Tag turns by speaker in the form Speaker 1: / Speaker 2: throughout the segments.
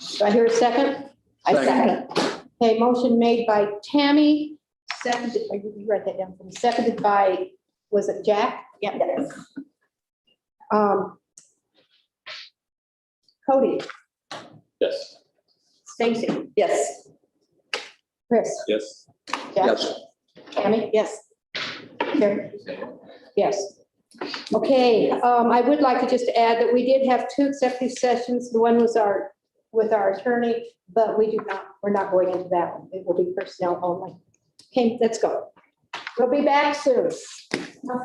Speaker 1: Do I hear a second?
Speaker 2: I
Speaker 3: Second.
Speaker 2: second.
Speaker 1: Okay, motion made by Tammy, seconded, you write that down for me, seconded by, was it Jack?
Speaker 2: Yes.
Speaker 1: Cody,
Speaker 3: Yes.
Speaker 1: Stacy,
Speaker 2: Yes.
Speaker 1: Chris,
Speaker 3: Yes.
Speaker 1: Jack, Tammy,
Speaker 2: Yes.
Speaker 1: Karen? Yes. Okay, I would like to just add that we did have 2 executive sessions. The one was with our attorney, but we're not going into that one. It will be personnel only. Okay, let's go. We'll be back soon.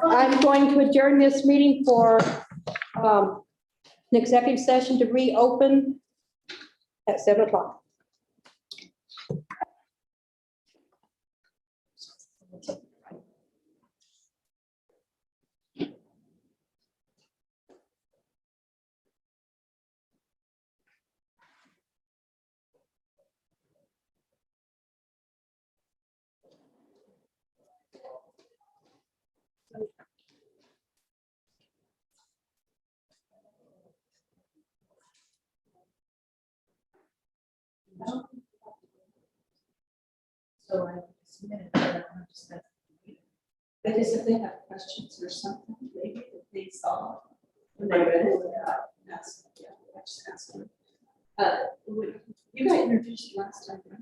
Speaker 1: I'm going to adjourn this meeting for an executive session to reopen at 7 o'clock.
Speaker 4: So I submitted that. But if they have questions or something, maybe that they saw. When they read it, ask, yeah, I just asked them. You got introduced last time, right?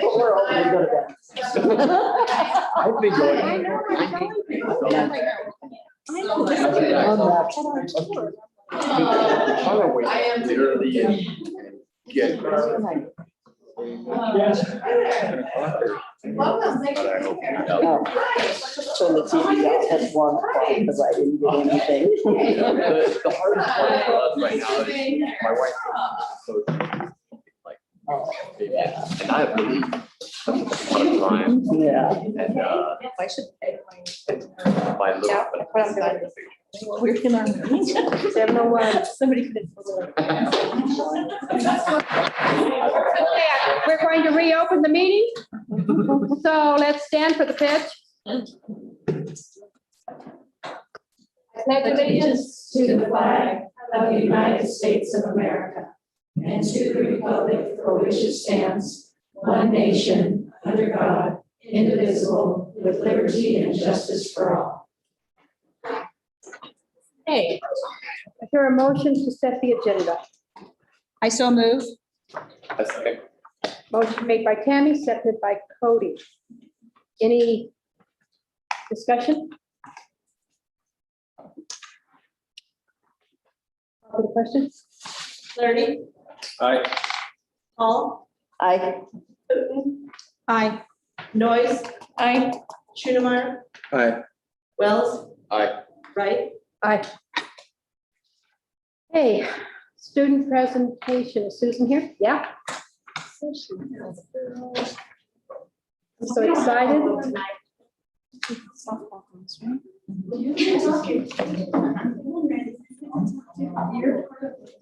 Speaker 2: we're all gonna go to bed.
Speaker 3: I've been going.
Speaker 1: I know, I'm going
Speaker 3: I am literally get.
Speaker 2: Yes.
Speaker 4: Welcome, thank
Speaker 3: But I hope you help.
Speaker 2: Oh, turn the TV off, that's one part, because I didn't get anything.
Speaker 3: The hardest part for us right now is my wife. Like,
Speaker 2: Oh,
Speaker 3: baby,
Speaker 2: yeah.
Speaker 3: and I have really a lot of time
Speaker 2: Yeah.
Speaker 3: and
Speaker 4: I should pay
Speaker 3: my little.
Speaker 1: Yeah, that's what I'm doing.
Speaker 2: We're in our meeting.
Speaker 1: 7:01.
Speaker 2: Somebody could have.
Speaker 1: Okay, we're going to reopen the meeting. So let's stand for the pledge. I pledge allegiance to the flag of the United States of America and to the republic for which it stands, one nation, under God, indivisible, with liberty and justice for all. Hey, is there a motion to set the agenda?
Speaker 4: I so move.
Speaker 3: That's okay.
Speaker 1: Motion made by Tammy, seconded by Cody. Any discussion? Call for the question?
Speaker 4: Flaherty.
Speaker 3: Aye.
Speaker 4: Hall.
Speaker 2: I,
Speaker 4: Putin. Aye. Noise. Aye. Schoonemeyer.
Speaker 3: Aye.
Speaker 4: Wells.
Speaker 3: Aye.
Speaker 4: Wright.
Speaker 1: Aye. Hey, student presentation. Is Susan here? Yeah. I'm so excited.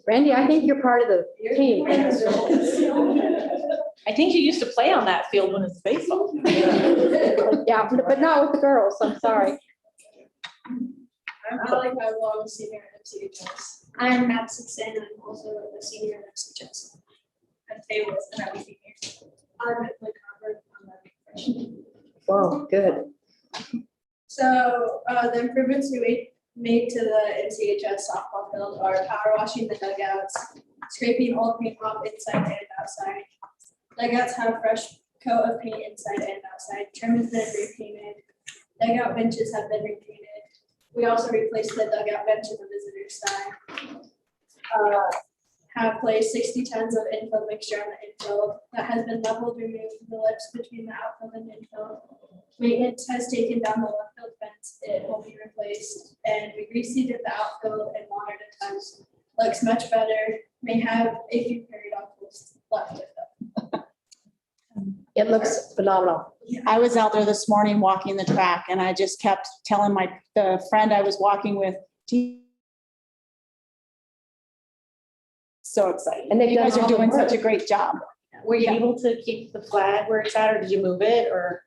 Speaker 1: Randy, I think you're part of the team.
Speaker 5: I think you used to play on that field when it's baseball.
Speaker 1: Yeah, but not with the girls. I'm sorry.
Speaker 6: I'm Alec, I'm a senior at MCHS. I'm Matt Sixon, I'm also a senior at MCHS. I'm Taylor, and I'm a senior. I'm at the Convert, I'm a freshman.
Speaker 1: Whoa, good.
Speaker 6: So the improvements we made to the MCHS softball field are power washing the dugouts, scraping old paint off inside and outside. Dugouts have fresh coat of paint inside and outside. Trim has been repainted. Dugout benches have been repainted. We also replaced the dugout bench in the visitor side. Have placed 60 tons of infield mixture on the infield that has been leveled, removed the lips between the outfield and infield. Maintenance has taken down the left field fence. It will be replaced, and we reseeded the outfield and watered a ton. Looks much better. May have a few periodicals left with it.
Speaker 1: It looks phenomenal.
Speaker 5: I was out there this morning walking the track and I just kept telling the friend I was walking with, so excited.
Speaker 1: And they've
Speaker 5: You
Speaker 1: done
Speaker 5: guys are
Speaker 1: all the
Speaker 5: doing
Speaker 1: work.
Speaker 5: such a great job.
Speaker 7: Were you able to keep the flag where it's at, or did you move it, or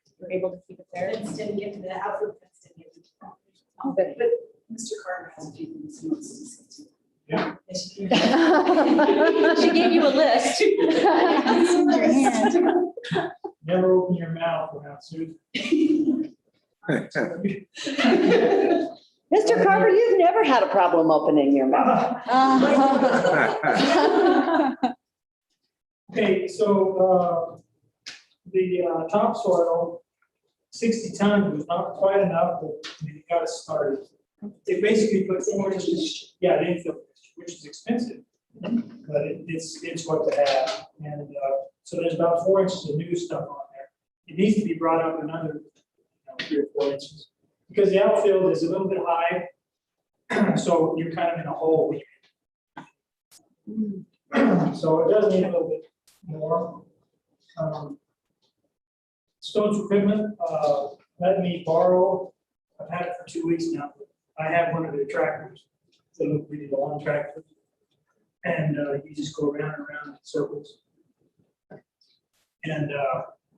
Speaker 7: you were able to keep it there?
Speaker 4: Fence didn't get to the outfield fence didn't get to the property.
Speaker 1: But-
Speaker 4: But Mr. Carter has a few things he wants to say too.
Speaker 2: Yeah.
Speaker 4: Yes, you
Speaker 5: She gave you a list. It's in your hand.
Speaker 2: never open your mouth without Susan.
Speaker 8: Mr. Carver, you've never had a problem opening your mouth.
Speaker 2: Okay, so, the topsoil, 60 tons was not quite enough, but we got us started. They basically put 4 inches, yeah, the infield, which is expensive, but it's what to have. And, so there's about 4 inches of new stuff on there. It needs to be brought up another 3 or 4 inches, because the outfield is a little bit high, so you're kind of in a hole. So it does need a little bit more. Stone's equipment, let me borrow, I've had it for 2 weeks now. I have one of their tractors, the little really long tractor. And you just go around and around in circles. And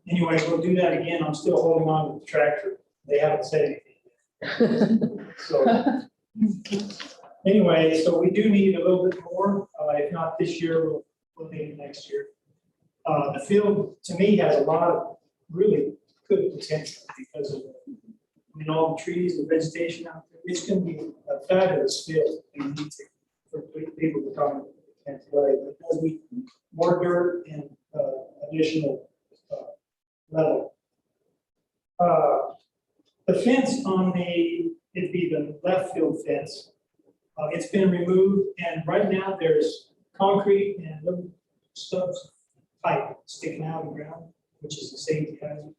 Speaker 2: anyway, we'll do that again. I'm still holding on to the tractor. They haven't said anything. So anyway, so we do need a little bit more. If not this year, we'll need it next year. The field, to me, has a lot of really good potential because of, all the trees and vegetation out there. It's going to be a fabulous field. We need to, for people to come and play. Because we more dirt and additional level. The fence on it'd be the left field fence. It's been removed, and right now there's concrete and little stubs of pipe sticking out of the ground, which is a safety hazard.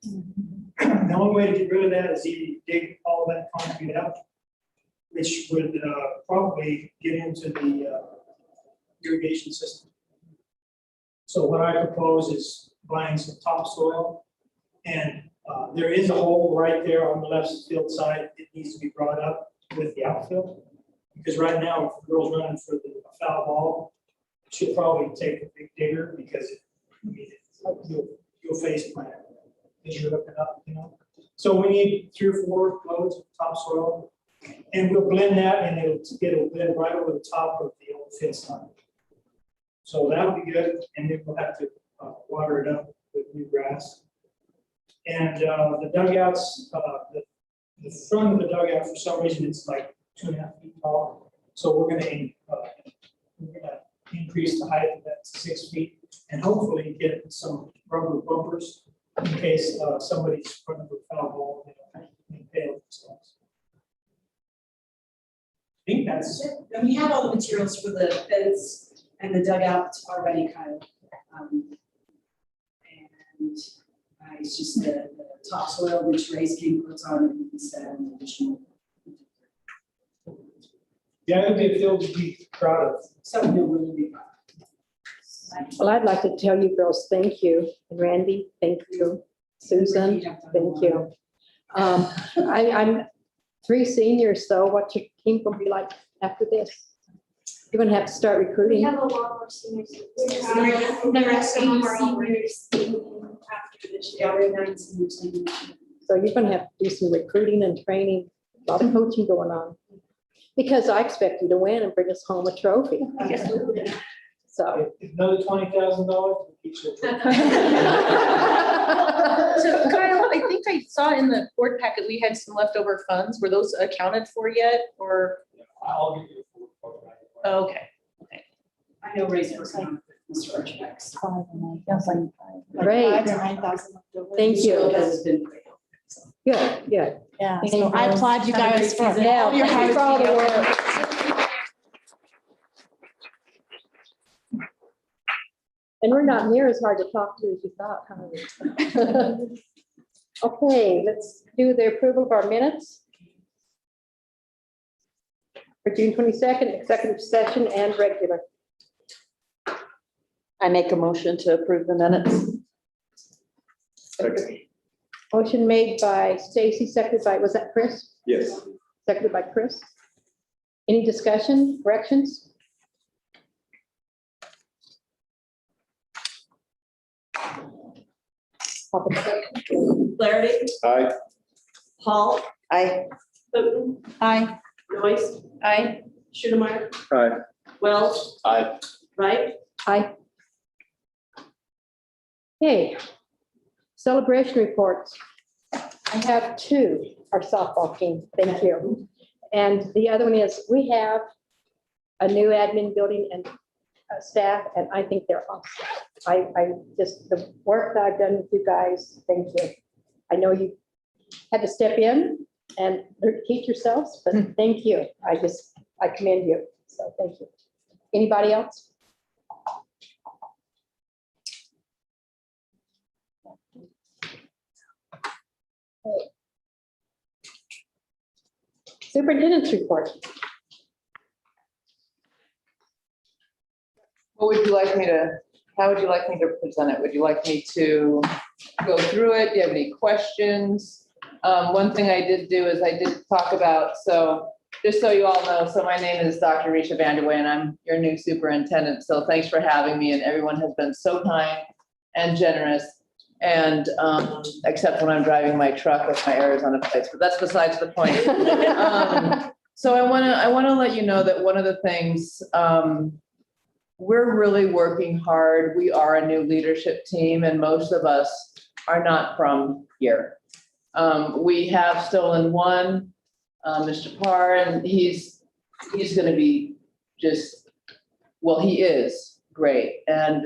Speaker 2: The only way to get rid of that is either dig all that concrete out, which would probably get into the irrigation system. So what I propose is buying some topsoil, and there is a hole right there on the left field side. It needs to be brought up with the outfield, because right now, if the girl's running for the foul ball, she'll probably take a big digger, because you'll face plant as you're looking up, you know. So we need 3 or 4 loads of topsoil, and we'll blend that, and it'll blend right over the top of the old fence line. So that'll be good, and then we'll have to water it up with new grass. And the dugouts, the front of the dugout, for some reason, it's like 2.5 feet tall. So we're gonna increase the height of that to 6 feet, and hopefully get some rubber bumpers in case somebody's running with foul ball, and impale themselves. I think that's.
Speaker 4: And we have all the materials for the fence and the dugout already, Kyle. And it's just the topsoil, which Ray's King puts on instead of an additional.
Speaker 2: Yeah, it'd be a field to be proud of.
Speaker 4: Something that will be fun.
Speaker 1: Well, I'd like to tell you girls, thank you. And Randy, thank you. Susan, thank you. I'm 3 seniors, so what's your team gonna be like after this? You're gonna have to start
Speaker 6: We
Speaker 1: recruiting.
Speaker 6: have a lot more seniors. The rest of them are already after this year.
Speaker 1: So you're gonna have to do some recruiting and training, a lot of coaching going on. Because I expect you to win and bring us home a trophy. So.
Speaker 2: Another $20,000.
Speaker 7: So Kyle, I think I saw in the board packet, we had some leftover funds. Were those accounted for yet, or?
Speaker 2: I'll give you a full.
Speaker 7: Oh, okay.
Speaker 4: I know Ray's working on it, Mr. Archibald's.
Speaker 1: Great.
Speaker 5: 5 or 9,000 left over.
Speaker 1: Thank you.
Speaker 4: So that's been great.
Speaker 1: Good, good.
Speaker 5: Yeah,
Speaker 1: Thank
Speaker 5: so
Speaker 1: you.
Speaker 5: I applaud you
Speaker 4: Have a
Speaker 5: guys
Speaker 4: great
Speaker 5: for
Speaker 4: season.
Speaker 5: all your
Speaker 1: Thank you for all the
Speaker 5: hard work.
Speaker 1: work. And we're not near as hard to talk to as you thought, huh? Okay, let's do the approval of our minutes. For June 22nd, executive session and regular.
Speaker 8: I make a motion to approve the minutes.
Speaker 1: Motion made by Stacy, seconded by, was that Chris?
Speaker 3: Yes.
Speaker 1: Seconded by Chris. Any discussion, corrections?
Speaker 4: Flaherty,
Speaker 3: Aye.
Speaker 4: Hall,
Speaker 8: Aye.
Speaker 4: Putin,
Speaker 5: Aye.
Speaker 4: Noyce,
Speaker 7: Aye.
Speaker 4: Schuttemeyer,
Speaker 3: Aye.
Speaker 4: Wells,
Speaker 3: Aye.
Speaker 4: Wright.
Speaker 1: Aye. Okay. Celebration reports. I have 2, our softball team, thank you. And the other one is, we have a new admin building and staff, and I think they're awesome. I just, the work that I've done with you guys, thank you. I know you had to step in and teach yourselves, but thank you. I commend you, so thank you. Anybody else? Superintendent's report.
Speaker 9: What would you like me to, how would you like me to present it? Would you like me to go through it? Do you have any questions? One thing I did do is I did talk about, so just so you all know, so my name is Dr. Risha Vanderway and I'm your new superintendent. So thanks for having me, and everyone has been so kind and generous. And except when I'm driving my truck with my Arizona plates, but that's besides the point. So I wanna let you know that one of the things, we're really working hard. We are a new leadership team and most of us are not from here. We have stolen one, Mr. Parr, and he's gonna be just, well, he is great. And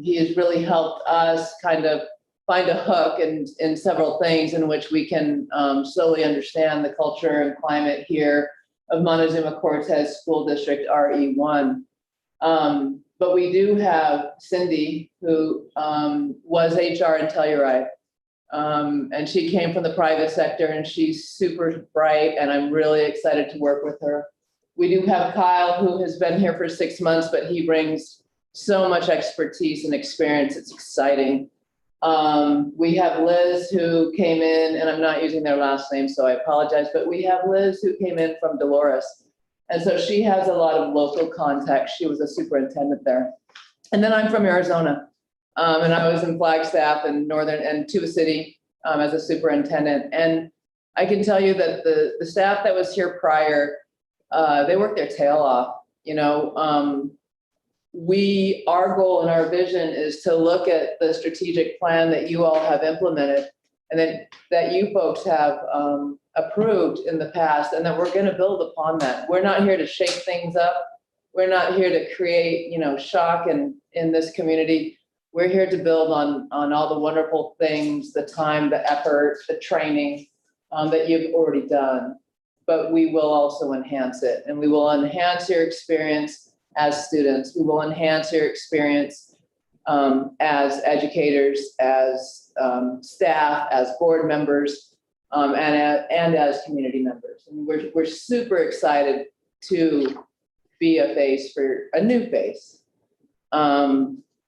Speaker 9: he has really helped us kind of find a hook in several things in which we can slowly understand the culture and climate here of Montezuma-Cortez School District RE1. But we do have Cindy, who was HR in Telluride. And she came from the private sector, and she's super bright, and I'm really excited to work with her. We do have Kyle, who has been here for 6 months, but he brings so much expertise and experience. It's exciting. We have Liz, who came in, and I'm not using their last name, so I apologize, but we have Liz who came in from Dolores. And so she has a lot of local contacts. She was a superintendent there. And then I'm from Arizona. And I was in Flagstaff and Tuba City as a superintendent. And I can tell you that the staff that was here prior, they worked their tail off. You know, our goal and our vision is to look at the strategic plan that you all have implemented and then that you folks have approved in the past, and that we're going to build upon that. We're not here to shake things up. We're not here to create, you know, shock in this community. We're here to build on all the wonderful things, the time, the effort, the training that you've already done. But we will also enhance it, and we will enhance your experience as students. We will enhance your experience as educators, as staff, as board members, and as community members. And we're super excited to be a new face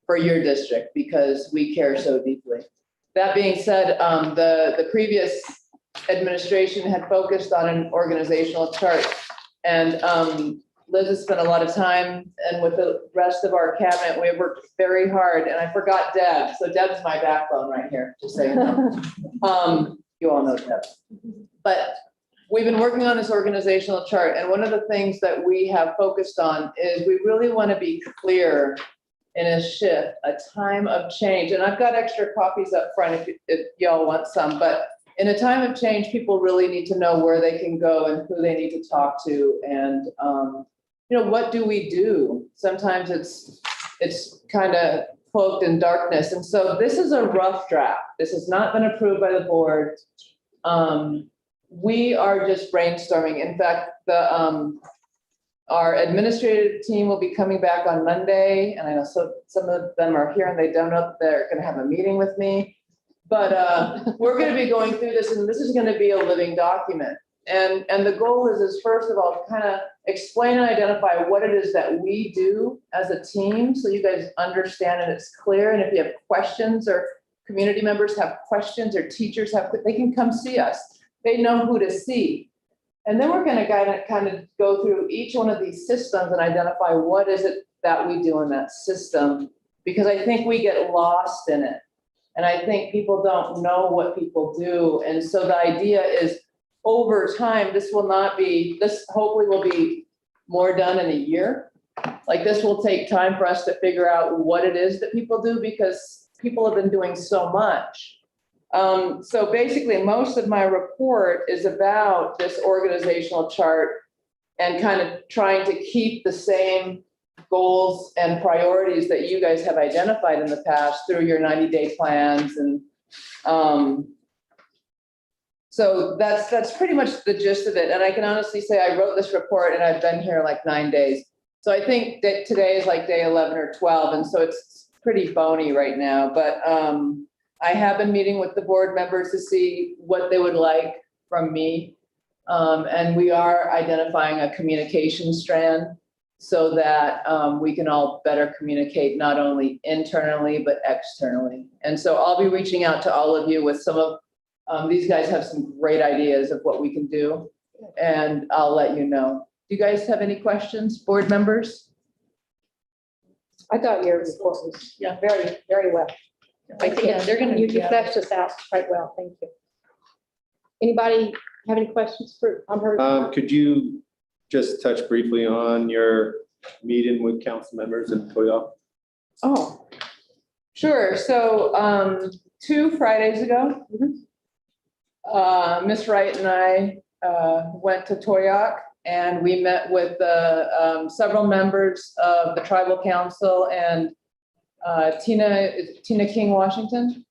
Speaker 9: for your district, because we care so deeply. That being said, the previous administration had focused on an organizational chart, and Liz has spent a lot of time, and with the rest of our cabinet, we have worked very hard, and I forgot Deb. So Deb's my backbone right here, just so you know. You all know Deb. But we've been working on this organizational chart, and one of the things that we have focused on is we really want to be clear in a shift, a time of change. And I've got extra copies up front if y'all want some, but in a time of change, people really need to know where they can go and who they need to talk to. And, you know, what do we do? Sometimes it's kind of cloaked in darkness. And so this is a rough draft. This has not been approved by the board. We are just brainstorming. In fact, our administrative team will be coming back on Monday, and I know some of them are here and they don't know that they're going to have a meeting with me. But we're going to be going through this, and this is going to be a living document. And the goal is first of all, kind of explain and identify what it is that we do as a team, so you guys understand and it's clear. And if you have questions, or community members have questions, or teachers have, they can come see us. They know who to see. And then we're going to kind of go through each one of these systems and identify what is it that we do in that system, because I think we get lost in it. And I think people don't know what people do. And so the idea is, over time, this hopefully will be more done in a year. Like, this will take time for us to figure out what it is that people do, because people have been doing so much. So basically, most of my report is about this organizational chart and kind of trying to keep the same goals and priorities that you guys have identified in the past through your 90-day plans. And so that's pretty much the gist of it. And I can honestly say I wrote this report and I've been here like 9 days. So I think that today is like day 11 or 12. And so it's pretty bony right now. But I have been meeting with the board members to see what they would like from me. And we are identifying a communication strand so that we can all better communicate, not only internally, but externally. And so I'll be reaching out to all of you with some of, these guys have some great ideas of what we can do, and I'll let you know. Do you guys have any questions, board members?
Speaker 1: I thought your report was, very, very well. I think you fleshed this out quite well. Thank you. Anybody have any questions on her?
Speaker 10: Could you just touch briefly on your meeting with council members in Toyoak?
Speaker 1: Oh,
Speaker 9: Sure. So 2 Fridays ago, Miss Wright and I went to Toyoak, and we met with several members of the tribal council and Tina King Washington.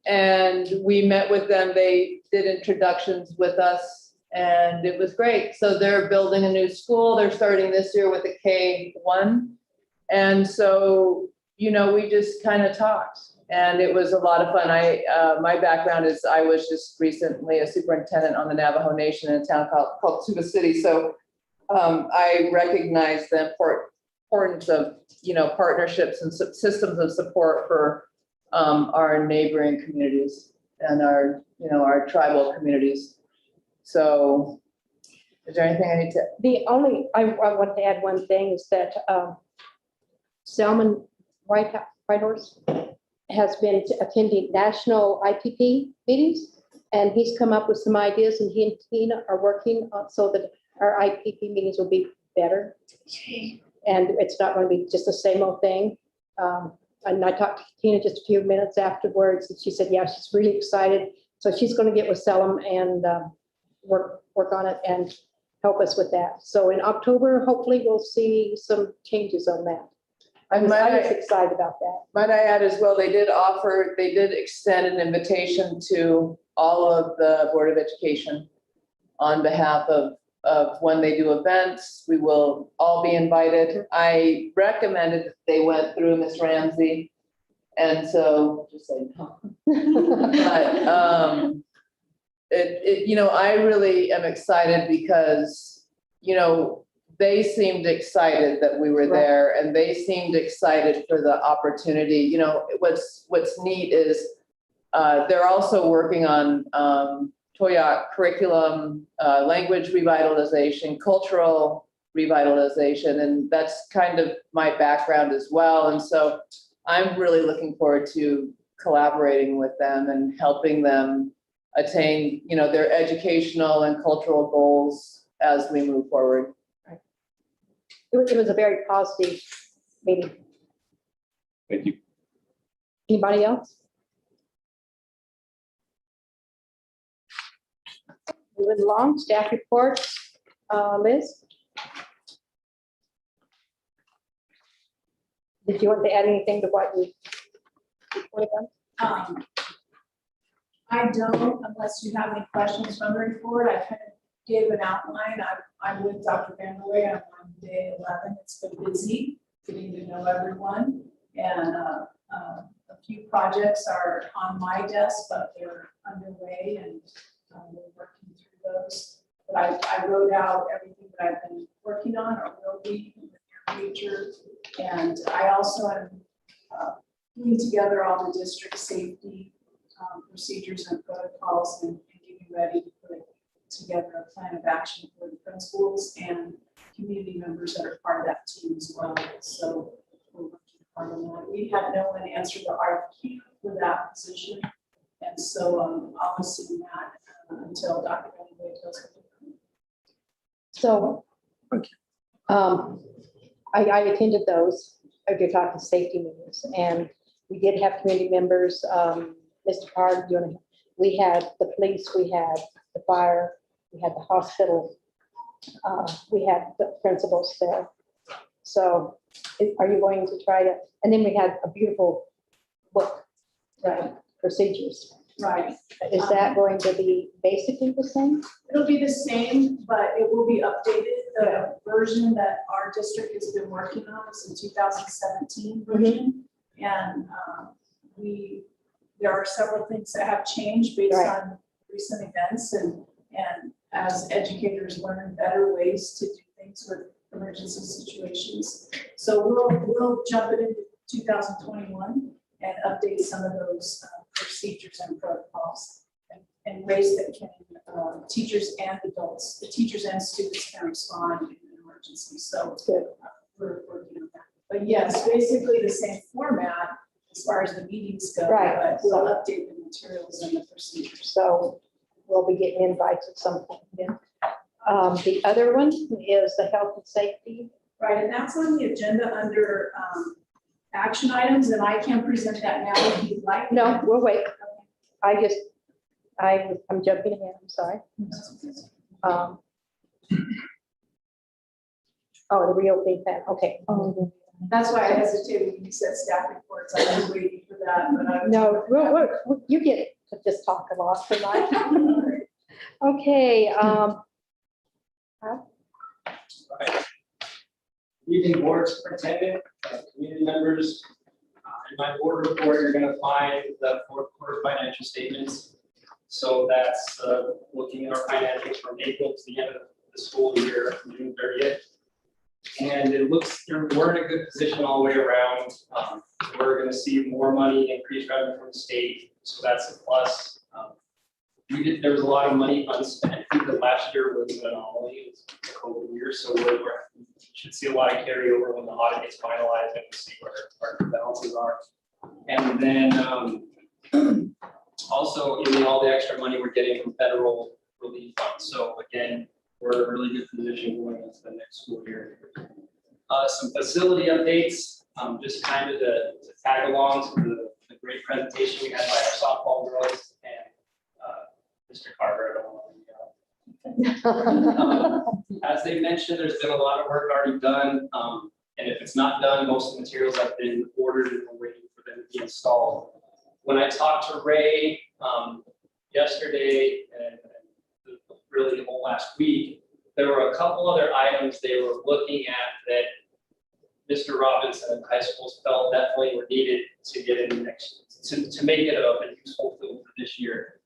Speaker 9: And we met with them, they did introductions with us, and it was great. So they're building a new school, they're starting this year with a K-1. And so, you know, we just kind of talked, and it was a lot of fun. My background is I was just recently a superintendent on the Navajo Nation in a town called Tuba City. So I recognize the importance of, you know, partnerships and systems of support for our neighboring communities and our, you know, our tribal communities. So is there anything I need to?
Speaker 1: I want to add one thing is that Selman Whitehorse has been attending national IPP meetings, and he's come up with some ideas, and he and Tina are working on so that our IPP meetings will be better. And it's not going to be just the same old thing. And I talked to Tina just a few minutes afterwards, and she said, yeah, she's really excited. So she's going to get with Selim and work on it and help us with that. So in October, hopefully we'll see some changes on that. I was excited about that.
Speaker 9: Might I add as well, they did extend an invitation to all of the Board of Education on behalf of when they do events. We will all be invited. I recommended that they went through Ms. Ramsey. And so just say no. But you know, I really am excited because, you know, they seemed excited that we were there, and they seemed excited for the opportunity. You know, what's neat is they're also working on Toyac curriculum, language revitalization, cultural revitalization, and that's kind of my background as well. And so I'm really looking forward to collaborating with them and helping them attain, you know, their educational and cultural goals as we move forward.
Speaker 1: It was a very positive meeting.
Speaker 10: Thank you.
Speaker 1: Anybody else? Moving along, staff reports. Liz? Did you want to add anything to what you reported on?
Speaker 4: I don't, unless you have any questions from the report. I kind of gave an outline. I'm with Dr. Vanderway. I'm on day 11. It's been busy getting to know everyone. And a few projects are on my desk, but they're underway, and we're working through those. But I wrote out everything that I've been working on or will be in the near future. And I also am putting together all the district safety procedures and protocols and getting ready to put together a plan of action for the principals and community members that are part of that team as well. So we're working hard on that. We had no one answer the RFQ for that position. And so I'll assume that until Dr. Vanderway tells me.
Speaker 1: So I attended those, you're talking safety meetings, and we did have community members. Mr. Card, we had the police, we had the fire, we had the hospital, we had the principals there. So are you going to try to, and then we had a beautiful book, right, procedures.
Speaker 4: Right.
Speaker 1: Is that going to be basically the same?
Speaker 4: It'll be the same, but it will be updated. The version that our district has been working on is the 2017 version. And there are several things that have changed based on recent events, and as educators learn better ways to do things with emergency situations. So we'll jump it into 2021 and update some of those procedures and protocols and ways that can teachers and adults, the teachers and students can respond in an emergency. So we're working on that. But yes, basically the same format as far as the meetings go, but we'll update the materials and the procedures.
Speaker 1: So we'll be getting invites at some point. Yeah. The other one is the health and safety.
Speaker 4: Right, and that's on the agenda under action items, and I can present that now if you'd like.
Speaker 1: No, we'll wait. I'm jumping ahead, I'm sorry. Oh, the reopening plan, okay.
Speaker 4: That's why I hesitated when you said staff reports. I was waiting for that, but I.
Speaker 1: No, you get to just talk a lot tonight. Okay,
Speaker 11: Evening board superintendent, community members. In my board report, you're gonna find the fourth quarter financial statements. So that's looking at our financials from April to the end of the school year, June 30th. And it looks, we're in a good position all the way around. We're gonna see more money, increased revenue from the state, so that's a plus. There was a lot of money unspent because last year was an anomaly, it was a COVID year, so we should see a lot of carryover when the audit gets finalized and we see where our balances are. And then also, all the extra money we're getting from federal relief funds. So again, we're in a really good position going into the next school year. Some facility updates, just kind of to tag along to the great presentation we had by our softball girls and Mr. Carver. As they mentioned, there's been a lot of work already done. And if it's not done, most of the materials have been ordered and we're waiting for them to be installed. When I talked to Ray yesterday and really the whole last week, there were a couple other items they were looking at that Mr. Robinson and high schools felt definitely were needed to get in to make it a useful tool for this year.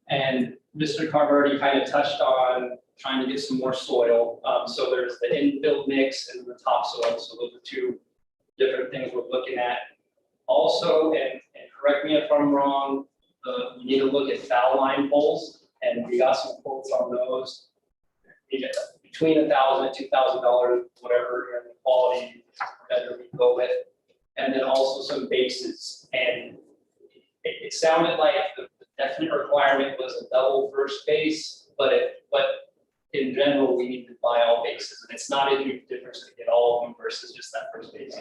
Speaker 11: And Mr. Carver already kind of touched on trying to get some more soil. So there's the infill mix and the topsoil. So those are two different things we're looking at. Also, and correct me if I'm wrong, we need to look at foul line poles, and we got some quotes on those. You get between $1,000 and $2,000, whatever the quality vendor we go with, and then also some bases. And it sounded like the definite requirement was a double first base, but in general we need to buy all bases, and it's not a huge difference to get all of them versus just that first base.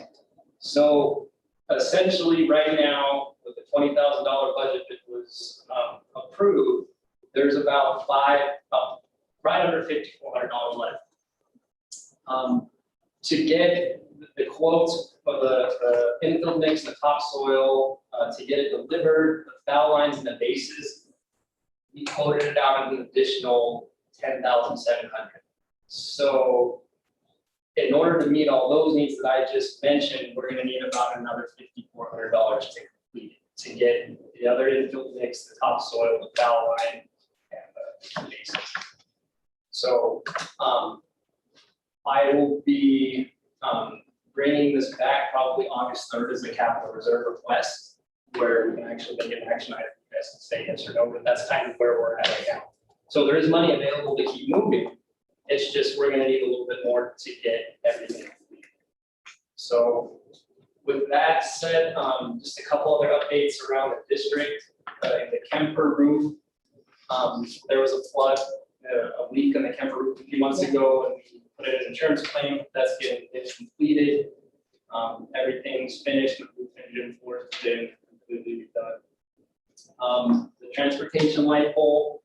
Speaker 11: So essentially, right now, with the $20,000 budget that was approved, there's about right under $5,400 left. To get the quotes for the infill mix, the topsoil, to get it delivered, the foul lines and the bases, we quoted it out at an additional $10,700. So in order to meet all those needs that I just mentioned, we're going to need about another $5,400 to complete it, to get the other infill mix, the topsoil, the foul line, and the bases. So I will be bringing this back probably August 3rd as a capital reserve request, where we can actually make an action item for you guys to say yes or no, but that's kind of where we're at right now. So there is money available to keep moving. It's just we're going to need a little bit more to get everything completed. So with that said, just a couple other updates around the district. The Kemper roof, there was a flood, a leak in the Kemper roof a few months ago, and we put it as an insurance claim. That's getting completed. Everything's finished. The roof engine floor has been completely done. The transportation light pole,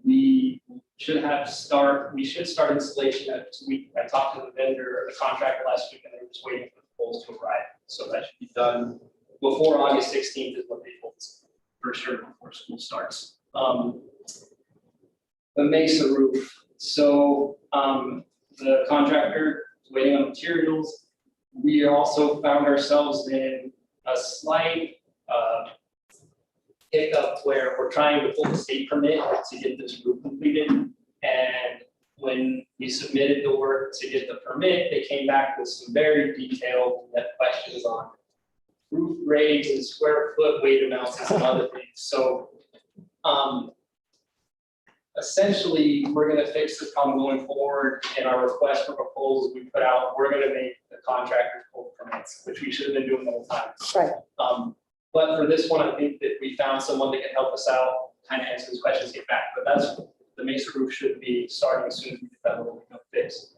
Speaker 11: we should start installation next week. I talked to the vendor, the contractor last week, and they were just waiting for the poles to arrive. So that should be done before August 16th is what they told us, for sure, before school starts. The Mesa roof. So the contractor is waiting on materials. We also found ourselves in a slight hiccup where we're trying to pull the state permit to get this roof completed. And when we submitted the work to get the permit, they came back with some very detailed questions on roof grades and square foot weight amounts and some other things. So essentially, we're going to fix this problem going forward. In our request for proposals we put out, we're going to make the contractors pull permits, which we should have been doing the whole time.
Speaker 1: Right.
Speaker 11: But for this one, I think that we found someone that can help us out, kind of answer these questions, get back. But that's the Mesa roof should be starting as soon as we get that little fixed.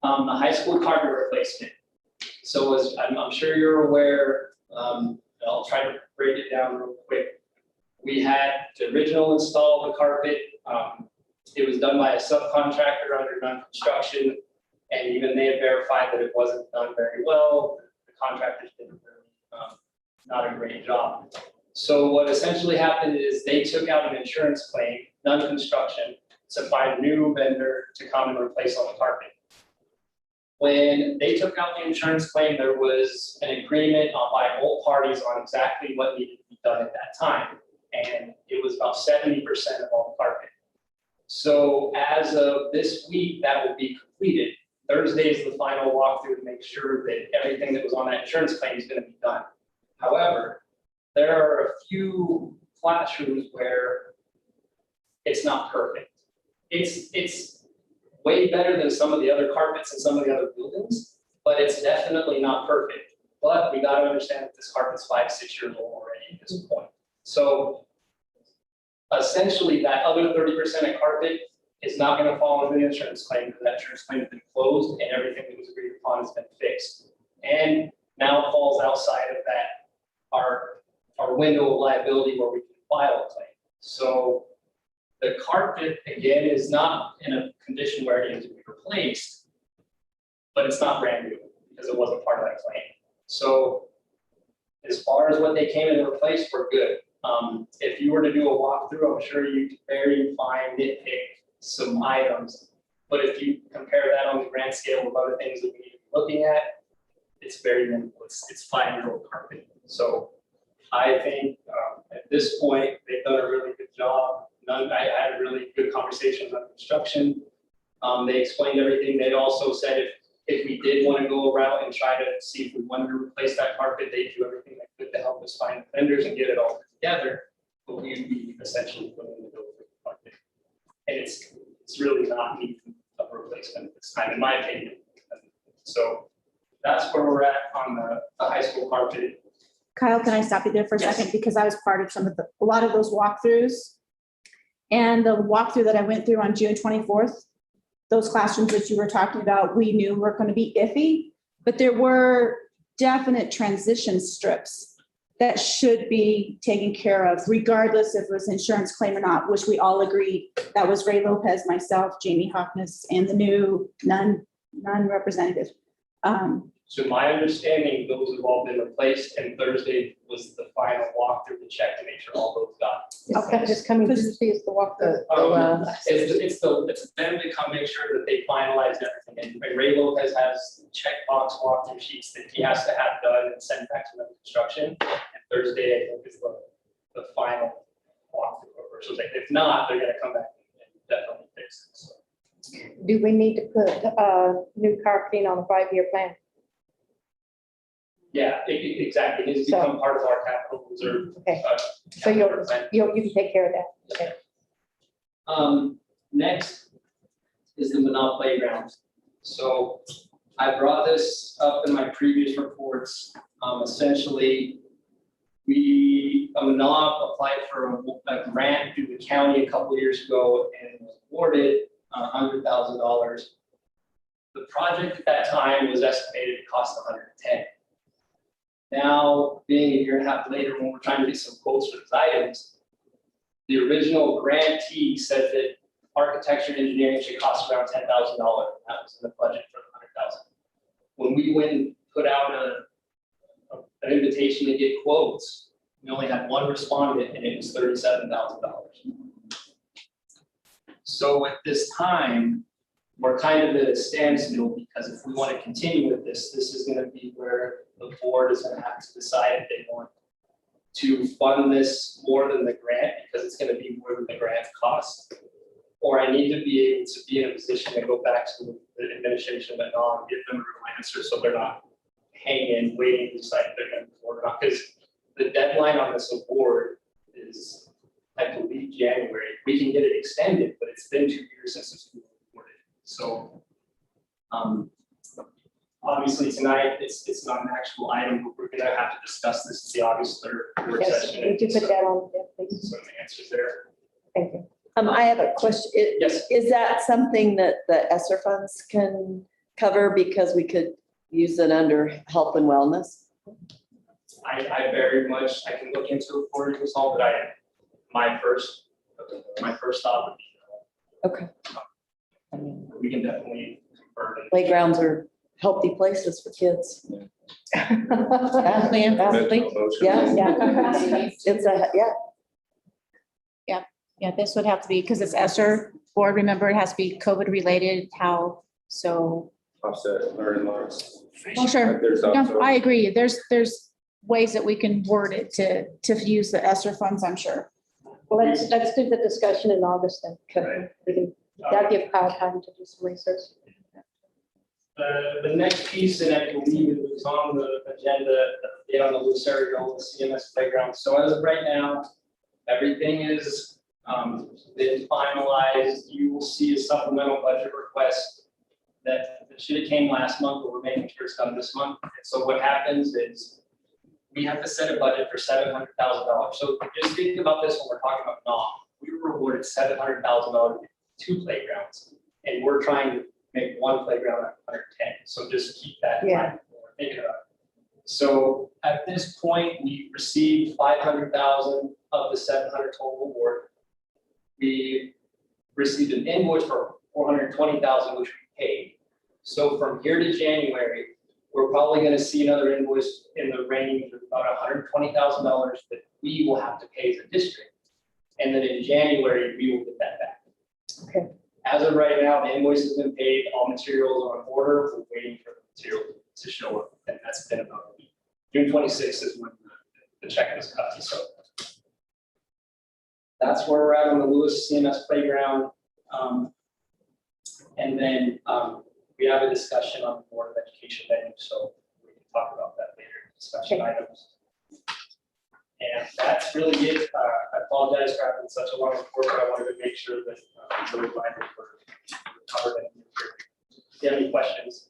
Speaker 11: The high school carpet replacement. So as I'm sure you're aware, I'll try to break it down real quick. We had the original install of the carpet. It was done by a subcontractor under non-construction. And even they had verified that it wasn't done very well. The contractors did not a great job. So what essentially happened is they took out an insurance claim, done construction, to find a new vendor to come and replace all the carpet. When they took out the insurance claim, there was an agreement by both parties on exactly what needed to be done at that time. And it was about 70% of all the carpet. So as of this week, that will be completed. Thursday is the final walkthrough to make sure that everything that was on that insurance claim is going to be done. However, there are a few classrooms where it's not perfect. It's way better than some of the other carpets in some of the other buildings, but it's definitely not perfect. But we got to understand that this carpet's 5-6 years old already at this point. So essentially, that other 30% of carpet is not going to fall under the insurance claim because that insurance claim has been closed and everything that was agreed upon has been fixed. And now it falls outside of that, our window of liability where we can file a claim. So the carpet, again, is not in a condition where it needs to be replaced, but it's not brand new because it wasn't part of that claim. So as far as what they came in and replaced, we're good. If you were to do a walkthrough, I'm sure you could very fine nitpick some items, but if you compare that on the grand scale with other things that we need to be looking at, it's very minimal. It's 5-year-old carpet. So I think at this point, they've done a really good job. I had really good conversations on construction. They explained everything. They also said if we did want to go around and try to see if we wanted to replace that carpet, they'd do everything they could to help us find vendors and get it all together. But we'd be essentially willing to go with the carpet. And it's really not needing a replacement at this time, in my opinion. So that's where we're at on the high school carpet.
Speaker 5: Kyle, can I stop you there for a
Speaker 11: Yes.
Speaker 5: second? Because I was part of a lot of those walkthroughs. And the walkthrough that I went through on June 24th, those classrooms that you were talking about, we knew were going to be iffy, but there were definite transition strips that should be taken care of, regardless if it was insurance claim or not, which we all agreed. That was Ray Lopez, myself, Jamie Hockness, and the new non-representative.
Speaker 11: So my understanding, those have all been replaced, and Thursday was the final walkthrough to check to make sure all those got.
Speaker 1: Okay, this coming Tuesday is the walkthrough.
Speaker 11: It's them to come make sure that they finalize everything. And Ray Lopez has checkbox walkthrough sheets that he has to have done and send back to the construction. And Thursday, I think, is the final walkthrough. So if not, they're gonna come back and definitely fix it. So.
Speaker 1: Do we need to put new carpeting on the 5-year plan?
Speaker 11: Yeah, exactly. It needs to become part of our capital reserve.
Speaker 1: Okay, so
Speaker 11: capital plan.
Speaker 1: you can take care of that. Okay.
Speaker 11: Next is the Manal Playground. So I brought this up in my previous reports. Essentially, Manal applied for a grant through the county a couple of years ago and was awarded $100,000. The project at that time was estimated to cost $110,000. Now, being a year and a half later, when we're trying to get some quotes for these items, the original grantee said that architecture and engineering should cost around $10,000. That was in the budget for the $100,000. When we went and put out an invitation to get quotes, we only had one respondent, and it was $37,000. So at this time, we're kind of at a standstill because if we want to continue with this, this is going to be where the board is going to have to decide if they want to fund this more than the grant, because it's going to be more than the grant cost. Or I need to be able to be in a position to go back to the administration and give them a real answer so they're not hanging, waiting to decide if they're going to move forward or not. Because the deadline on this award is, I believe, January. We can get it extended, but it's been 2 years since it's been awarded. So obviously tonight it's not an actual item, but we're gonna have to discuss this in the August 3rd work
Speaker 1: Yes,
Speaker 11: session.
Speaker 1: would you put that on, there, please?
Speaker 11: Some answers there.
Speaker 1: Thank you.
Speaker 8: I have a question.
Speaker 11: Yes.
Speaker 8: Is that something that the ESSER funds can cover because we could use it under health and wellness?
Speaker 11: I very much, I can look into it for you, but my first thought would be,
Speaker 8: Okay.
Speaker 11: we can definitely burden.
Speaker 8: Playgrounds are healthy places for kids.
Speaker 7: Absolutely, absolutely.
Speaker 10: Mental, emotional.
Speaker 8: Yeah. It's a, yeah,
Speaker 5: Yeah, this would have to be, because it's ESSER board, remember, it has to be COVID related, how, so.
Speaker 10: Offset learning loss.
Speaker 5: Well, sure.
Speaker 10: There's
Speaker 5: No,
Speaker 10: also.
Speaker 5: I agree. There's ways that we can word it to use the ESSER funds, I'm sure.
Speaker 1: Well, let's do the discussion in August then.
Speaker 11: Right.
Speaker 1: We can, that'll give Kyle time to do some research.
Speaker 11: The next piece, and I believe it was on the agenda, on the Lucero CMS playground. So as of right now, everything is been finalized. You will see a supplemental budget request that should have came last month, but we're making sure it's done this month. And so what happens is we have to set a budget for $700,000. So just think about this when we're talking about NOM. We were awarded $700,000 two playgrounds, and we're trying to make one playground at 110. So just keep that in mind when we're thinking about it. So at this point, we received 500,000 of the 700 total award. We received an invoice for 420,000, which we paid. So from here to January, we're probably going to see another invoice in the range of about $120,000 that we will have to pay as a district. And then in January, we will get that back.
Speaker 1: Okay.
Speaker 11: As of right now, the invoice has been paid, all materials are on order, we're waiting for the material to show up, and that's been about a week. June 26th is when the check was cut, so. That's where we're at on the Lewis CMS playground. And then we have a discussion on the Board of Education venue, so we can talk about that later, discussion items. And that's really it. I apologize for having such a long report, but I wanted to make sure that the reminders were covered. And if you have any questions?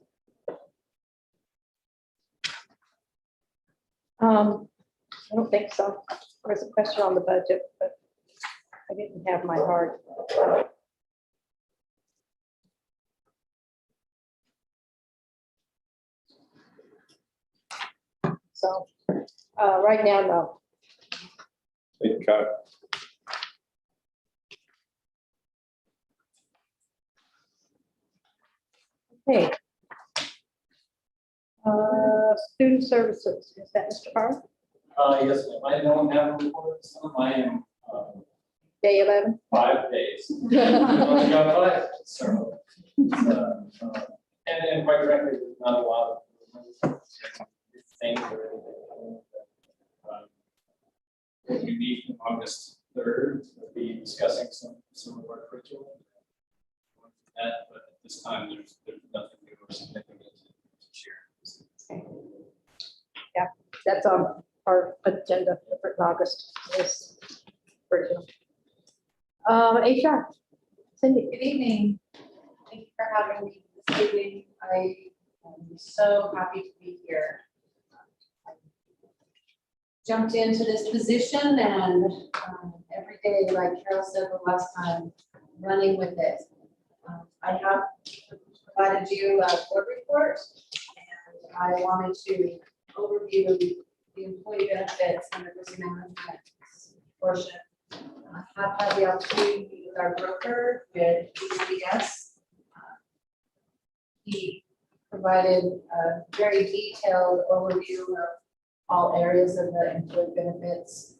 Speaker 1: I don't think so. There was a question on the budget, but I didn't have my heart. So, right now, no.
Speaker 10: Thank you, Kyle.
Speaker 1: Okay. Student services, is that Mr. Carr?
Speaker 12: Yes, ma'am. I don't have a report this time. I am,
Speaker 1: Day 11?
Speaker 12: 5 days. Only got 5, so, and quite frankly, there's not a lot of things or anything. As we meet on August 3rd, we'll be discussing some of our curriculum. But at this time, there's nothing new or significant to share.
Speaker 1: Yeah, that's on our agenda for August. This version. HR, Cindy.
Speaker 4: Good evening. Thank you for having me this evening. I am so happy to be here. I jumped into this position and every day, like Carol said the last time, running with it. I have provided you a board report, and I wanted to overview the employee benefits and the risk management portion. I have had the opportunity to meet with our broker, with UBS. He provided a very detailed overview of all areas of the employee benefits.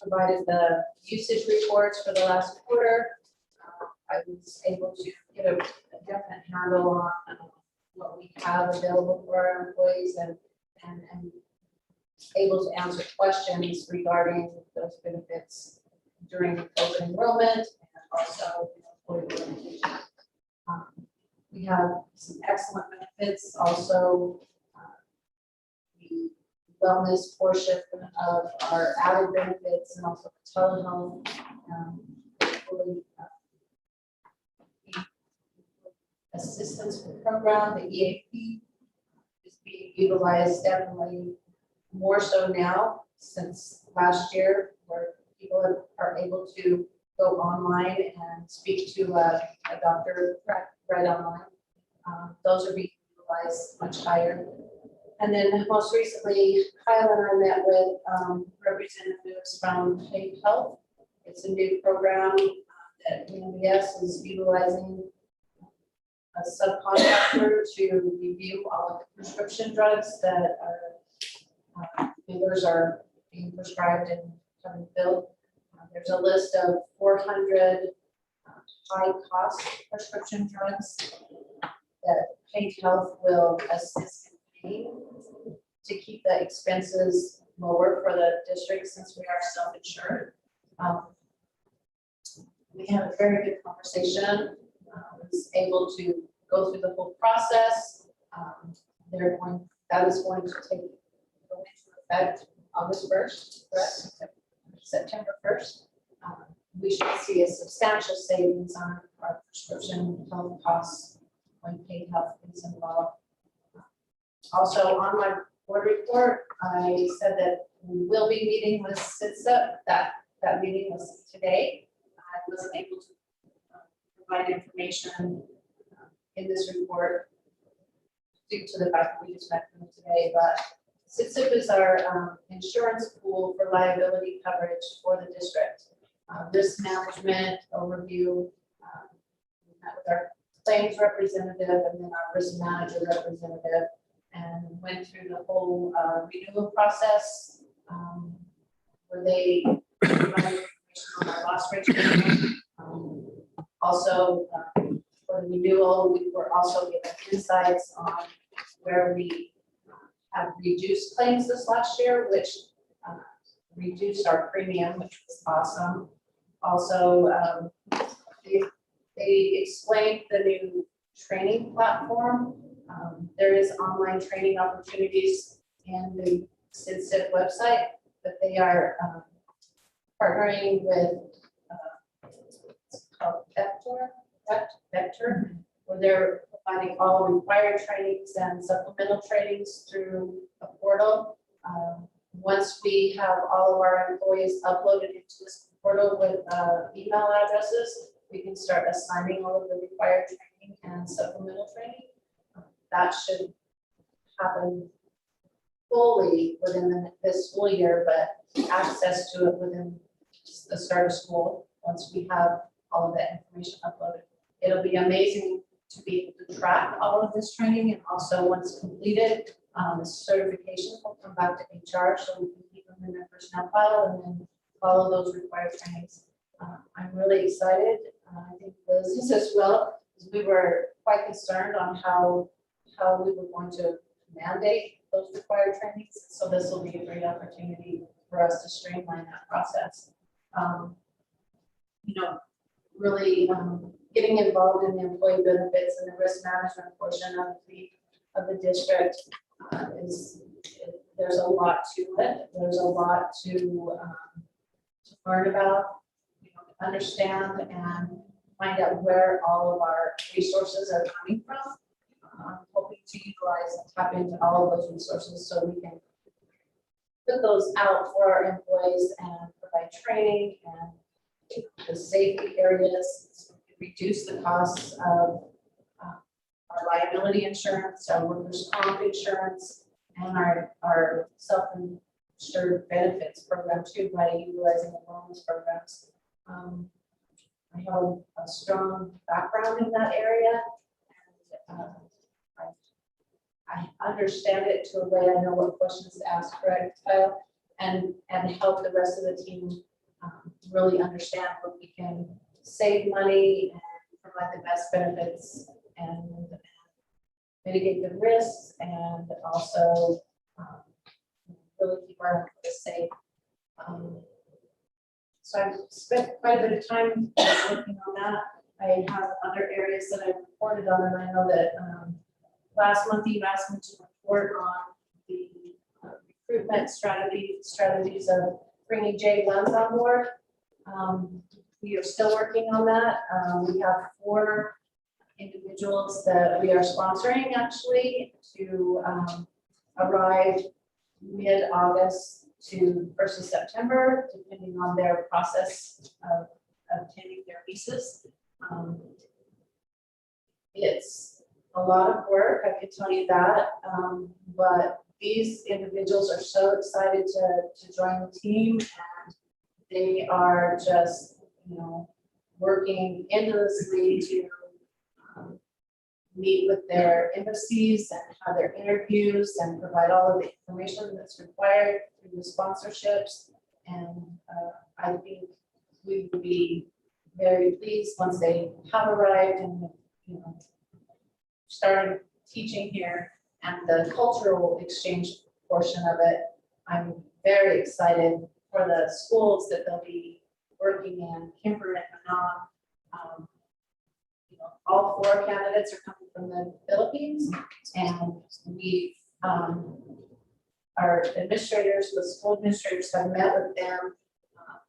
Speaker 4: Provided the usage reports for the last quarter. I was able to get a definite handle on what we have available for our employees and able to answer questions regarding those benefits during open enrollment and also employee orientation. We have some excellent benefits, also the wellness portion of our added benefits and also the telehealth. Assistance program, the EAP, is being utilized definitely more so now since last year, where people are able to go online and speak to a doctor right online. Those are being utilized much higher. And then most recently, Kyle and I met with representatives from Chf Health. It's a new program that UBS is utilizing a subcontractor to review all of the prescription drugs that our dealers are being prescribed and having filled. There's a list of 400 high-cost prescription drugs that Paid Health will assist in paying to keep the expenses lower for the district since we are self-insured. We had a very good conversation. Was able to go through the whole process. That is going to go into effect August 1st, correct? September 1st. We should see a substantial savings on our prescription health costs when Paid Health is involved. Also, on my board report, I said that we will be meeting with CITSA. That meeting was today. I wasn't able to provide information in this report due to the fact that we just met them today, but CITSA is our insurance pool for liability coverage for the district. Risk management overview, we met with our claims representative and then our risk manager representative and went through the whole renewal process where they provided information on our loss ratio. Also, for the renewal, we were also given insights on where we have reduced claims this last year, which reduced our premium, which was awesome. Also, they explained the new training platform. There is online training opportunities in the CIDSIP website, but they are partnering with it's called Vector, where they're providing all required trainings and supplemental trainings through a portal. Once we have all of our employees uploaded into this portal with email addresses, we can start assigning all of the required training and supplemental training. That should happen fully within this school year, but access to it within the start of school once we have all of that information uploaded. It'll be amazing to be able to track all of this training, and also once completed, the certification will come back to HR so we can keep them in their personnel file and then follow those required trainings. I'm really excited. I think Liz is as well, because we were quite concerned on how we were going to mandate those required trainings. So this will be a great opportunity for us to streamline that process. Really getting involved in the employee benefits and the risk management portion of the district there's a lot to it. There's a lot to learn about, understand and find out where all of our resources are coming from. I'm hoping to utilize and tap into all of those resources so we can put those out for our employees and provide training and the safety areas, reduce the costs of our liability insurance, our workers' comp insurance, and our self-insured benefits program too by utilizing the wellness programs. I have a strong background in that area, and I understand it to a way I know what questions to ask, correct, Kyle, and help the rest of the team really understand what we can save money and provide the best benefits and mitigate the risks and also really keep our employees safe. So I've spent quite a bit of time working on that. I have other areas that I've reported on, and I know that last month you asked me to report on the recruitment strategies of bringing J1s on board. We are still working on that. We have 4 individuals that we are sponsoring actually to arrive mid-August to 1st of September, depending on their process of obtaining their visas. It's a lot of work, I can tell you that, but these individuals are so excited to join the team, and they are just, working endlessly to meet with their embassies and have their interviews and provide all of the information that's required through the sponsorships. And I think we would be very pleased once they have arrived and, you know, started teaching here and the cultural exchange portion of it. I'm very excited for the schools that they'll be working in, Kimber and Manon. You know, all 4 candidates are coming from the Philippines, and we, our administrators, the school administrators have met with them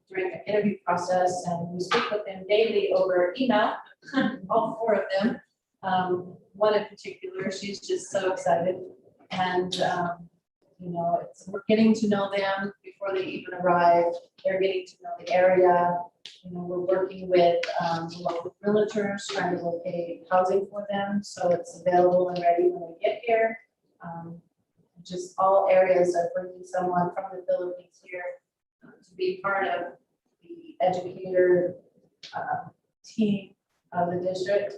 Speaker 4: during the interview process, and we speak with them daily over email, all 4 of them. One in particular, she's just so excited, and you know, we're getting to know them before they even arrive. They're getting to know the area. You know, we're working with local realtors, trying to locate housing for them, so it's available and ready when they get here. Just all areas of bringing someone from the Philippines here to be part of the educator team of the district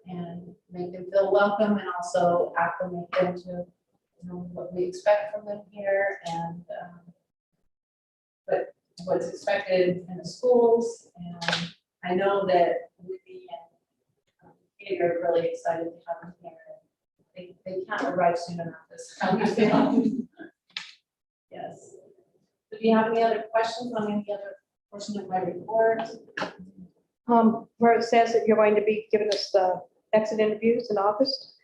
Speaker 4: and make them feel welcome and also acclimate them to, you know, what we expect from them here and but what's expected in the schools. And I know that Whitney and Katie are really excited to have them here. They can't arrive soon enough this time. Yes. Do you have any other questions on any other portion of my report?
Speaker 1: Where it says that you're going to be giving us the exit interviews in August.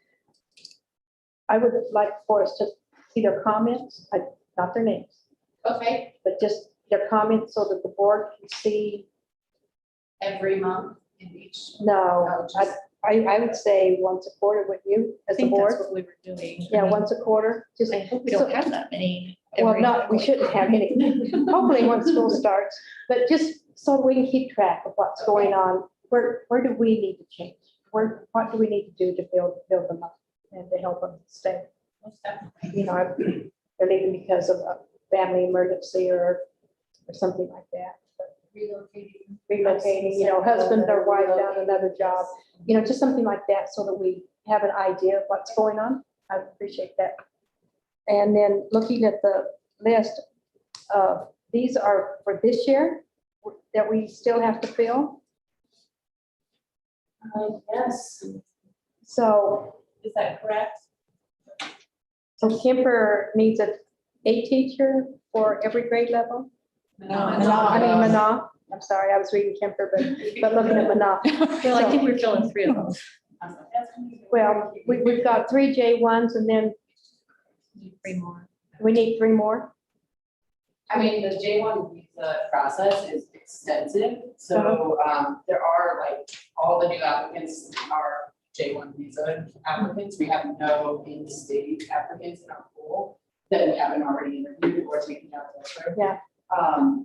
Speaker 1: I would like for us to see their comments, not their names,
Speaker 4: Okay,
Speaker 1: but just their comments so that the board can see.
Speaker 4: every month in each.
Speaker 1: No,
Speaker 4: Oh, just-
Speaker 1: I would say once a quarter with you
Speaker 7: I
Speaker 1: as the
Speaker 7: think
Speaker 1: board.
Speaker 7: that's what we were doing.
Speaker 1: Yeah, once a quarter, just.
Speaker 7: I hope we don't have that many.
Speaker 1: Well,
Speaker 7: every
Speaker 1: not, we shouldn't have any, hopefully when school starts, but just so we can keep track of what's going on. Where do we need to change? What do we need to do to build them up and to help them stay?
Speaker 4: Most definitely.
Speaker 1: You know, if they're leaving because of a family emergency or something like that. But relocating, you know, husband or wife down another job, you know, just something like that so that we have an idea of what's going on. I appreciate that. And then looking at the list, these are for this year that we still have to fill.
Speaker 4: Yes,
Speaker 1: So,
Speaker 4: is that correct?
Speaker 1: so Kemper needs a teacher for every grade level. Manon, I'm sorry, I was reading Kemper, but looking at Manon.
Speaker 7: Well, I think we're filling 3 of those.
Speaker 1: Well, we've got 3 J1s and then
Speaker 7: 3 more.
Speaker 1: we need 3 more.
Speaker 13: I mean, the J1 visa process is extensive, so there are like, all the new applicants are J1 visa applicants. We have no in-state applicants in our pool that we haven't already interviewed or taken out there.
Speaker 1: Yeah.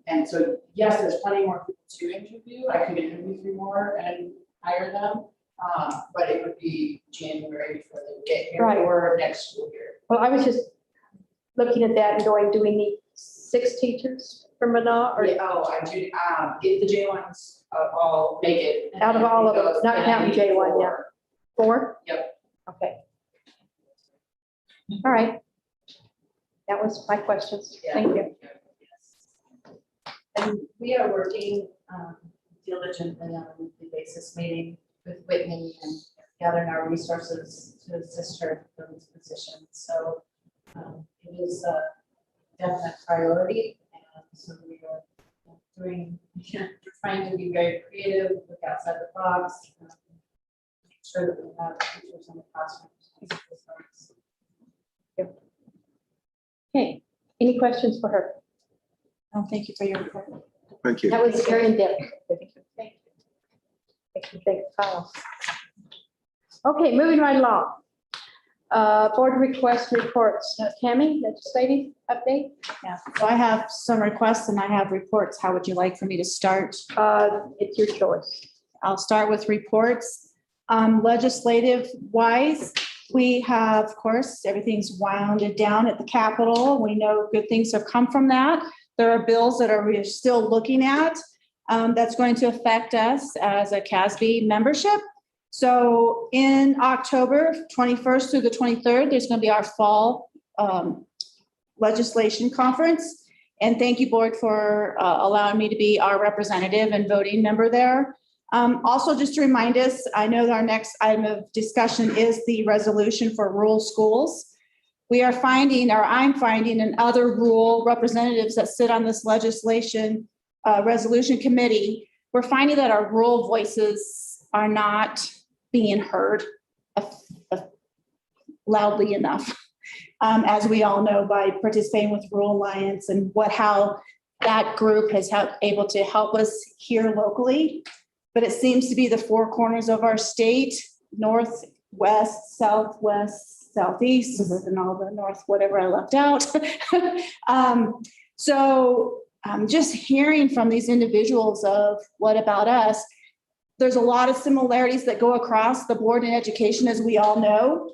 Speaker 13: And so, yes, there's plenty more people to interview. I could interview 3 more and hire them. But it would be January before they get here
Speaker 1: Right.
Speaker 13: or next school year.
Speaker 1: Well, I was just looking at that and going, do we need 6 teachers for Manon or
Speaker 13: Yeah, oh, I do, if the J1s all make it.
Speaker 1: out of all of them, not
Speaker 13: then
Speaker 1: counting
Speaker 13: it'd be
Speaker 1: J1 yet? 4?
Speaker 13: Yep.
Speaker 1: Okay. All right. That was my questions.
Speaker 13: Yeah.
Speaker 1: Thank you.
Speaker 4: And we are working diligently on a weekly basis, meeting with Whitney and gathering our resources to assist her in this position. So it is a definite priority. And so we are doing, we're trying to be very creative, look outside the box, make sure that we have teachers in the classrooms.
Speaker 1: Okay. Any questions for her?
Speaker 5: Oh, thank you for your report.
Speaker 10: Thank you.
Speaker 1: That was very in-depth.
Speaker 4: Thank you.
Speaker 1: Thank you, Kyle. Okay, moving right along. Board request reports. Tammy, legislative update?
Speaker 5: Yeah, so I have some requests and I have reports. How would you like for me to start?
Speaker 1: It's your choice.
Speaker 5: I'll start with reports. Legislative wise, we have, of course, everything's wounded down at the Capitol. We know good things have come from that. There are bills that we're still looking at that's going to affect us as a CASB membership. So in October 21st through the 23rd, there's going to be our fall legislation conference. And thank you, board, for allowing me to be our representative and voting member there. Also, just to remind us, I know that our next item of discussion is the resolution for rural schools. We are finding, or I'm finding, and other rural representatives that sit on this legislation resolution committee, we're finding that our rural voices are not being heard loudly enough. As we all know, by participating with Rural Alliance and how that group has able to help us here locally. But it seems to be the four corners of our state, north, west, southwest, southeast, and all the north, whatever I left out. So just hearing from these individuals of what about us, there's a lot of similarities that go across the board in education, as we all know.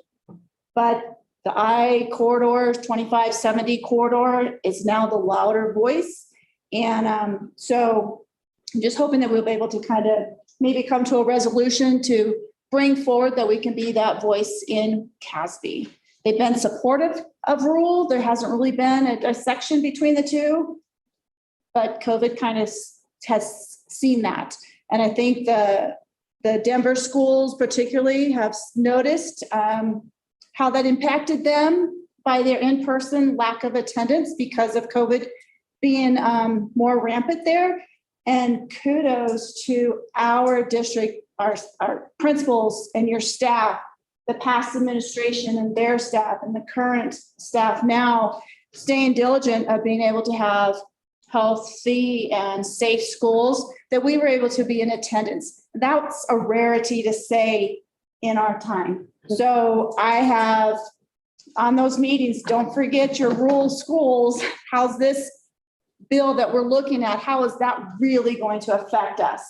Speaker 5: But the I corridor, 2570 corridor is now the louder voice. And so I'm just hoping that we'll be able to kind of maybe come to a resolution to bring forward that we can be that voice in CASB. They've been supportive of rural. There hasn't really been a section between the two, but COVID kind of has seen that. And I think the Denver schools particularly have noticed how that impacted them by their in-person lack of attendance because of COVID being more rampant there. And kudos to our district, our principals and your staff, the past administration and their staff and the current staff now staying diligent of being able to have healthy and safe schools, that we were able to be in attendance. That's a rarity to say in our time. So I have on those meetings, don't forget your rural schools. How's this bill that we're looking at? How is that really going to affect us?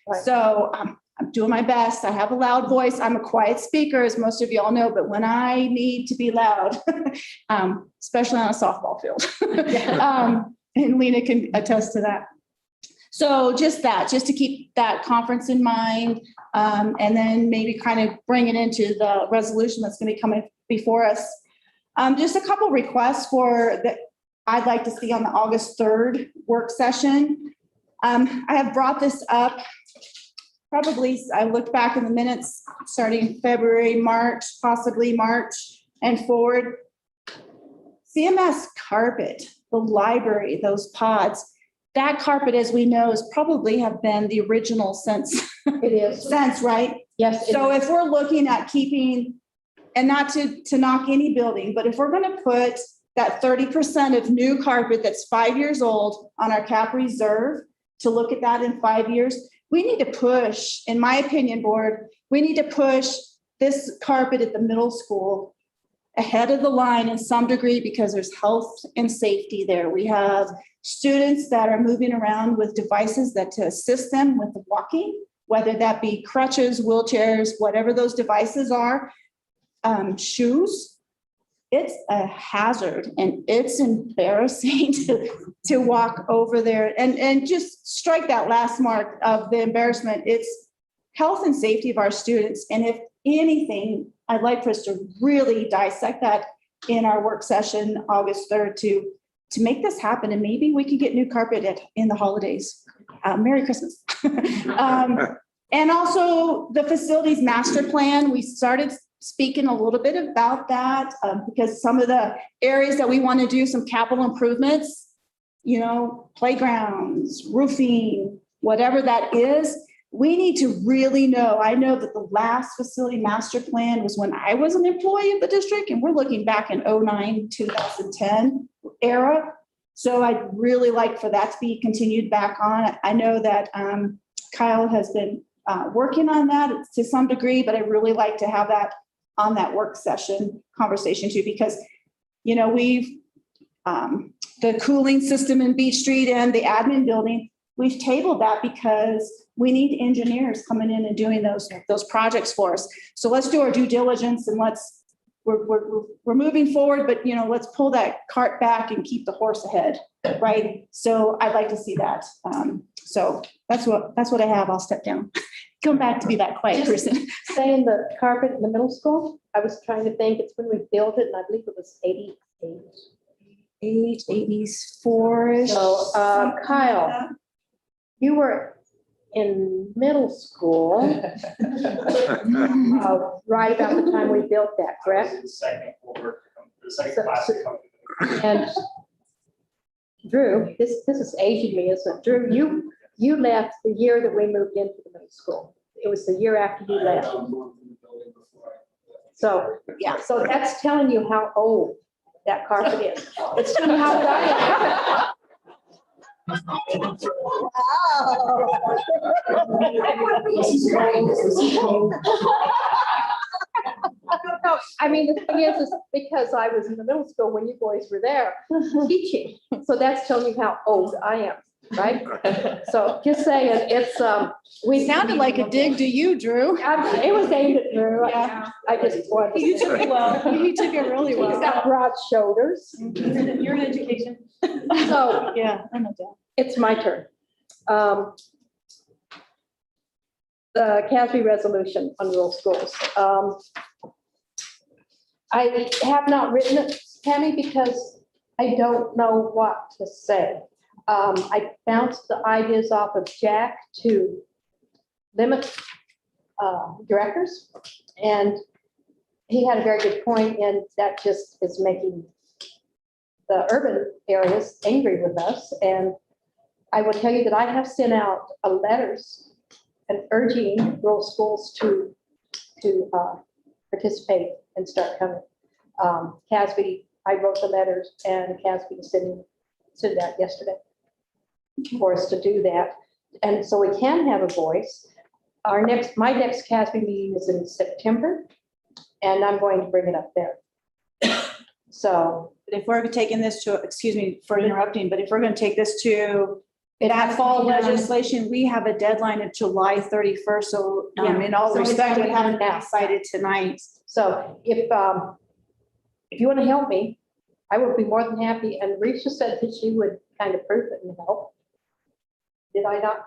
Speaker 5: Right. So I'm doing my best. I have a loud voice. I'm a quiet speaker, as most of you all know, but when I need to be loud, especially on a softball field, and Lena can attest to that. So just to keep that conference in mind, and then maybe kind of bring it into the resolution that's going to be coming before us. Just a couple requests for that I'd like to see on the August 3rd work session. I have brought this up, probably, I looked back in the minutes starting February, March, possibly March and forward. CMS carpet, the library, those pods, that carpet, as we know, is probably have been the original since.
Speaker 1: It is.
Speaker 5: Since, right?
Speaker 1: Yes.
Speaker 5: So if we're looking at keeping, and not to knock any building, but if we're going to put that 30% of new carpet that's 5 years old on our cap reserve, to look at that in 5 years, we need to push, in my opinion, board, we need to push this carpet at the middle school ahead of the line in some degree, because there's health and safety there. We have students that are moving around with devices that to assist them with the walking, whether that be crutches, wheelchairs, whatever those devices are, shoes. It's a hazard and it's embarrassing to walk over there and just strike that last mark of the embarrassment. It's health and safety of our students. And if anything, I'd like for us to really dissect that in our work session, August 3rd, to make this happen. And maybe we could get new carpet in the holidays. Merry Christmas. And also the facilities master plan, we started speaking a little bit about that because some of the areas that we want to do some capital improvements, playgrounds, roofing, whatever that is, we need to really know. I know that the last facility master plan was when I was an employee of the district, and we're looking back in 2009, 2010 era. So I'd really like for that to be continued back on. I know that Kyle has been working on that to some degree, but I really like to have that on that work session conversation too, because, we've, the cooling system in Beach Street and the admin building, we've tabled that because we need engineers coming in and doing those projects for us. So let's do our due diligence and we're moving forward, but let's pull that cart back and keep the horse ahead, right? So I'd like to see that. So that's what I have. I'll step down. Going back to be that quiet person.
Speaker 1: Saying the carpet in the middle school, I was trying to think, it's when we built it, and I believe it was 88.
Speaker 5: 84-ish.
Speaker 1: So, Kyle, you were in middle school, right about the time we built that,
Speaker 11: I was
Speaker 1: correct?
Speaker 11: in second cohort, the second
Speaker 1: So-
Speaker 11: class to come.
Speaker 1: And Drew, this is aging me, isn't it? Drew, you left the year that we moved into the middle school. It was the year after you left. So, yeah, so that's telling you how old that carpet is. It's telling you how old I am. No, I mean, the thing is because I was in the middle school when you boys were there teaching. So that's telling you how old I am, right? So just saying, it's, we.
Speaker 5: Sounded like a dig to you, Drew.
Speaker 1: It was aimed at Drew.
Speaker 5: Yeah.
Speaker 1: I just wanted to.
Speaker 5: You took it well. You took it really
Speaker 1: He's
Speaker 5: well.
Speaker 1: got broad shoulders.
Speaker 5: You're in education.
Speaker 1: So
Speaker 5: Yeah, I know that.
Speaker 1: it's my turn. The CASB resolution on rural schools. I have not written it, Tammy, because I don't know what to say. I bounced the ideas off of Jack to limit directors, and he had a very good point, and that just is making the urban areas angry with us. And I will tell you that I have sent out letters and urging rural schools to participate and start coming. CASB, I wrote the letters, and CASB sent that yesterday for us to do that. And so we can have a voice. My next CASB meeting is in September, and I'm going to bring it up there. So
Speaker 5: But if we're taking this to, excuse me for interrupting, but if we're going to take this to
Speaker 1: it has
Speaker 5: that
Speaker 1: to
Speaker 5: fall
Speaker 1: be done.
Speaker 5: legislation, we have a deadline of July 31st. So
Speaker 1: Yeah.
Speaker 5: in all
Speaker 1: So it's
Speaker 5: respect,
Speaker 1: gotta
Speaker 5: it
Speaker 1: be
Speaker 5: hasn't
Speaker 1: done
Speaker 5: been decided tonight.
Speaker 1: So if you want to help me, I would be more than happy. And Risha said that she would kind of prove it and help. Did I not?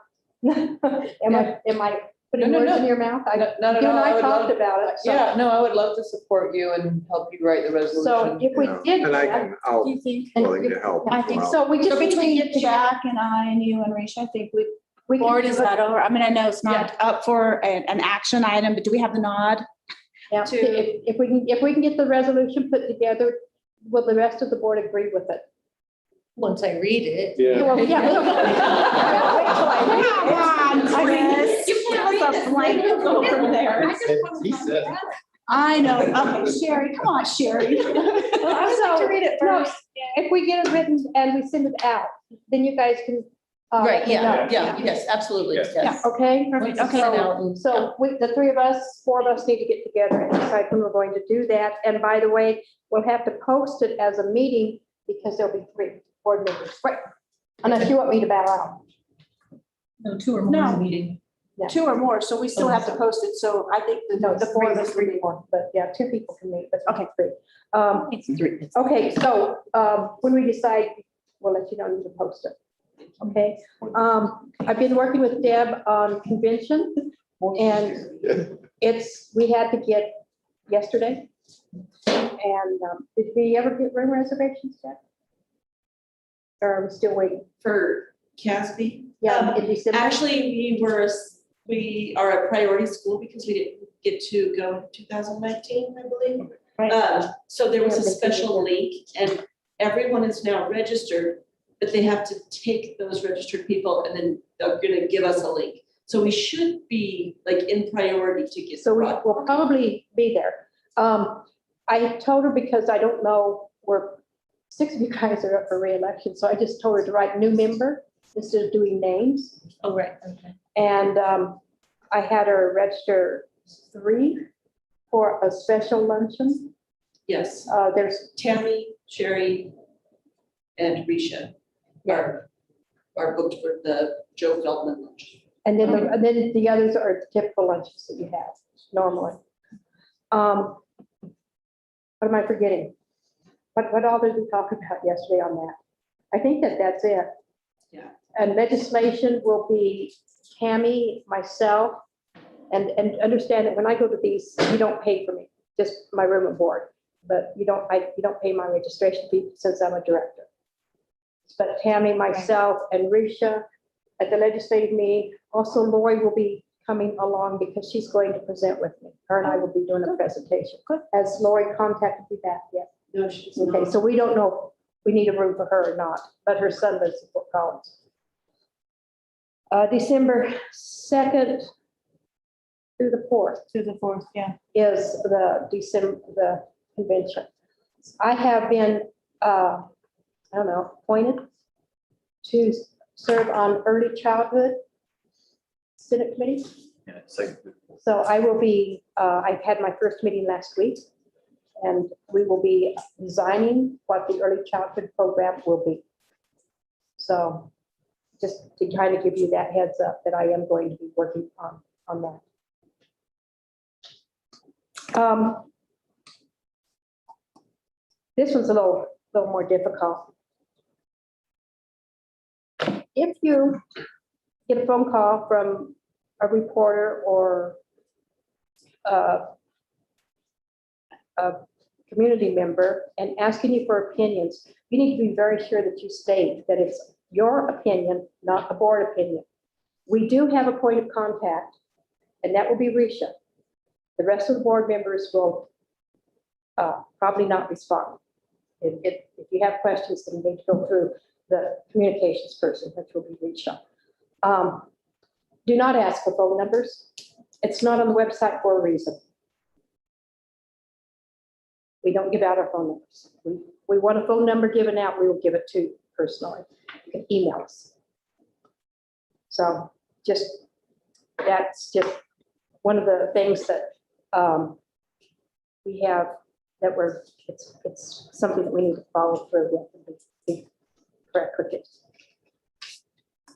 Speaker 1: Am I putting
Speaker 9: No, no,
Speaker 1: words
Speaker 9: no.
Speaker 1: in your mouth?
Speaker 9: Not at
Speaker 1: You and
Speaker 9: all.
Speaker 1: I
Speaker 9: would
Speaker 1: talked
Speaker 9: love-
Speaker 1: about it. so-
Speaker 9: Yeah, no, I would love to support you and help you write the
Speaker 1: So
Speaker 9: resolution.
Speaker 1: if we did.
Speaker 14: And I'll
Speaker 5: Do you think?
Speaker 1: and
Speaker 14: willing to help.
Speaker 5: I
Speaker 14: as
Speaker 5: think
Speaker 14: well.
Speaker 1: So we
Speaker 5: So
Speaker 1: just need to
Speaker 5: between
Speaker 1: get
Speaker 5: Jack and I and you and Risha, I think we
Speaker 1: we can
Speaker 5: board
Speaker 1: do
Speaker 5: is
Speaker 1: it.
Speaker 5: that over? I mean, I know it's not up for an action item, but do we have the nod?
Speaker 1: Yeah, if we can get the resolution put together, will the rest of the board agree with it?
Speaker 7: Once I read it.
Speaker 10: Yeah.
Speaker 1: Well, yeah. Wait till I read it.
Speaker 5: Come on, Chris.
Speaker 1: You can't
Speaker 5: Give us a blank, go from there.
Speaker 10: He said.
Speaker 5: I know. Okay, Sherry, come on, Sherry.
Speaker 1: I would like to read it first. If we get it written and we send it out, then you guys can.
Speaker 7: Right,
Speaker 1: let me know.
Speaker 7: yeah, yes, absolutely,
Speaker 10: Yes.
Speaker 7: yes.
Speaker 1: Okay.
Speaker 5: Perfect,
Speaker 7: Once it's
Speaker 5: okay.
Speaker 7: sent out and-
Speaker 1: So we, the three of us, four of us need to get together and decide when we're going to do that. And by the way, we'll have to post it as a meeting because there'll be 3 board members, right? Unless you want me to bow out.
Speaker 7: No, 2 or more
Speaker 5: No.
Speaker 7: in the meeting.
Speaker 1: Yeah.
Speaker 5: 2 or more, so we still have to post it. So I think
Speaker 1: No,
Speaker 5: the 4 of us.
Speaker 1: 3 more, but yeah, 2 people can meet, but
Speaker 5: Okay.
Speaker 1: 3.
Speaker 7: It's 3.
Speaker 1: Okay, so when we decide, we'll let you know you can post it. Okay, I've been working with Deb on convention, and we had to get yesterday. And did we ever get room reservations yet? Or are we still waiting?
Speaker 15: For CASB?
Speaker 1: Yeah, in December.
Speaker 15: Actually, we are a priority school because we didn't get to go in 2019, I believe.
Speaker 1: Right.
Speaker 15: So there was a
Speaker 1: Yeah, they did,
Speaker 15: special link and everyone is now registered, but they have to take those registered people and then they're gonna give us a link. So we should be like in priority to get.
Speaker 1: So we
Speaker 15: brought.
Speaker 1: will probably be there. I told her because I don't know, 6 of you guys are up for reelection, so I just told her to write new member instead of doing names.
Speaker 15: Oh, right, okay.
Speaker 1: And I had her register 3 for a special luncheon.
Speaker 15: Yes,
Speaker 1: There's,
Speaker 15: Tammy, Sherry, and Risha are booked for the Joe Feldman lunch.
Speaker 1: and then the others are the typical lunches that you have normally. What am I forgetting? What all did we talk about yesterday on that? I think that's it.
Speaker 15: Yeah.
Speaker 1: And legislation will be Tammy, myself, And understand that when I go to these, you don't pay for me, just my room and board. But you don't pay my registration fee since I'm a director. But Tammy, myself, and Risha at the legislative meeting, also Lori will be coming along because she's going to present with me. Her and I will be doing a presentation. Has Lori contacted you back yet?
Speaker 15: No, she's
Speaker 1: Okay,
Speaker 15: not.
Speaker 1: so we don't know if we need a room for her or not, but her son lives in Fort Collins. December 2nd through the 4th.
Speaker 5: To the 4th, yeah.
Speaker 1: Is the convention. I have been, appointed to serve on early childhood Senate committee.
Speaker 3: Yeah, second.
Speaker 1: So I will be, I've had my first meeting last week, and we will be designing what the early childhood program will be. So just to kind of give you that heads up that I am going to be working on that. This one's a little more difficult. If you get a phone call from a reporter or a community member and asking you for opinions, you need to be very sure that you state that it's your opinion, not a board opinion. We do have a point of contact, and that will be Risha. The rest of the board members will probably not respond. If you have questions, then you need to go through the communications person, which will be Risha. Do not ask for phone numbers. It's not on the website for a reason. We don't give out our phone numbers. We want a phone number given out, we will give it to you personally. You can email us. So that's just one of the things that we have that it's something that we need to follow through with and be correct with it.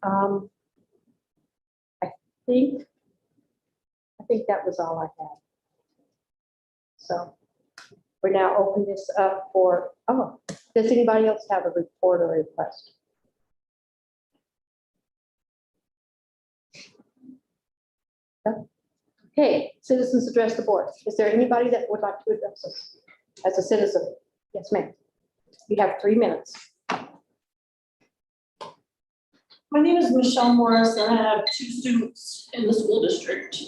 Speaker 1: I think that was all I had. So we're now opening this up for, does anybody else have a report or a request? No? Okay, citizens address the board. Is there anybody that would like to address us as a citizen? Yes, ma'am. You have 3 minutes.
Speaker 14: My name is Michelle Morris, and I have 2 students in the school district.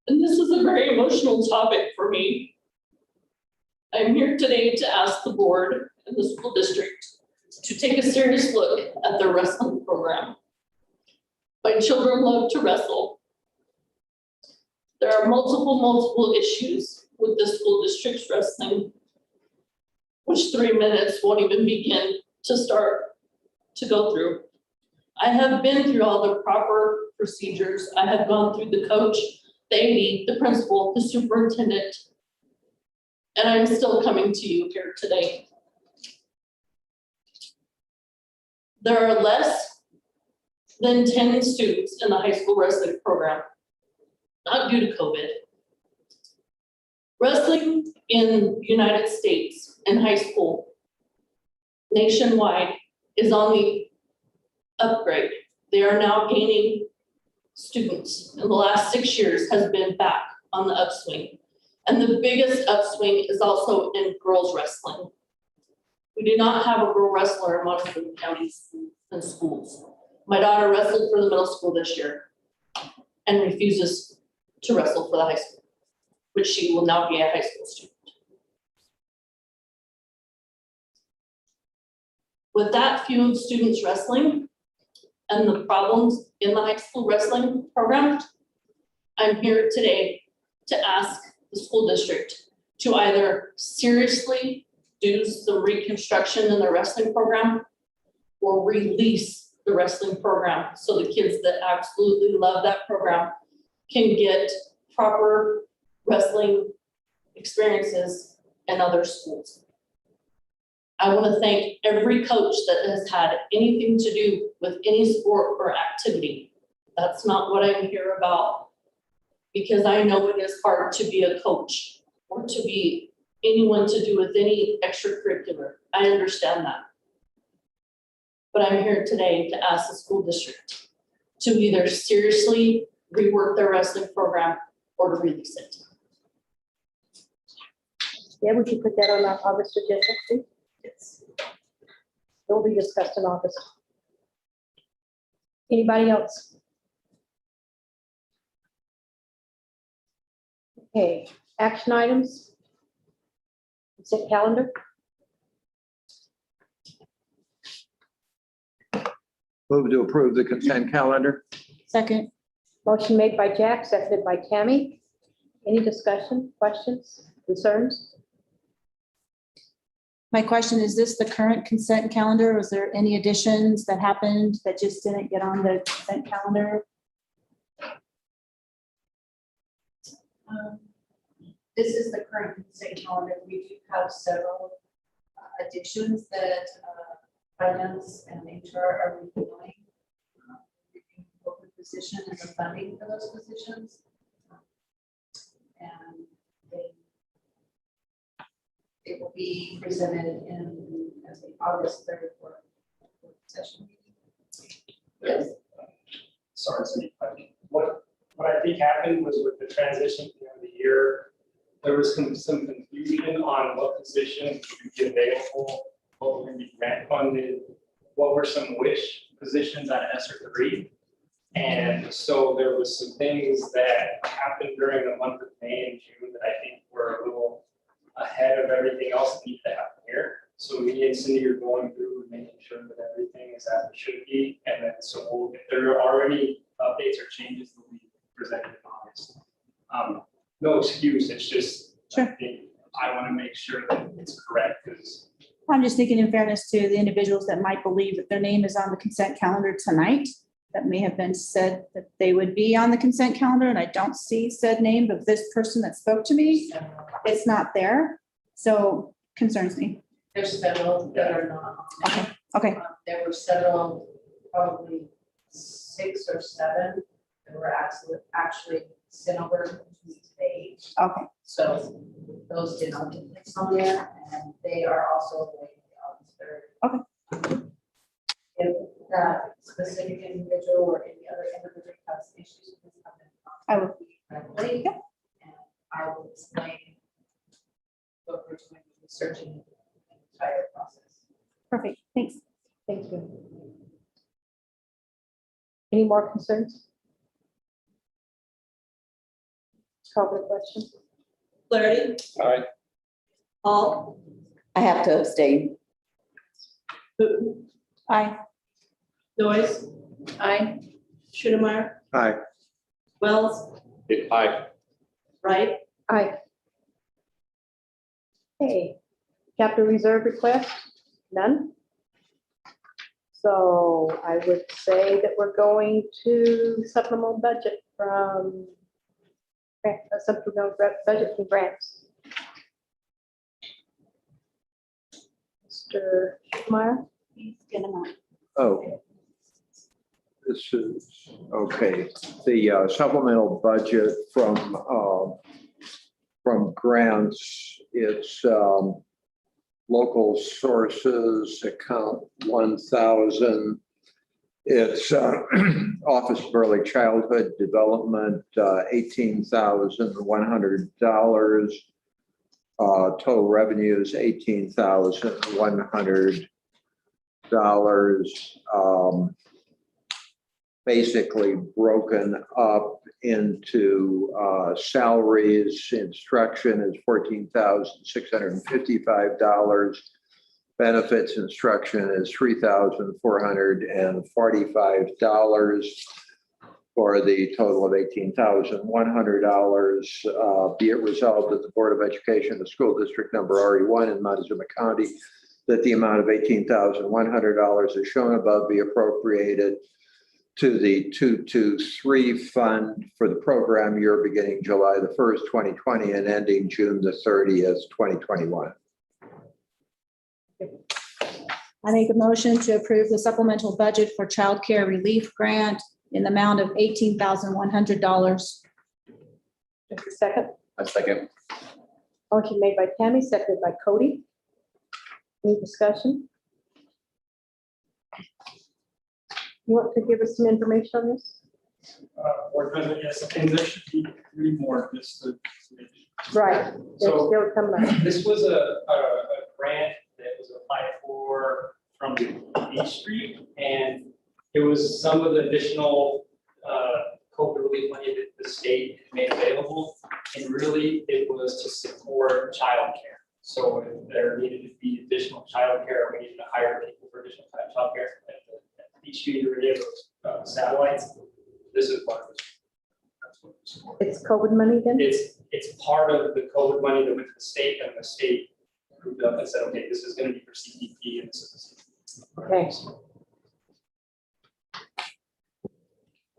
Speaker 14: And this is a very emotional topic for me. I'm here today to ask the board and the school district to take a serious look at their wrestling program. My children love to wrestle. There are multiple issues with the school district's wrestling, which 3 minutes won't even begin to start to go through. I have been through all the proper procedures. I have gone through the coach, the AD, the principal, the superintendent, and I'm still coming to you here today. There are less than 10 students in the high school wrestling program, not due to COVID. Wrestling in the United States in high school nationwide is on the upgrade. They are now gaining students. In the last 6 years has been back on the upswing. And the biggest upswing is also in girls wrestling. We do not have a girl wrestler in Montezuma County in schools. My daughter wrestled for the middle school this year and refuses to wrestle for the high school, which she will now be a high school student. With that few students wrestling and the problems in the high school wrestling program, I'm here today to ask the school district to either seriously do some reconstruction in the wrestling program or release the wrestling program so the kids that absolutely love that program can get proper wrestling experiences in other schools. I want to thank every coach that has had anything to do with any sport or activity. That's not what I'm here about, because I know it is hard to be a coach or to be anyone to do with any extracurricular. I understand that. But I'm here today to ask the school district to either seriously rework their wrestling program or to release it.
Speaker 1: Yeah, would you put that on our August agenda, please?
Speaker 14: Yes.
Speaker 1: It will be discussed in August. Anybody else? Okay, action items. Consent calendar.
Speaker 16: Move to approve the consent calendar.
Speaker 5: Second.
Speaker 1: Motion made by Jack, seconded by Tammy. Any discussion, questions, concerns?
Speaker 5: My question, is this the current consent calendar? Was there any additions that happened that just didn't get on the consent calendar?
Speaker 4: This is the current consent calendar. We do have several additions that finance and HR are reviewing. Both the position and the funding for those positions. And it will be presented in, as the August 3rd work session. Yes.
Speaker 11: Sorry, what I think happened was with the transition at the end of the year, there was some confusion on what positions would be available, what would be grant funded, what were some wish positions at ESSER 3. And so there was some things that happened during the month of May and June that I think were a little ahead of everything else that needs to happen here. So me and Cindy are going through and making sure that everything is as it should be. And then so if there are any updates or changes that we presented in August. No excuse, it's just,
Speaker 5: Sure.
Speaker 11: I want to make sure that it's correct because
Speaker 5: I'm just thinking in fairness to the individuals that might believe that their name is on the consent calendar tonight, that may have been said that they would be on the consent calendar, and I don't see said name of this person that spoke to me. It's not there, so concerns me.
Speaker 4: There's several that are not.
Speaker 5: Okay, okay.
Speaker 4: There were several, probably 6 or 7 that were actually sent over to me today.
Speaker 5: Okay.
Speaker 4: So those did not get placed on there, and they are also waiting on the 3rd.
Speaker 5: Okay.
Speaker 4: If that specific individual or any other individual has issues with this,
Speaker 5: I will.
Speaker 4: directly, and I will explain what we're doing, researching the entire process.
Speaker 5: Perfect, thanks.
Speaker 1: Thank you. Any more concerns? Call the question.
Speaker 15: Flaherty,
Speaker 10: Aye.
Speaker 15: Hall,
Speaker 8: I have to abstain.
Speaker 15: Wooten,
Speaker 5: Aye.
Speaker 15: Noyes,
Speaker 14: Aye.
Speaker 15: Schönemeyer,
Speaker 16: Aye.
Speaker 15: Wells,
Speaker 10: Aye.
Speaker 15: Wright,
Speaker 1: Aye. Okay, capital reserve request, none. So I would say that we're going to supplemental budget from supplemental budget from grants. Mr. Schumeyer?
Speaker 16: Oh. This is, okay, the supplemental budget from grants, it's local sources, account 1,000. It's Office of Early Childhood Development, $18,100. Total revenues, $18,100. Basically broken up into salaries. Instruction is $14,655. Benefits instruction is $3,445 for the total of $18,100. Be it resolved that the Board of Education, the school district number RE1 in Montezuma County, that the amount of $18,100 is shown above be appropriated to the 223 fund for the program year beginning July the 1st, 2020 and ending June the 30th, 2021.
Speaker 5: I make a motion to approve the supplemental budget for child care relief grant in the amount of $18,100.
Speaker 1: Just a second.
Speaker 3: A second.
Speaker 1: Motion made by Tammy, seconded by Cody. Any discussion? You want to give us some information on this?
Speaker 2: Board President, yes, and there should be 3 more, just to.
Speaker 1: Right.
Speaker 11: So-
Speaker 1: They're coming up.
Speaker 11: This was a grant that was applied for from Beach Street, and it was some of the additional COVID relief money that the state made available. And really, it was to support childcare. So if there needed to be additional childcare, we needed to hire people for additional childcare at the Beach Street or any of those satellites. This is part of it. That's what it's for.
Speaker 1: It's COVID money then?
Speaker 11: It's part of the COVID money that went to the state, and the state approved up and said, okay, this is going to be for CDP and this is.
Speaker 1: Okay.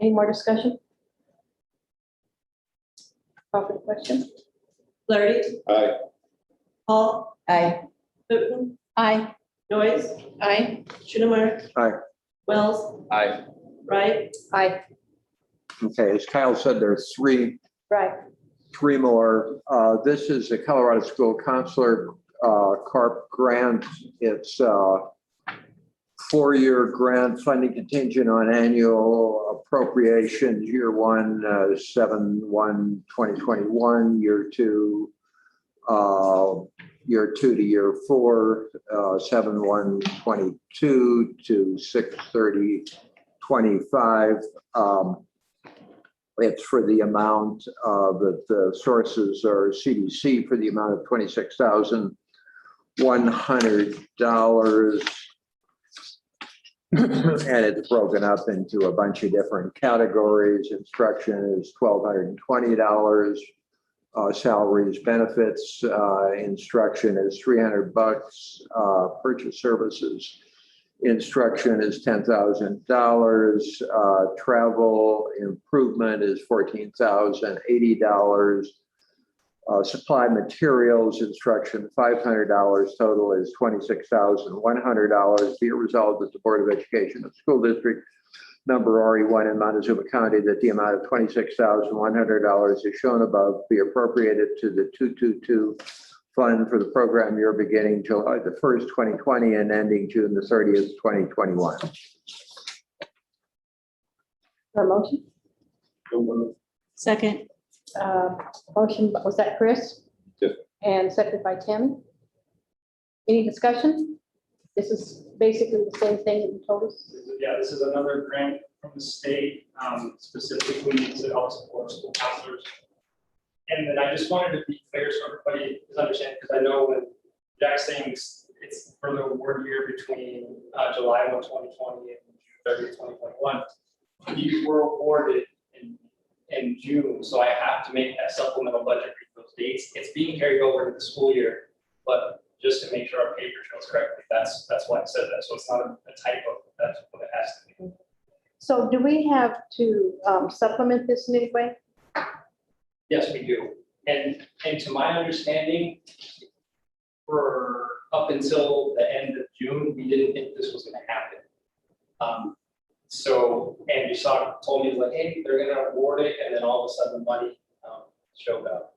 Speaker 1: Any more discussion? Call for the question?
Speaker 15: Flaherty,
Speaker 10: Aye.
Speaker 15: Hall,
Speaker 1: Aye.
Speaker 15: Putin,
Speaker 5: Aye.
Speaker 15: Noise,
Speaker 7: Aye.
Speaker 15: Schunemeyer.
Speaker 16: Aye.
Speaker 15: Wells,
Speaker 3: Aye.
Speaker 15: Wright,
Speaker 1: Aye.
Speaker 16: Okay, as Kyle said, there are three more. This is the Colorado School Counselor CARP grant. It's a 4-year grant funding contingent on annual appropriations. Year 1, 7/1/2021, year 2, year 2 to year 4, 7/1/22 to 6/30/25. It's for the amount that the sources are CDC for the amount of $26,100. And it's broken up into a bunch of different categories. Instruction is $1,220. Salaries, benefits, instruction is $300. Purchase services, instruction is $10,000. Travel improvement is $14,080. Supply materials, instruction, $500. Total is $26,100. Be it resolved that the Board of Education of School District Number RE1 in Montezuma County, that the amount of $26,100 is shown above be appropriated to the 222 fund for the program year beginning July the 1st, 2020 and ending June the 30th, 2021.
Speaker 1: For a motion?
Speaker 5: Second.
Speaker 1: Motion, was that Chris?
Speaker 10: Yes.
Speaker 1: And seconded by Tammy. Any discussion? This is basically the same thing that you told us.
Speaker 2: Yeah, this is another grant from the state, specifically to help support school counselors. And then I just wanted to be clear so everybody is understanding, because I know when Jack's saying it's for the award year between July 1, 2020 and June 30th, 2021. These were awarded in June, so I have to make that supplemental budget for those dates. It's being carried over to the school year, but just to make sure our paper shows correctly, that's why I said that. So it's not a typo, that's what it has to be.
Speaker 1: So do we have to supplement this in any way?
Speaker 11: Yes, we do. And to my understanding, for up until the end of June, we didn't think this was gonna happen. So, and you told me like, hey, they're gonna award it, and then all of a sudden money showed up.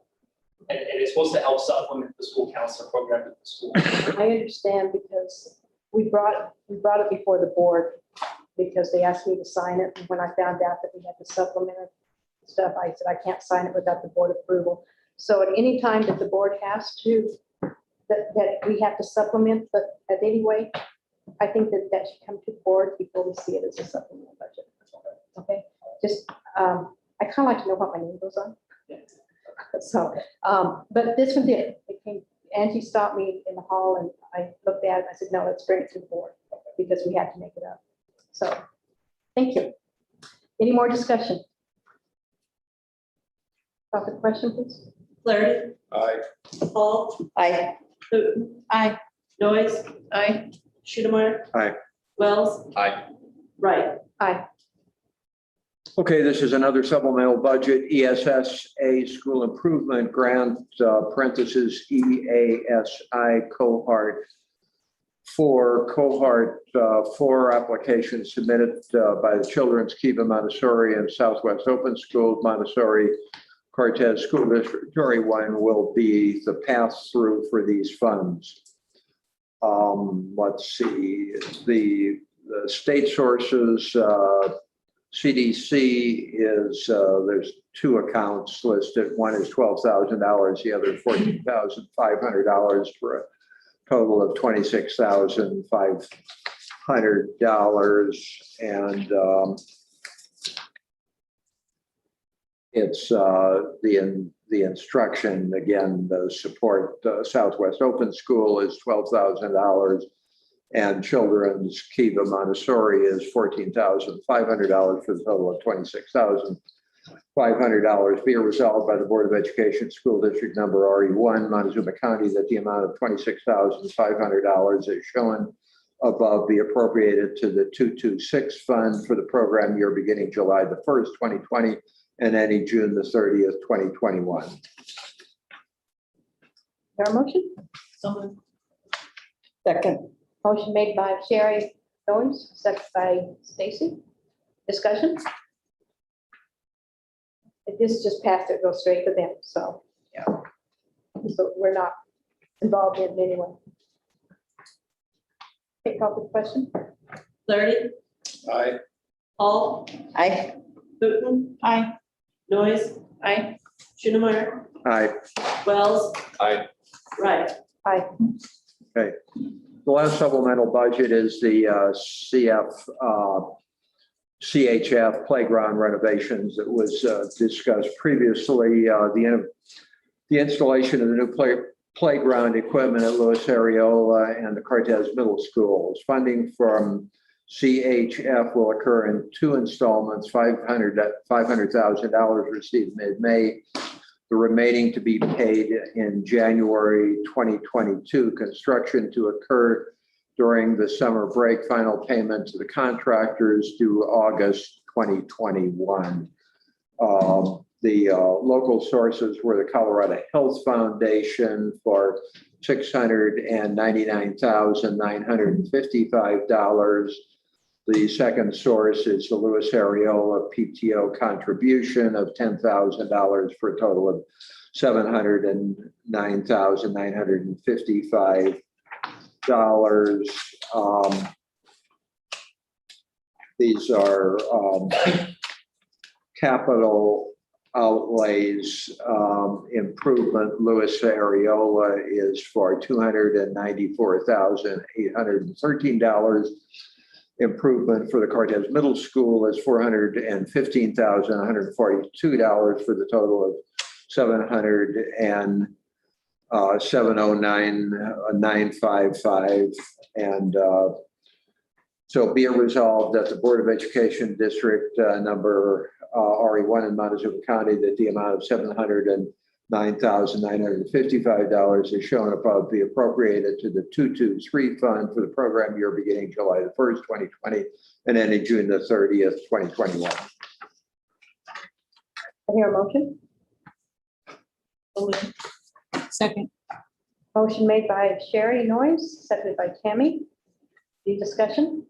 Speaker 11: And it's supposed to help supplement the school counselor program at the school.
Speaker 1: I understand because we brought it before the board because they asked me to sign it. And when I found out that we had to supplement stuff, I said, I can't sign it without the board approval. So at any time that the board has to, that we have to supplement, but at any way, I think that should come to the board before we see it as a supplemental budget. Okay, just, I kind of like to know what my name goes on. So, but this one did. It came, Angie stopped me in the hall and I looked at it. I said, no, let's bring it to the board because we have to make it up. So, thank you. Any more discussion? Call for the question, please.
Speaker 15: Flaherty,
Speaker 10: Aye.
Speaker 15: Hall,
Speaker 8: Aye.
Speaker 15: Putin,
Speaker 5: Aye.
Speaker 15: Noise,
Speaker 7: Aye.
Speaker 15: Schunemeyer.
Speaker 16: Aye.
Speaker 15: Wells,
Speaker 3: Aye.
Speaker 15: Wright.
Speaker 1: Aye.
Speaker 16: Okay, this is another supplemental budget, ESSA School Improvement Grant, parentheses, EASI cohort 4 applications submitted by the Children's Kiva Montessori and Southwest Open Schools Montezuma-Cortez School District. RE1 will be the pass-through for these funds. Let's see, the state sources, CDC is, there's two accounts listed. One is $12,000, the other $14,500 for a total of $26,500. And it's the instruction, again, the support Southwest Open School is $12,000. And Children's Kiva Montessori is $14,500 for the total of $26,500. Be it resolved by the Board of Education School District Number RE1, Montezuma County, that the amount of $26,500 is shown above be appropriated to the 226 fund for the program year beginning July the 1st, 2020, and ending June the 30th, 2021.
Speaker 1: There a motion?
Speaker 8: Second.
Speaker 1: Motion made by Sherry Owens, second by Stacy. Discussion? If this just passed, it goes straight to them, so.
Speaker 8: Yeah.
Speaker 1: So we're not involved in it anyway. Take call the question.
Speaker 15: Flaherty,
Speaker 10: Aye.
Speaker 15: Hall,
Speaker 8: Aye.
Speaker 15: Putin,
Speaker 5: Aye.
Speaker 15: Noise,
Speaker 7: Aye.
Speaker 15: Schoonemeyer,
Speaker 16: Aye.
Speaker 15: Wells,
Speaker 10: Aye.
Speaker 15: Wright.
Speaker 1: Aye.
Speaker 16: Okay. The last supplemental budget is the CHF Playground Renovations that was discussed previously. The installation of the new playground equipment at Louis Areola and the Cortez Middle Schools. Funding from CHF will occur in two installments, $500,000 received mid-May. The remaining to be paid in January 2022. Construction to occur during the summer break. Final payment to the contractors due August 2021. The local sources were the Colorado Health Foundation for $699,955. The second source is the Louis Areola PTO contribution of $10,000 for a total of $709,955. These are capital outlays. Improvement Louis Areola is for $294,813. Improvement for the Cortez Middle School is $415,142 for the total of $709,955. And so be it resolved that the Board of Education District number RE1 in Montezuma County, that the amount of $709,955 is shown above be appropriated to the 223 fund for the program year beginning July the 1st, 2020, and ending June the 30th, 2021.
Speaker 1: I hear a motion.
Speaker 5: Second.
Speaker 1: Motion made by Sherry Noyes, seconded by Tammy. Any discussion?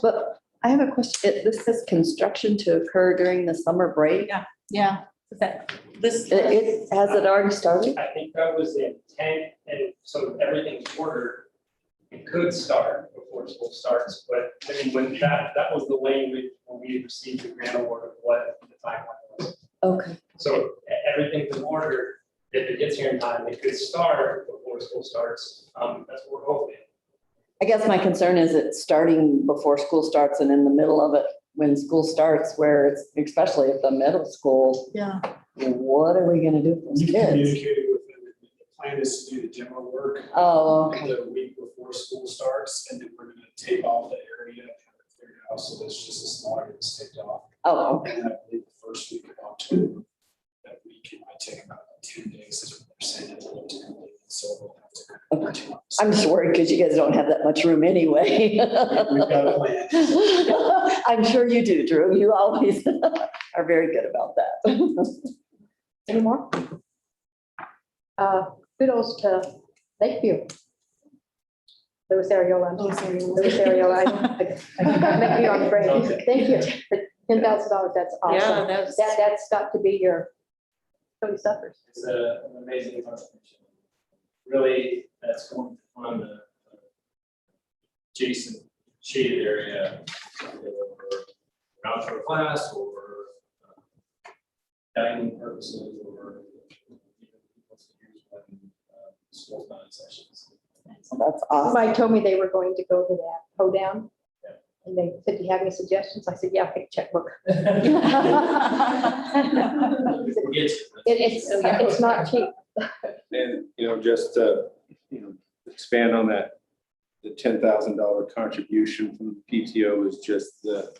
Speaker 8: But I have a question. This says construction to occur during the summer break.
Speaker 5: Yeah.
Speaker 8: It has it already started?
Speaker 11: I think that was the intent, and so everything's ordered. It could start before school starts, but I mean, when that was the language when we received the grant award of what the timeline was.
Speaker 8: Okay.
Speaker 11: So everything's in order. If it gets here in time, it could start before school starts. That's what we're hoping.
Speaker 8: I guess my concern is it's starting before school starts and in the middle of it when school starts, where it's, especially at the middle school.
Speaker 5: Yeah.
Speaker 8: What are we gonna do for
Speaker 12: We
Speaker 8: kids?
Speaker 12: communicated with them. The plan is to do the demo work.
Speaker 8: Oh, okay.
Speaker 12: The week before school starts, and then we're gonna tape off the area and have it figured out, so there's just a small area that's taped off.
Speaker 8: Oh, okay.
Speaker 12: And I believe the first week of October, that week, it might take about 10 days, is what they're saying, to complete. So we'll have to.
Speaker 8: Okay. I'm just worried because you guys don't have that much room anyway.
Speaker 12: We've got a plan.
Speaker 8: I'm sure you do, Drew. You always are very good about that.
Speaker 1: Any more? Kudos to Lakeview. Louis Areola. Louis Areola. Lakeview on the brain. Thank you. $10,000, that's awesome.
Speaker 7: Yeah,
Speaker 1: That's got to be your Cody suffers.
Speaker 11: It's an amazing contribution. Really, that's going to fund the adjacent shaded area.
Speaker 12: outdoor class or dining purposes or even people's use when school's not in sessions.
Speaker 8: That's awesome.
Speaker 1: Somebody told me they were going to go to that hoedown. And they said, do you have any suggestions? I said, yeah, I'll take a checkbook. It's not cheap.
Speaker 10: And, just to, expand on that, the $10,000 contribution from the PTO is just the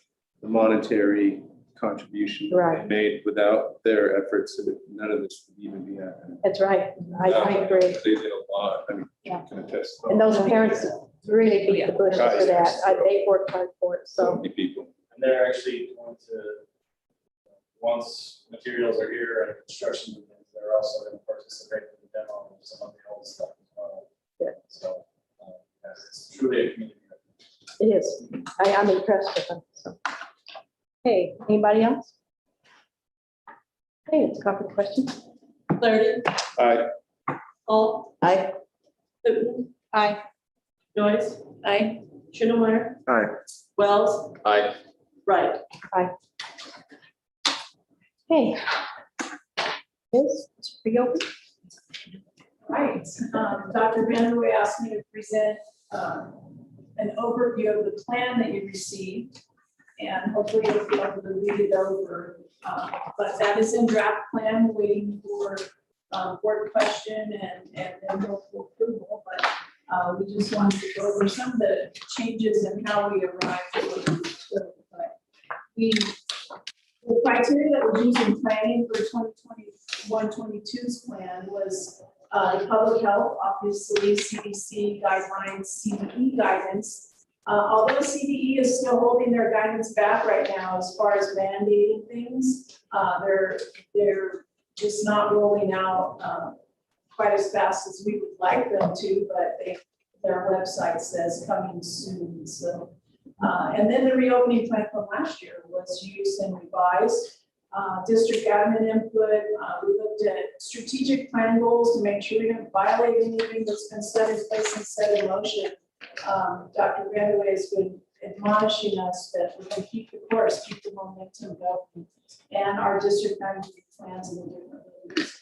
Speaker 10: monetary contribution
Speaker 1: Right.
Speaker 10: they made. Without their efforts, none of this would even be happening.
Speaker 1: That's right. I agree.
Speaker 10: They did a lot. I mean,
Speaker 1: Yeah.
Speaker 10: can attest.
Speaker 1: And those parents really beat the bush for that. They worked hard for it,
Speaker 10: So
Speaker 1: so.
Speaker 10: many people.
Speaker 12: And they're actually going to, once materials are here and construction begins, they're also going to participate in the demo of some of the old stuff as well.
Speaker 1: Yeah.
Speaker 12: So it's truly a community.
Speaker 1: It is. I'm impressed with them, so. Hey, anybody else? Hey, let's call for the question.
Speaker 14: Flaherty,
Speaker 10: Aye.
Speaker 14: Hall,
Speaker 8: I,
Speaker 14: Newton,
Speaker 5: Aye.
Speaker 14: Joyce,
Speaker 7: Aye.
Speaker 14: Schindlemeyer,
Speaker 16: Aye.
Speaker 14: Wells,
Speaker 10: Aye.
Speaker 14: Wright.
Speaker 1: Hey. Liz, it's reopened.
Speaker 4: Right, Dr. Vanderway asked me to present an overview of the plan that you received. And hopefully you'll be able to read it over. But that is in draft plan, waiting for board question and then local approval. But we just wanted to go over some of the changes and how we arrived at what we did. The criteria that we're using planning for 2021-22's plan was public health, obviously CDC guidelines, CDE guidance. Although CDE is still holding their guidance back right now as far as mandating things, they're just not rolling out quite as fast as we would like them to, but their website says coming soon. So, and then the reopening plan from last year was used and revised. District admin input, we looked at strategic plan goals to make sure we didn't violate anything that's been set in place and set in motion. Dr. Vanderway has been admonishing us that we're going to keep the course, keep the momentum going, and our district management plans in the different areas.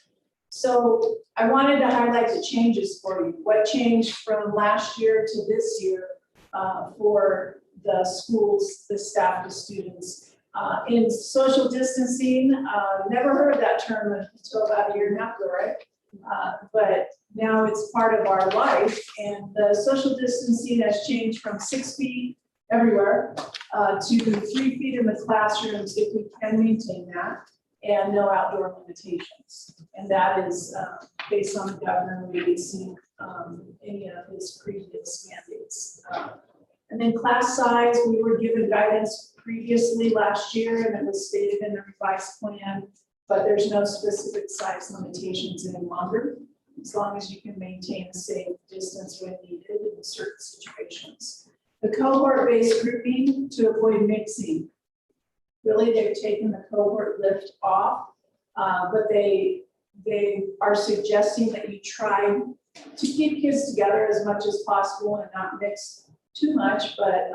Speaker 4: So I wanted to highlight the changes for you. What changed from last year to this year for the schools, the staff, the students. In social distancing, never heard that term until about a year and a half ago, right? But now it's part of our life, and the social distancing has changed from 6 feet everywhere to 3 feet in the classrooms if we can maintain that, and no outdoor limitations. And that is based on the governor releasing any of his previous mandates. And then class size, we were given guidance previously last year, and it was stated in the revised plan, but there's no specific size limitations any longer, as long as you can maintain a safe distance when needed in certain situations. The cohort-based grouping to avoid mixing. Really, they've taken the cohort lift off, but they are suggesting that you try to keep kids together as much as possible and not mix too much, but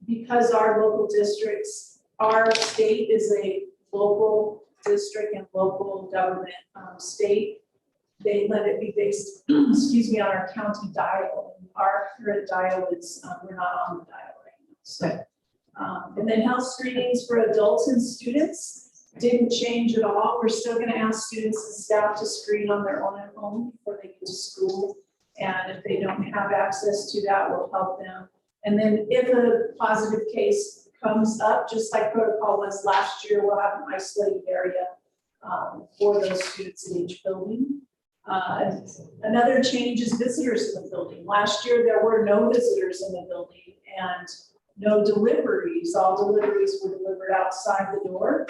Speaker 4: because our local districts, our state is a local district and local government state, they let it be based, excuse me, on our county dial. Our current dial is, we're not on the dial right now. So, and then health screenings for adults and students didn't change at all. We're still going to ask students and staff to screen on their own at home before they get to school. And if they don't have access to that, we'll help them. And then if a positive case comes up, just like protocol was last year, we'll have an isolated area for those students in each building. Another change is visitors in the building. Last year, there were no visitors in the building and no deliveries. All deliveries were delivered outside the door.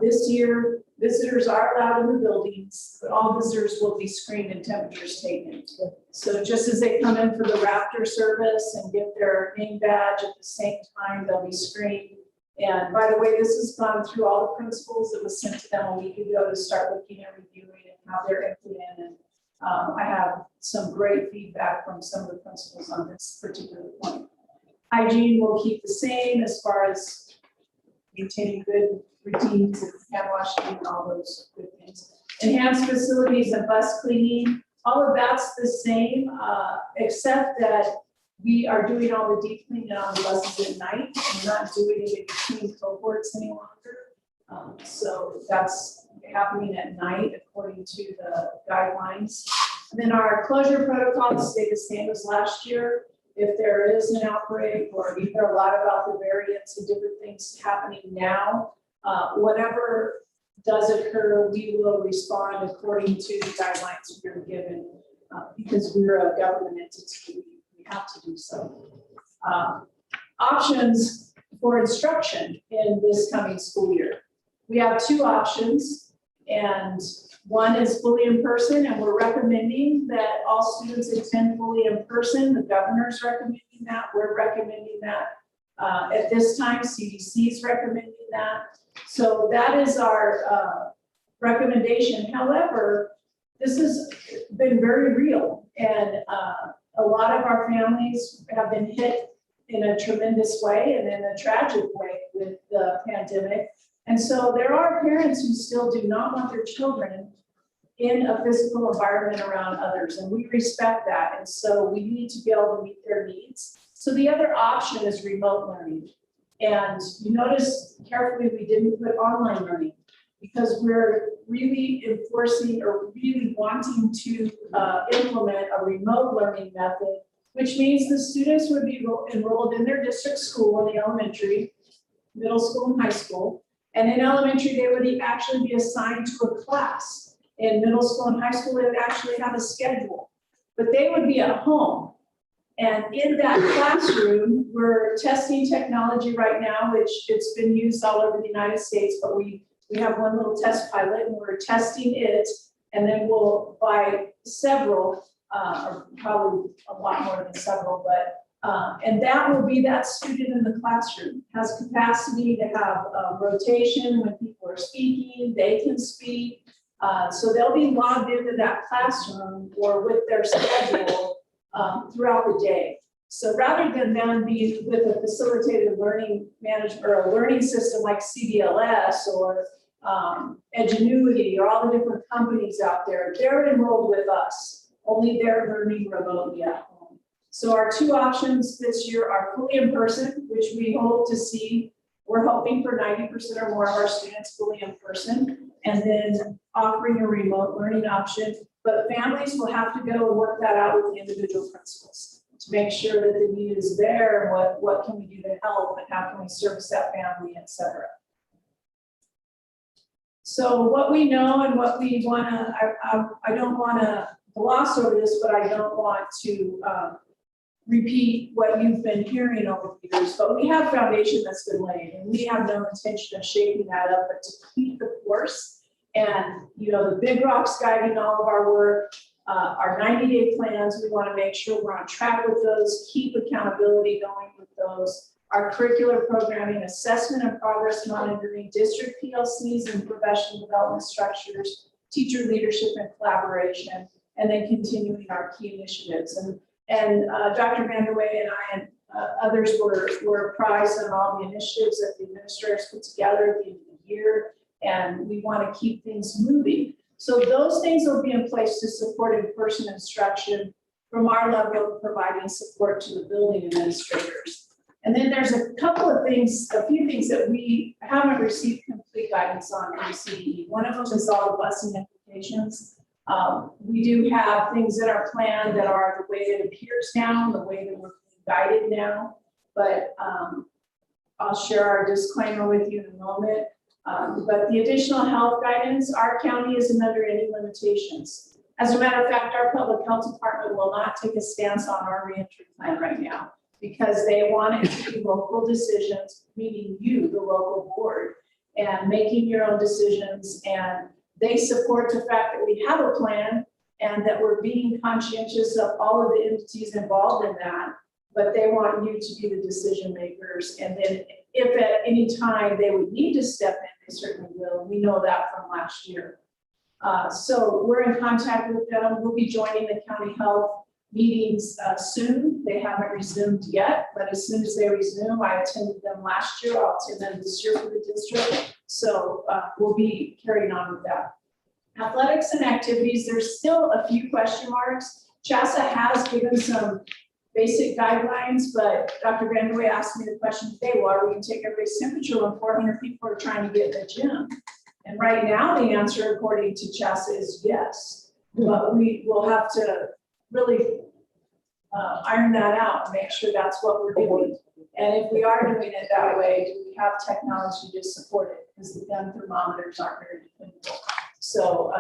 Speaker 4: This year, visitors are allowed in the buildings, but all visitors will be screened and temperatures taken. So just as they come in for the Raptor service and get their name badge at the same time, they'll be screened. And by the way, this has gone through all the principals. It was sent to them a week ago to start looking and reviewing and how they're input in. And I have some great feedback from some of the principals on this particular point.
Speaker 5: Hygiene will keep the same as far as maintaining good routines and hand washing and all those good things. Enhanced facilities and bus cleaning, all of that's the same, except that we are doing all the deep cleaning on the buses at night. We're not doing it in between cohorts any longer. So that's happening at night according to the guidelines. And then our closure protocols stay the same as last year. If there is an outbreak or you hear a lot about the variants and different things happening now, whatever does occur, we will respond according to the guidelines we're given because we're a government entity. We have to do so. Options for instruction in this coming school year. We have two options, and one is fully in person, and we're recommending that all students attend fully in person. The governor's recommending that. We're recommending that. At this time, CDC is recommending that. So that is our recommendation. However, this has been very real, and a lot of our families have been hit in a tremendous way and in a tragic way with the pandemic. And so there are parents who still do not want their children in a physical environment around others, and we respect that. And so we need to be able to meet their needs. So the other option is remote learning. And you notice carefully we didn't put online learning because we're really enforcing or really wanting to implement a remote learning method, which means the students would be enrolled in their district school in the elementary, middle school, and high school. And in elementary, they would actually be assigned to a class. In middle school and high school, they would actually have a schedule, but they would be at home. And in that classroom, we're testing technology right now, which it's been used all over the United States, but we have one little test pilot and we're testing it. And then we'll buy several, or probably a lot more than several, but and that will be that student in the classroom, has capacity to have rotation when people are speaking, they can speak. So they'll be logged into that classroom or with their schedule throughout the day. So rather than them be with a facilitated learning management or a learning system like CBLS or Edgenuity or all the different companies out there, they're enrolled with us, only they're learning remotely at home. So our two options this year are fully in person, which we hope to see. We're hoping for 90% or more of our students fully in person, and then offering a remote learning option. But families will have to go and work that out with the individual principals to make sure that the need is there, and what can we do to help, and how can we service that family, et cetera. So what we know and what we want to, I don't want to gloss over this, but I don't want to repeat what you've been hearing over the years, but we have foundation that's been laid, and we have no intention of shaking that up, but to keep the course. And, you know, the big rocks guiding all of our work, our 90-day plans, we want to make sure we're on track with those, keep accountability going with those. Our curricular programming, assessment and progress monitoring, district PLCs and professional development structures, teacher leadership and collaboration, and then continuing our key initiatives. And Dr. Vanderway and I and others were apprised on all the initiatives that the administrators put together at the end of the year, and we want to keep things moving. So those things will be in place to support in-person instruction from our level of providing support to the building administrators. And then there's a couple of things, a few things that we haven't received complete guidance on from CDE. One of them is all the busing implications. We do have things in our plan that are the way it appears now, the way that we're guided now, but I'll share our disclaimer with you in a moment. But the additional health guidance, our county isn't under any limitations. As a matter of fact, our public health department will not take a stance on our reentry plan right now because they want it to be local decisions, meaning you, the local board, and making your own decisions. And they support the fact that we have a plan and that we're being conscientious of all of the entities involved in that, but they want you to be the decision makers. And then if at any time they would need to step in, they certainly will. We know that from last year. So we're in contact with them. We'll be joining the county health
Speaker 15: meetings soon. They haven't resumed yet, but as soon as they resume, I attended them last year. I'll attend them this year for the district. So we'll be carrying on with that. Athletics and activities, there's still a few question marks. CHSA has given some basic guidelines, but Dr. Vanderway asked me the question today, well, are we going to take everybody's temperature when 400 people are trying to get in the gym? And right now, the answer, according to CHSA, is yes. But we will have to really iron that out and make sure that's what we're doing. And if we are doing it that way, do we have technology to support it? Because the gun thermometers aren't very dependable. So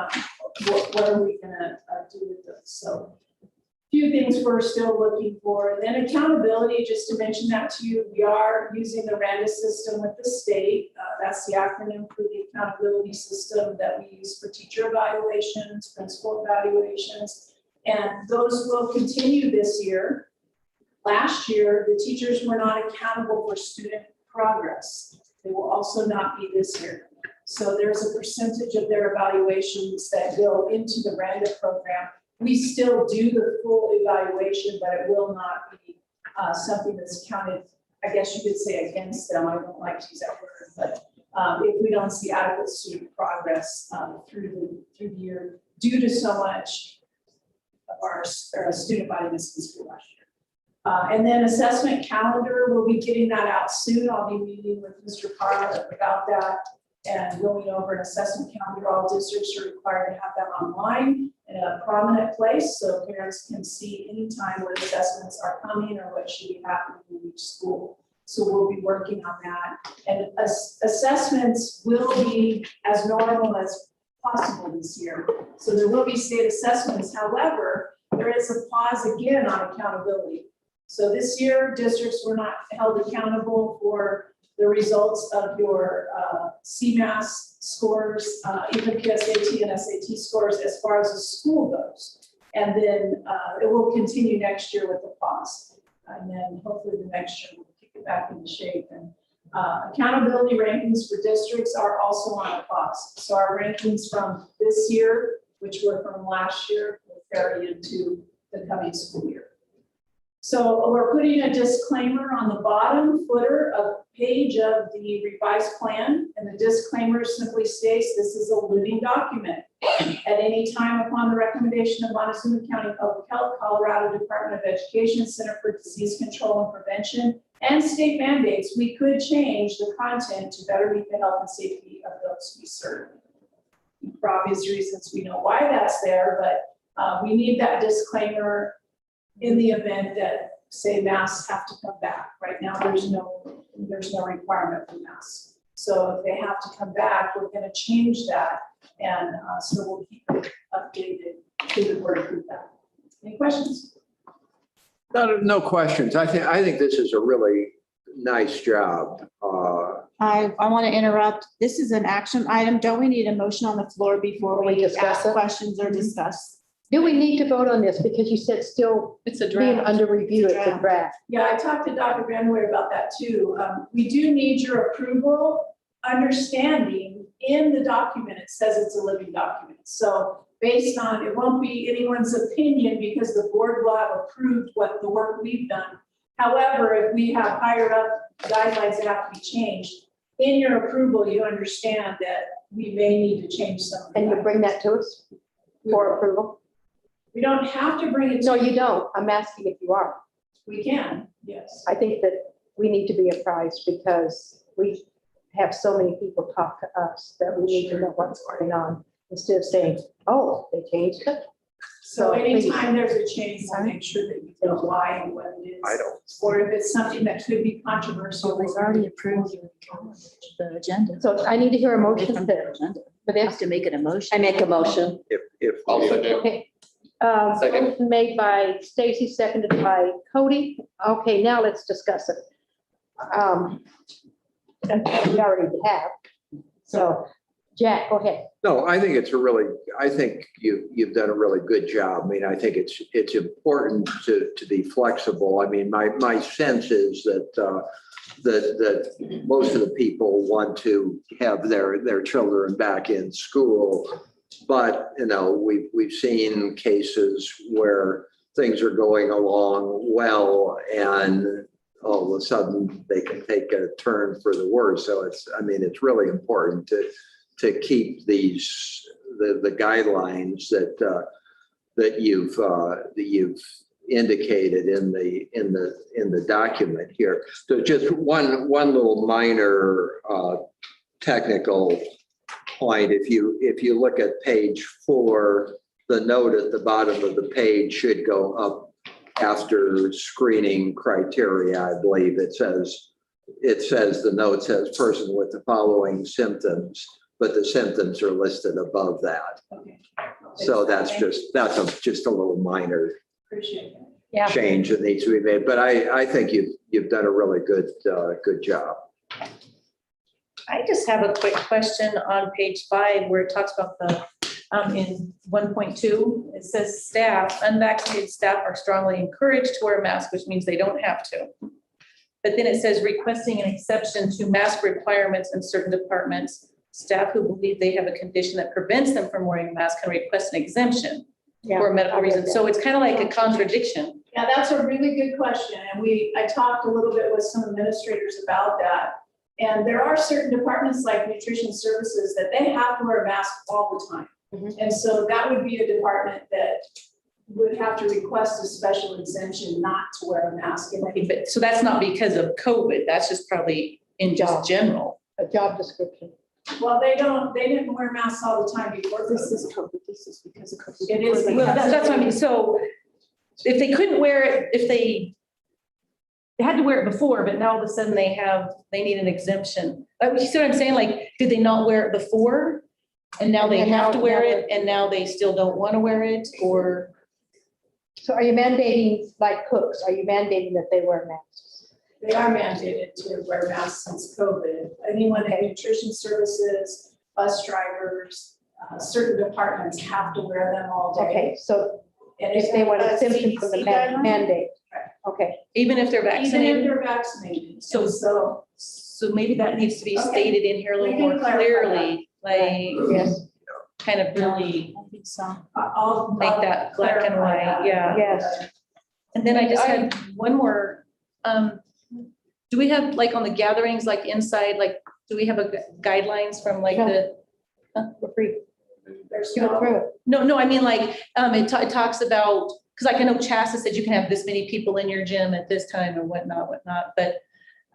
Speaker 15: what are we gonna do with those? So a few things we're still looking for. And then accountability, just to mention that to you, we are using the RANDA system with the state. That's the acronym for the accountability system that we use for teacher evaluations, principal evaluations, and those will continue this year. Last year, the teachers were not accountable for student progress. They will also not be this year. So there's a percentage of their evaluations that go into the RANDA program. We still do the full evaluation, but it will not be something that's counted, I guess you could say, against them. I don't like to use that word, but if we don't see adequate student progress through the year due to so much of our student body missing school last year. And then assessment calendar, we'll be getting that out soon. I'll be meeting with Mr. Carr about that and going over an assessment calendar. All districts are required to have that online in a prominent place so parents can see anytime what assessments are coming or what should be happening in each school. So we'll be working on that. And assessments will be as normal as possible this year. So there will be state assessments. However, there is a pause again on accountability. So this year, districts were not held accountable for the results of your CMAS scores, even PSAT and SAT scores as far as the school goes. And then it will continue next year with the pause. And then hopefully the next year we'll kick it back into shape. And accountability rankings for districts are also on a pause. So our rankings from this year, which were from last year, will carry into the coming school year. So we're putting a disclaimer on the bottom footer of page of the revised plan. And the disclaimer simply states this is a living document. At any time upon the recommendation of Montezuma County Public Health, Colorado Department of Education, Center for Disease Control and Prevention, and state mandates, we could change the content to better meet the health and safety of those we serve. For obvious reasons, we know why that's there, but we need that disclaimer in the event that, say, masks have to come back. Right now, there's no requirement for masks. So if they have to come back, we're going to change that, and so we'll keep it updated to the board approve that. Any questions?
Speaker 16: No questions. I think this is a really nice job.
Speaker 5: I want to interrupt. This is an action item. Don't we need a motion on the floor before we
Speaker 1: discuss
Speaker 5: ask
Speaker 1: it?
Speaker 5: questions or discuss?
Speaker 1: Do we need to vote on this? Because you said still
Speaker 7: It's a
Speaker 1: being
Speaker 7: draft.
Speaker 1: under review, it's a draft.
Speaker 15: Yeah, I talked to Dr. Vanderweer about that too. We do need your approval, understanding in the document, it says it's a living document. So based on, it won't be anyone's opinion because the board will have approved what the work we've done. However, if we have higher up guidelines that have to be changed, in your approval, you understand that we may need to change some of
Speaker 1: And you
Speaker 15: that.
Speaker 1: bring that to us for approval?
Speaker 15: We don't have to bring it to
Speaker 1: No, you don't. I'm asking if you are.
Speaker 15: We can, yes.
Speaker 1: I think that we need to be apprised because we have so many people talk to us that we need to know what's going on instead of saying, oh, they changed it.
Speaker 15: So
Speaker 1: please.
Speaker 15: anytime there's a change, we'll make sure that you know why and what it is.
Speaker 16: I don't.
Speaker 15: Or if it's something that could be controversial.
Speaker 5: We've already approved the agenda.
Speaker 1: So I need to hear a motion
Speaker 5: From
Speaker 1: to,
Speaker 5: the agenda.
Speaker 1: for
Speaker 5: Have
Speaker 1: this.
Speaker 5: to make it a motion.
Speaker 8: I make a motion.
Speaker 16: If
Speaker 3: I'll second.
Speaker 1: Okay.
Speaker 3: Second.
Speaker 1: Motion made by Stacy, seconded by Cody. Okay, now let's discuss it. We already have. So Jack, go ahead.
Speaker 16: No, I think I think you've done a really good job. I mean, I think it's important to be flexible. I mean, my sense is that that most of the people want to have their children back in school. But, we've seen cases where things are going along well, and all of a sudden they can take a turn for the worse. So it's really important to keep these, the guidelines that you've indicated in the document here. So just one little minor technical point. If you look at page 4, the note at the bottom of the page should go up after screening criteria. I believe it says the note says person with the following symptoms, but the symptoms are listed above that.
Speaker 15: Okay.
Speaker 16: So that's just a little minor
Speaker 15: Appreciate it.
Speaker 1: Yeah.
Speaker 16: change that needs to be made. But I think you've done a really good job.
Speaker 7: I just have a quick question on page 5 where it talks about the, in 1.2, it says staff, unvaccinated staff are strongly encouraged to wear a mask, which means they don't have to. But then it says requesting an exception to mask requirements in certain departments. Staff who believe they have a condition that prevents them from wearing a mask can request an exemption for a medical reason. So it's kind of like a contradiction.
Speaker 15: Yeah, that's a really good question. And I talked a little bit with some administrators about that. And there are certain departments like nutrition services that they have to wear a mask all the time. And so that would be a department that would have to request a special exemption not to wear a mask.
Speaker 7: Okay, but so that's not because of COVID, that's just probably in just general.
Speaker 1: A job description.
Speaker 15: Well, they didn't wear masks all the time before.
Speaker 5: This is COVID, this is because of COVID.
Speaker 15: It is.
Speaker 7: Well, that's what I mean, so if they couldn't wear it, if they had to wear it before, but now all of a sudden they need an exemption. You see what I'm saying? Like, did they not wear it before? And now they have to wear it, and now they still don't want to wear it, or?
Speaker 1: So are you mandating, like cooks, are you mandating that they wear masks?
Speaker 15: They are mandated to wear masks since COVID. Anyone in nutrition services, bus drivers, certain departments have to wear them all day.
Speaker 1: Okay, so
Speaker 15: And
Speaker 1: if they want a symptom from the
Speaker 15: CDC guidelines,
Speaker 1: mandate, okay.
Speaker 7: Even if they're
Speaker 15: even if
Speaker 7: vaccinated?
Speaker 15: they're vaccinated.
Speaker 7: So- So maybe that needs to be
Speaker 15: Okay.
Speaker 7: stated in here a little
Speaker 15: We can
Speaker 7: more
Speaker 15: clarify
Speaker 7: clearly, like,
Speaker 1: Yes,
Speaker 7: kind of really
Speaker 5: I think so.
Speaker 15: I'll
Speaker 7: make that black and
Speaker 15: clarify
Speaker 7: white,
Speaker 15: that.
Speaker 7: yeah.
Speaker 1: yes.
Speaker 7: And then I just had one more, do we have, like, on the gatherings, like inside, like, do we have a guidelines from like the?
Speaker 1: For free.
Speaker 15: There's
Speaker 1: Go through it.
Speaker 7: No, I mean, like, it talks about, because like I know Chassa said you can have this many people in your gym at this time and whatnot, but,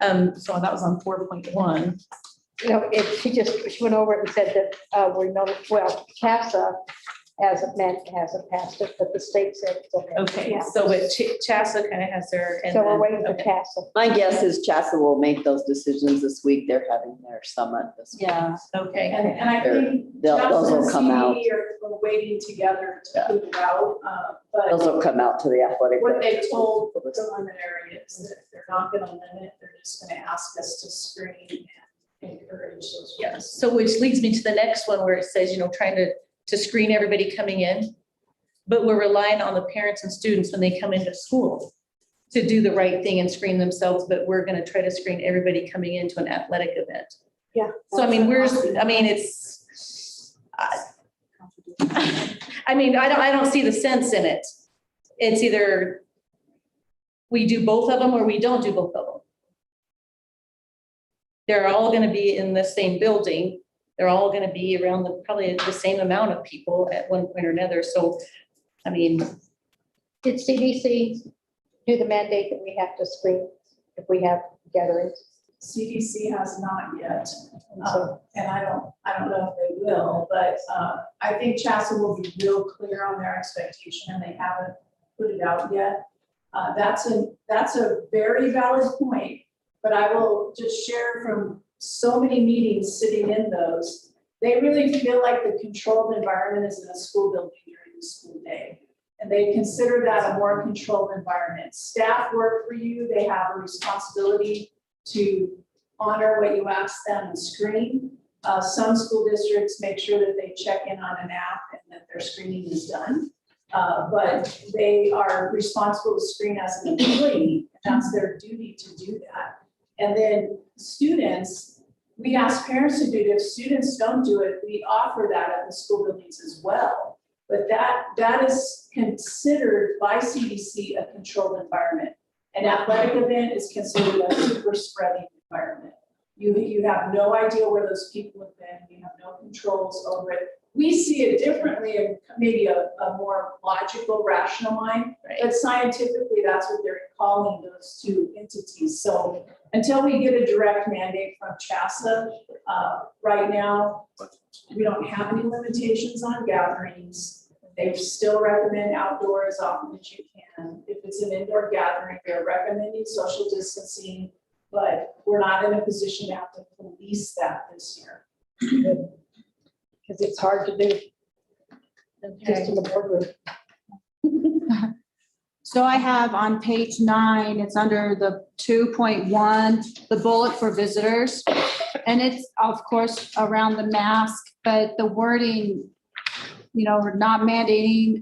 Speaker 7: so that was on 4.1.
Speaker 1: You know, she went over it and said that, CASA hasn't passed it, but the state said it's okay.
Speaker 7: Okay,
Speaker 1: Yeah.
Speaker 7: so but Chassa kind of has their. and
Speaker 1: So we're
Speaker 7: then-
Speaker 1: waiting for
Speaker 7: okay.
Speaker 1: CASA.
Speaker 8: My guess is Chassa will make those decisions this week. They're having their summit this week.
Speaker 7: Yeah, okay.
Speaker 15: And I think
Speaker 8: Those will
Speaker 15: Chassa
Speaker 8: come
Speaker 15: and
Speaker 8: out.
Speaker 15: CD are waiting together to put it out,
Speaker 8: Those
Speaker 15: but
Speaker 8: will come out to the athletic.
Speaker 15: what they told preliminary is that they're not gonna limit, they're just gonna ask us to screen and encourage those.
Speaker 7: Yes, so which leads me to the next one where it says, trying to screen everybody coming in. But we're relying on the parents and students when they come into school to do the right thing and screen themselves, but we're gonna try to screen everybody coming into an athletic event.
Speaker 1: Yeah.
Speaker 7: So I mean, it's, I don't see the sense in it. It's either we do both of them or we don't do both of them. They're all gonna be in the same building. They're all gonna be around probably the same amount of people at one point or another. So, I mean,
Speaker 1: Did CDC do the mandate that we have to screen if we have gatherings?
Speaker 15: CDC has not yet,
Speaker 1: So,
Speaker 15: and I don't know if they will, but I think Chassa will be real clear on their expectation, and they haven't put it out yet. That's a very valid point, but I will just share from so many meetings sitting in those, they really feel like the controlled environment is in a school building during the school day. And they consider that a more controlled environment. Staff work for you, they have a responsibility to honor what you ask them and screen. Some school districts make sure that they check in on an app and that their screening is done. But they are responsible to screen as an employee, and that's their duty to do that. And then students, we ask parents to do it. If students don't do it, we offer that at the school buildings as well. But that is considered by CDC a controlled environment. An athletic event is considered a super spreading environment. You have no idea where those people have been, you have no controls over it. We see it differently in maybe a more logical, rational mind, but scientifically, that's what they're calling those two entities. So until we get a direct mandate from CHSA, right now, we don't have any limitations on gatherings. They still recommend outdoor as often as you can. If it's an indoor gathering, they're recommending social distancing, but we're not in a position to have to police that this year.
Speaker 1: Because it's hard to do. Just in the boardroom.
Speaker 5: So I have on page 9, it's under the 2.1, the bullet for visitors. And it's of course around the mask, but the wording, we're not mandating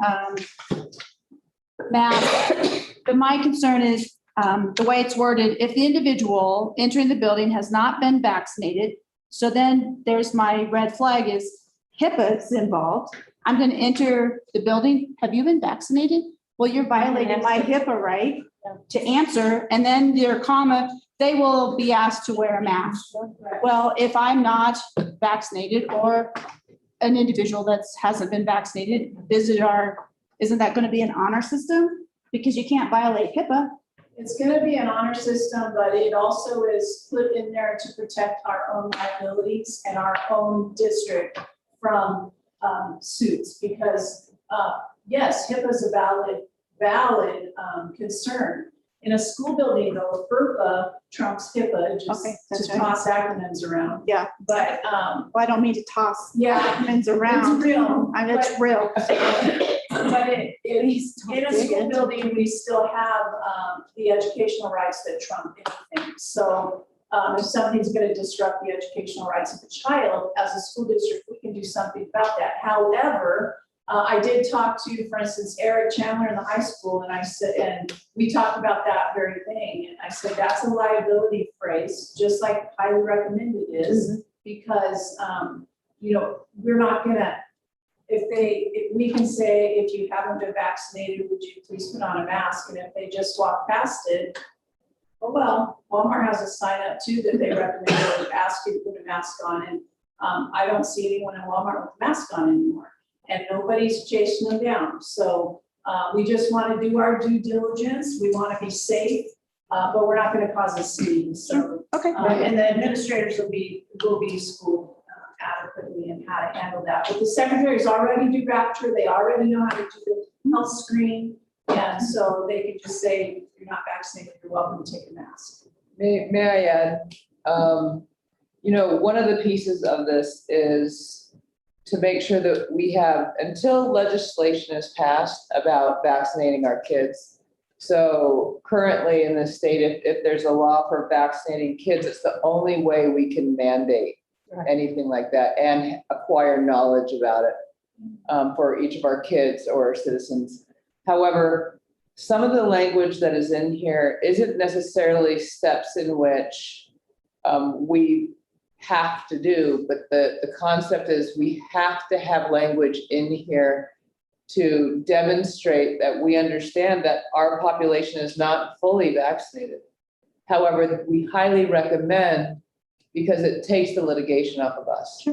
Speaker 5: mask. But my concern is the way it's worded, if the individual entering the building has not been vaccinated, so then there's my red flag is HIPAA is involved. I'm going to enter the building. Have you been vaccinated? Well, you're violating my HIPAA right to answer. And then your comma, they will be asked to wear a mask. Well, if I'm not vaccinated or an individual that hasn't been vaccinated, isn't that going to be an honor system? Because you can't violate HIPAA.
Speaker 15: It's going to be an honor system, but it also is put in there to protect our own liabilities and our own district from suits, because yes, HIPAA is a valid concern. In a school building, though, FERPA trumps HIPAA, just to toss acronyms around.
Speaker 5: Yeah.
Speaker 15: But
Speaker 5: well, I don't mean to toss
Speaker 15: acronyms
Speaker 5: around.
Speaker 15: It's real.
Speaker 5: It's real.
Speaker 15: But in a school building, we still have the educational rights that trump anything. So if something's going to disrupt the educational rights of the child, as a school district, we can do something about that. However, I did talk to, for instance, Eric Chandler in the high school, and I said, and we talked about that very thing. And I said, that's a liability phrase, just like highly recommended is, because, we're not gonna, if we can say, if you haven't been vaccinated, would you please put on a mask? And if they just walk past it, oh, well, Walmart has a sign up too that they recommend or ask you to put a mask on. And I don't see anyone in Walmart with a mask on anymore. And nobody's chasing them down. So we just want to do our due diligence. We want to be safe, but we're not going to cause a scene. So, and the administrators will be schooled adequately in how to handle that. But the secretaries already do rapture. They already know how to do the health screen. And so they can just say, if you're not vaccinated, you're welcome to take a mask.
Speaker 9: May I add, one of the pieces of this is to make sure that we have, until legislation is passed about vaccinating our kids. So currently in the state, if there's a law for vaccinating kids, it's the only way we can mandate anything like that and acquire knowledge about it for each of our kids or citizens. However, some of the language that is in here isn't necessarily steps in which we have to do, but the concept is we have to have language in here to demonstrate that we understand that our population is not fully vaccinated. However, we highly recommend, because it takes the litigation off of us.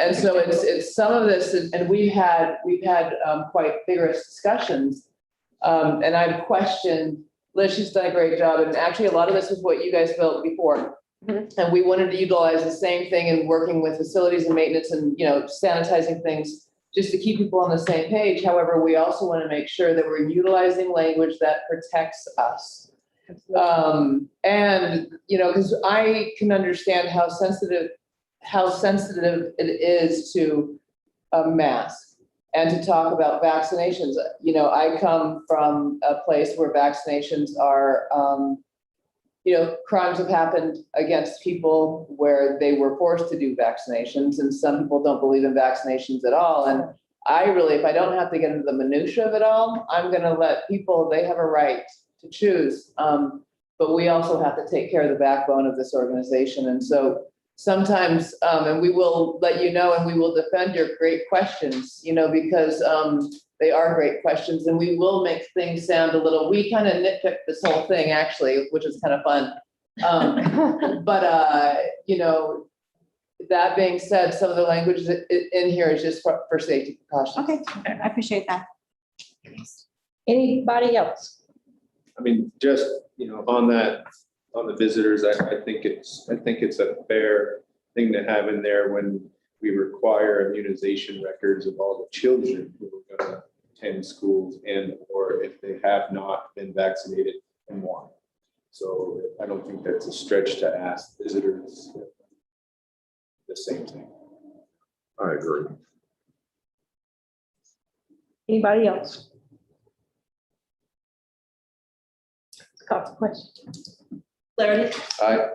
Speaker 9: And so it's some of this, and we've had quite vigorous discussions. And I've questioned, Liz, she's done a great job. And actually a lot of this is what you guys built before. And we wanted to utilize the same thing in working with facilities and maintenance and, sanitizing things just to keep people on the same page. However, we also want to make sure that we're utilizing language that protects us. Because I can understand how sensitive it is to a mask and to talk about vaccinations. I come from a place where vaccinations are, crimes have happened against people where they were forced to do vaccinations, and some people don't believe in vaccinations at all. And I really, if I don't have to get into the minutia of it all, I'm going to let people, they have a right to choose. But we also have to take care of the backbone of this organization. And so sometimes, and we will let you know, and we will defend your great questions, because they are great questions, and we will make things sound a little, we kind of nitpick this whole thing, actually, which is kind of fun. But, that being said, some of the language in here is just for safety precautions.
Speaker 5: Okay, I appreciate that.
Speaker 1: Anybody else?
Speaker 10: I mean, just, on the visitors, I think it's a fair thing to have in there when we require immunization records of all the children who are gonna attend schools and, or if they have not been vaccinated and why. So I don't think that's a stretch to ask visitors the same thing.
Speaker 16: I agree.
Speaker 1: Anybody else? Let's call the question.
Speaker 14: Flaherty,
Speaker 10: Aye.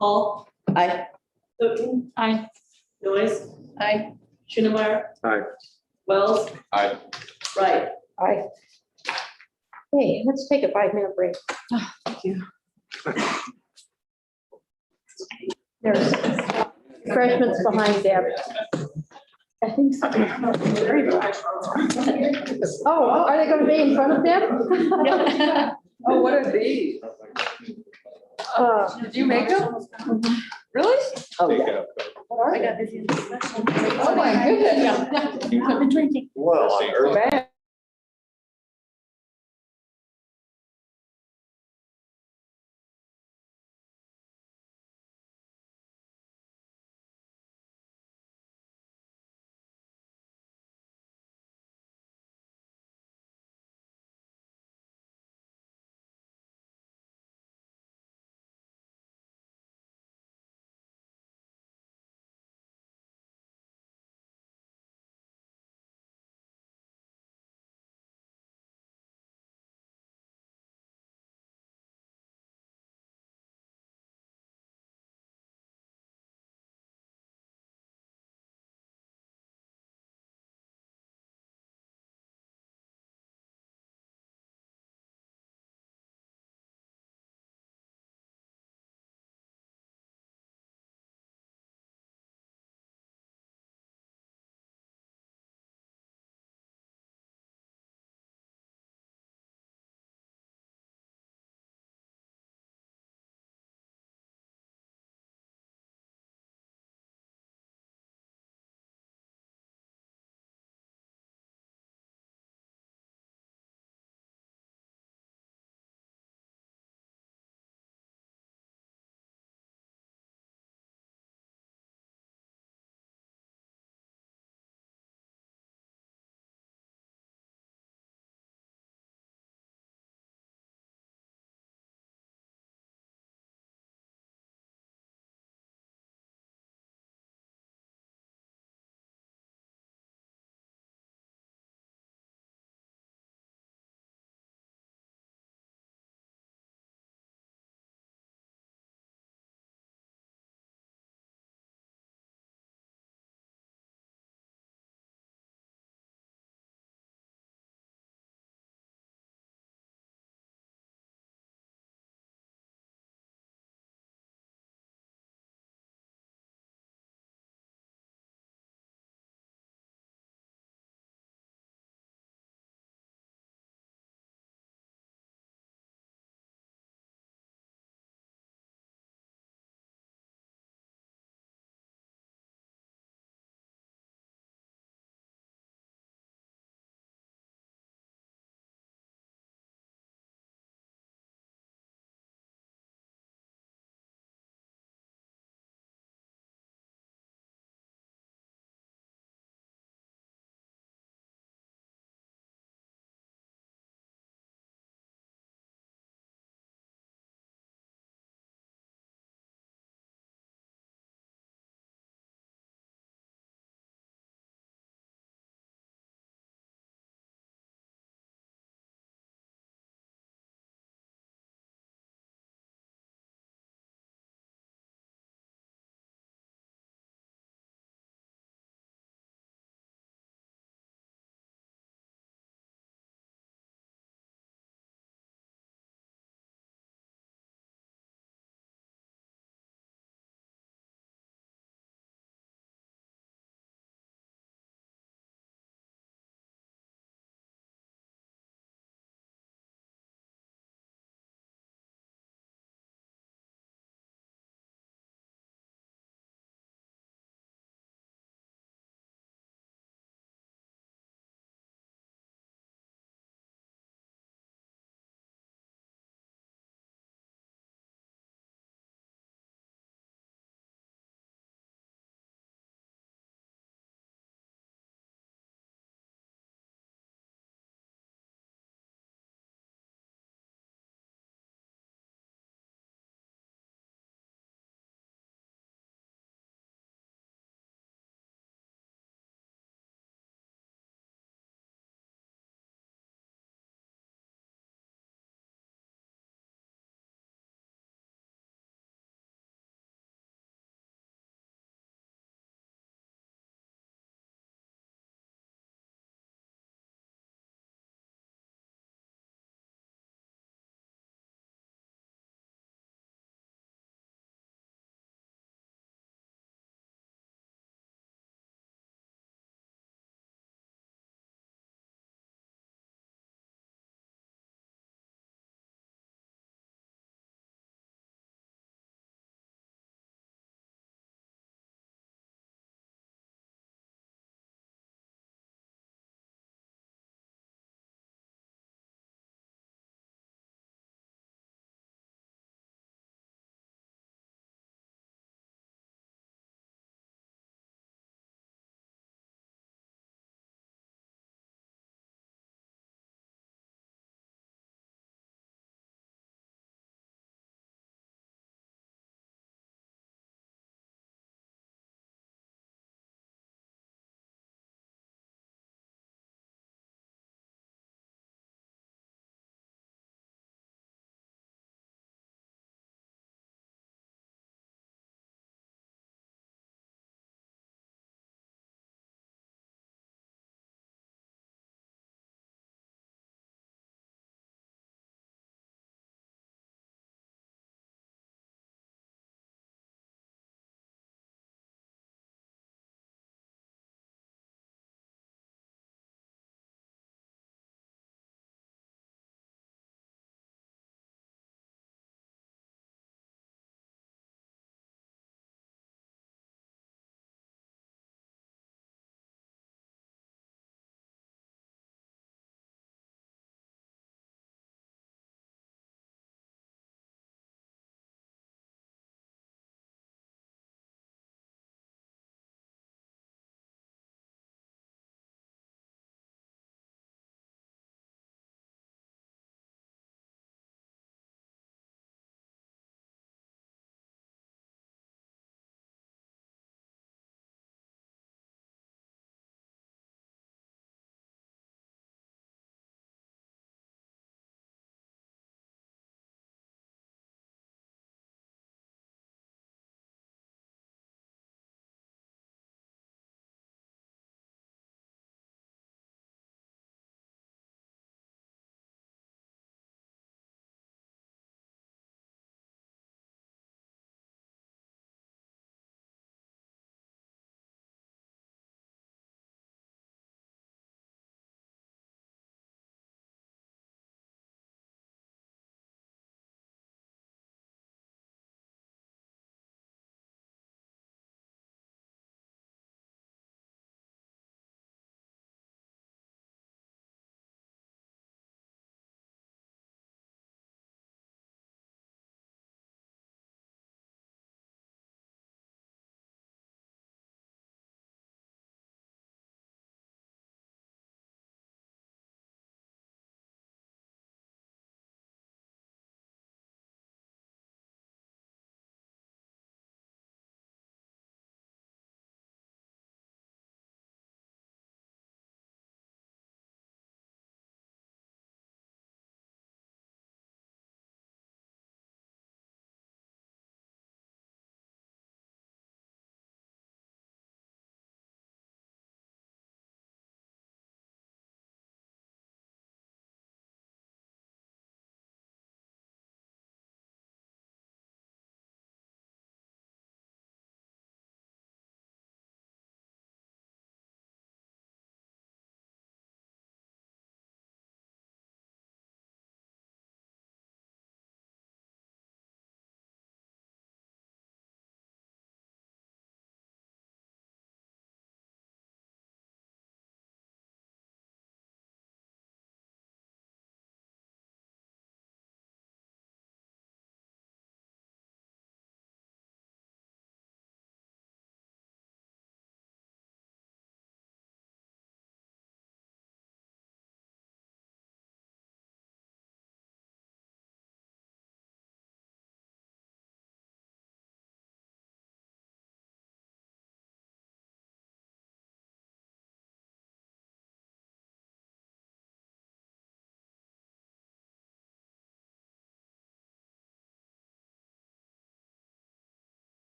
Speaker 14: Hall,
Speaker 8: I,
Speaker 14: Hilton,
Speaker 5: Aye.
Speaker 14: Noise,
Speaker 7: Aye.
Speaker 14: Schönemeyer.
Speaker 16: Aye.
Speaker 14: Wells,
Speaker 10: Aye.
Speaker 14: Wright.
Speaker 1: Aye. Hey, let's take a 5-minute break.
Speaker 5: Thank you.
Speaker 1: There's refreshments behind Deb. I think so. Oh, are they gonna be in front of Deb?
Speaker 9: Oh, what are these? Did you make them? Really?
Speaker 8: oh,
Speaker 10: Take
Speaker 8: yeah.
Speaker 10: it up.
Speaker 7: I got this.
Speaker 9: Oh, my goodness.
Speaker 5: I've been drinking.
Speaker 16: Well, on earth.
Speaker 9: Bad.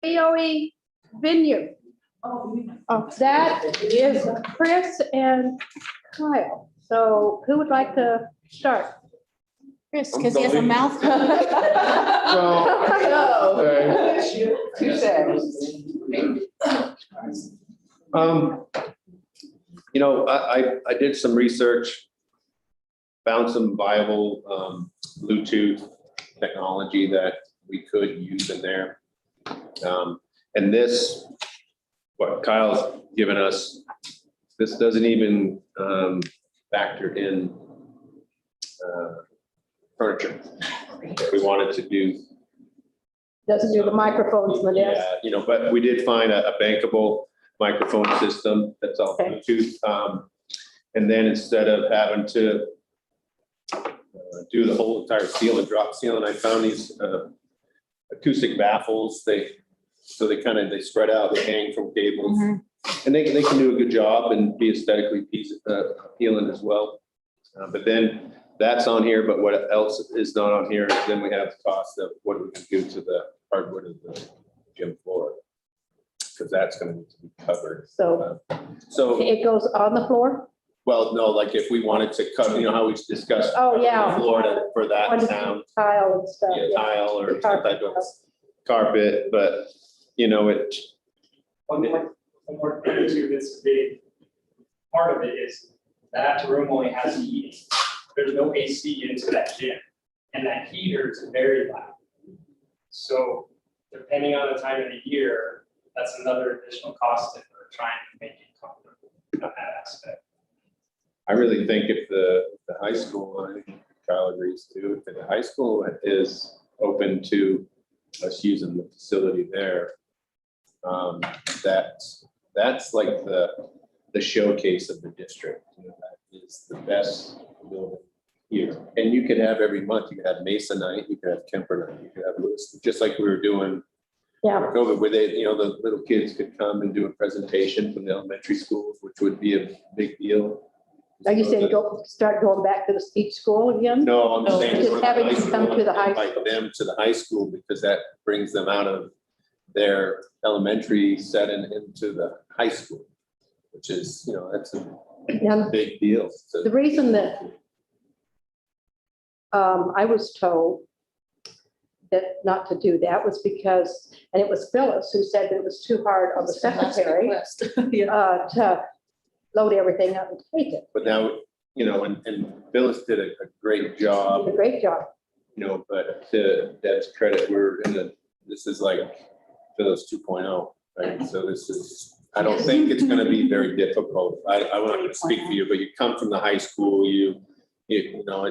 Speaker 1: BOE venue. That is Chris and Kyle. So who would like to start?
Speaker 5: Chris, because he has a mouth.
Speaker 10: You know, I did some research, found some viable Bluetooth technology that we could use in there. And this, what Kyle's given us, this doesn't even factor in furniture. If we wanted to do.
Speaker 1: Doesn't do the microphones in the desk.
Speaker 10: Yeah, you know, but we did find a bankable microphone system that's all
Speaker 1: Okay.
Speaker 10: Bluetooth. And then instead of having to do the whole entire seal and drop ceiling, I found these acoustic baffles. They spread out, they hang from cables. And they can do a good job and be aesthetically appealing as well. But then that's on here, but what else is not on here, then we have the cost of what we can do to the hardwood of the gym floor. Because that's gonna need to be covered.
Speaker 1: So
Speaker 10: So,
Speaker 1: it goes on the floor?
Speaker 10: well, no, like if we wanted to cover, you know how we discussed.
Speaker 1: Oh, yeah.
Speaker 10: Florida for that
Speaker 1: On the
Speaker 10: sound,
Speaker 1: Tile and stuff.
Speaker 10: yeah, tile or
Speaker 1: The
Speaker 10: some
Speaker 1: carpet.
Speaker 10: type of carpet, but you know, it,
Speaker 11: One more thing to this big part of it is that room only has heating. There's no AC into that gym, and that heater is very loud. So depending on the time of the year, that's another additional cost if we're trying to make it comfortable on that aspect.
Speaker 10: I really think if the high school, I think Kyle agrees too, if the high school is open to us using the facility there, that's like the showcase of the district. You know, that is the best building here. And you could have every month, you could have Mesa night, you could have Kemper night, you could have Lewis, just like we were doing
Speaker 1: Yeah.
Speaker 10: for COVID, where they, you know, the little kids could come and do a presentation from the elementary schools, which would be a big deal.
Speaker 1: Are you saying start going back to each school again?
Speaker 10: No, I'm saying.
Speaker 1: Just
Speaker 10: go to the
Speaker 1: having
Speaker 10: high
Speaker 1: them come
Speaker 10: school
Speaker 1: to the
Speaker 10: and
Speaker 1: high
Speaker 10: invite
Speaker 1: school.
Speaker 10: them to the high school, because that brings them out of their elementary setting into the high school, which is, you know, that's a
Speaker 1: Now,
Speaker 10: big deal. So,
Speaker 1: the reason that I was told that not to do that was because, and it was Phyllis who said that it was too hard on the secretary to load everything up and take it.
Speaker 10: but now, you know, and Phyllis did a great job,
Speaker 1: Did a great job.
Speaker 10: you know, but to Deb's credit, this is like Phyllis 2.0, right? So this is, I don't think it's gonna be very difficult. I want to speak for you, but you come from the high school, you know,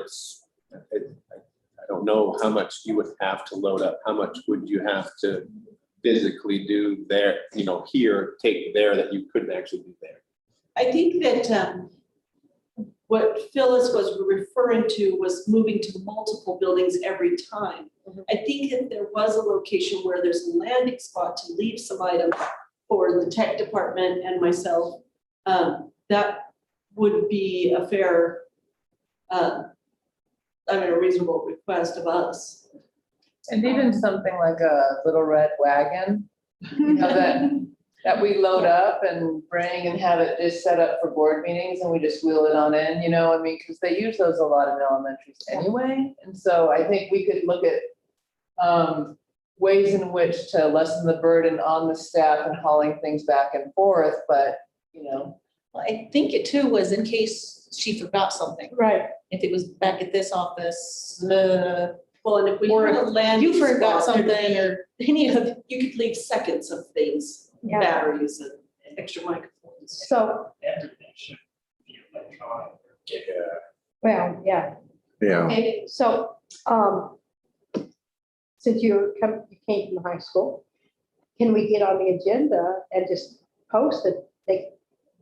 Speaker 10: I don't know how much you would have to load up, how much would you have to physically do there, you know, here, take there that you couldn't actually do there.
Speaker 15: I think that what Phyllis was referring to was moving to multiple buildings every time. I think if there was a location where there's a landing spot to leave some items for the tech department and myself, that would be a fair, a reasonable request of us.
Speaker 9: And even something like a little red wagon, you know, that we load up and bring and have it just set up for board meetings and we just wheel it on in, you know, I mean, because they use those a lot in elementaries anyway. And so I think we could look at ways in which to lessen the burden on the staff and hauling things back and forth, but, you know.
Speaker 14: Well, I think it too was in case she forgot something.
Speaker 1: Right.
Speaker 14: If it was back at this office,
Speaker 15: Well, and if we
Speaker 14: Or
Speaker 15: had a land.
Speaker 14: you forgot
Speaker 15: spot,
Speaker 14: something or
Speaker 15: any of, you could leave seconds of things,
Speaker 1: Yeah.
Speaker 15: batteries and extra microphones.
Speaker 1: So,
Speaker 11: Everything should be electronic.
Speaker 1: well, yeah.
Speaker 16: Yeah.
Speaker 1: Okay, so, since you came from the high school, can we get on the agenda and just post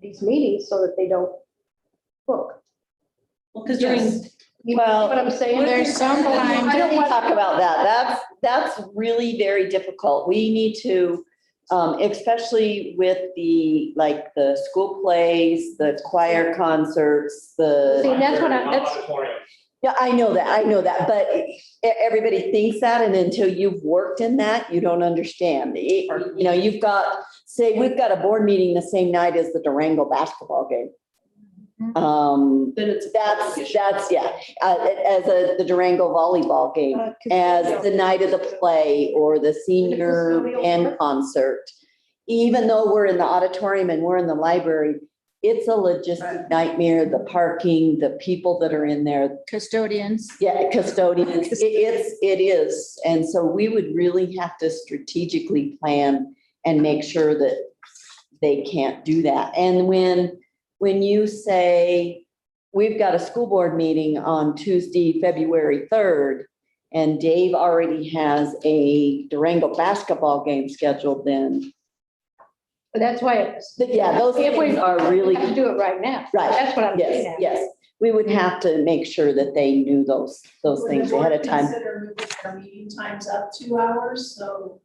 Speaker 1: these meetings so that they don't book?
Speaker 14: well, because during,
Speaker 1: You know what I'm saying?
Speaker 5: There's sometimes-
Speaker 8: I don't want to talk about that. That's really very difficult. We need to, especially with the school plays, the choir concerts,
Speaker 1: See, that's what
Speaker 11: Auditorium.
Speaker 8: Yeah, I know that, but everybody thinks that, and until you've worked in that, you don't understand. You know, you've got, say, we've got a board meeting the same night as the Durango basketball game.
Speaker 14: Then it's.
Speaker 8: That's, yeah, as the Durango volleyball game, as the night of the play or the senior band concert. Even though we're in the auditorium and we're in the library, it's a logistic nightmare, the parking, the people that are in there.
Speaker 5: Custodians.
Speaker 8: Yeah, custodians, it is. And so we would really have to strategically plan and make sure that they can't do that. And when you say, we've got a school board meeting on Tuesday, February 3rd, and Dave already has a Durango basketball game scheduled, then.
Speaker 1: But that's why it's.
Speaker 8: Yeah, those
Speaker 1: If we-
Speaker 8: things are really.
Speaker 1: We have to do it right now.
Speaker 8: Right.
Speaker 1: That's what I'm getting
Speaker 8: Yes,
Speaker 1: at.
Speaker 8: yes. We would have to make sure that they knew those
Speaker 15: Would the
Speaker 8: things
Speaker 15: board
Speaker 8: ahead of time.
Speaker 15: Consider moving our meeting times up 2 hours, so.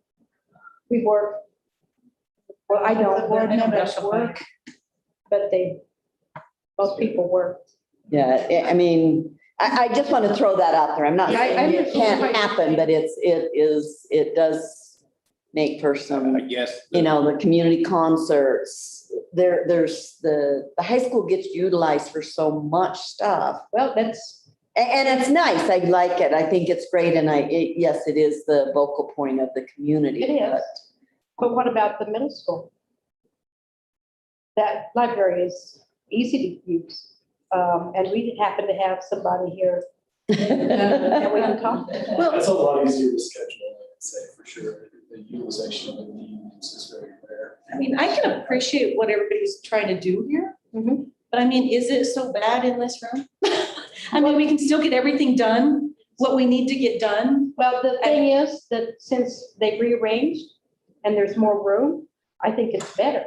Speaker 1: We work. Well, I don't,
Speaker 5: Board
Speaker 7: I don't
Speaker 5: members
Speaker 7: rush
Speaker 5: work.
Speaker 1: but most people work.
Speaker 8: Yeah, I mean, I just want to throw that out there. I'm not
Speaker 1: Yeah, I
Speaker 8: saying it
Speaker 1: understand what
Speaker 8: can't
Speaker 1: you're
Speaker 8: happen, but it does make for some,
Speaker 10: I guess.
Speaker 8: you know, the community concerts. There's the high school gets utilized for so much stuff.
Speaker 1: Well, that's,
Speaker 8: And it's nice. I like it. I think it's great. And yes, it is the vocal point of the community.
Speaker 1: It is. But what about the middle school? That library is easy to use. And we happen to have somebody here that we can talk to.
Speaker 12: That's a lot easier to schedule, I'd say, for sure. The utilization of the evenings is very rare.
Speaker 7: I mean, I can appreciate what everybody's trying to do here.
Speaker 1: Mhm.
Speaker 7: But I mean, is it so bad in this room? I mean, we can still get everything done, what we need to get done.
Speaker 1: Well, the thing is that since they rearranged and there's more room, I think it's better.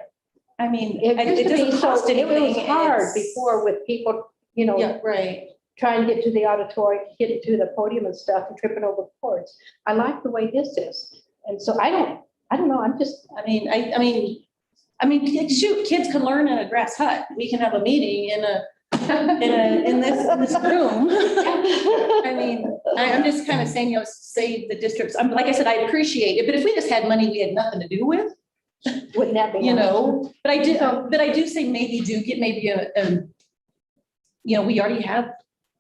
Speaker 7: I mean,
Speaker 1: It used
Speaker 7: it
Speaker 1: to be
Speaker 7: doesn't
Speaker 1: so,
Speaker 7: cost
Speaker 1: it
Speaker 7: anything.
Speaker 1: was hard
Speaker 7: It's-
Speaker 1: before with people, you know,
Speaker 7: Yeah, right.
Speaker 1: trying to get to the auditorium, get to the podium and stuff and tripping over cords. I like the way this is. And so I don't know, I'm just,
Speaker 7: I mean, shoot, kids can learn in a grass hut. We can have a meeting in this room. I mean, I'm just kind of saying, you know, save the districts. Like I said, I appreciate it, but if we just had money we had nothing to do with,
Speaker 1: wouldn't that be?
Speaker 7: you
Speaker 1: nice?
Speaker 7: know, but I do say maybe do get maybe you know, we already have,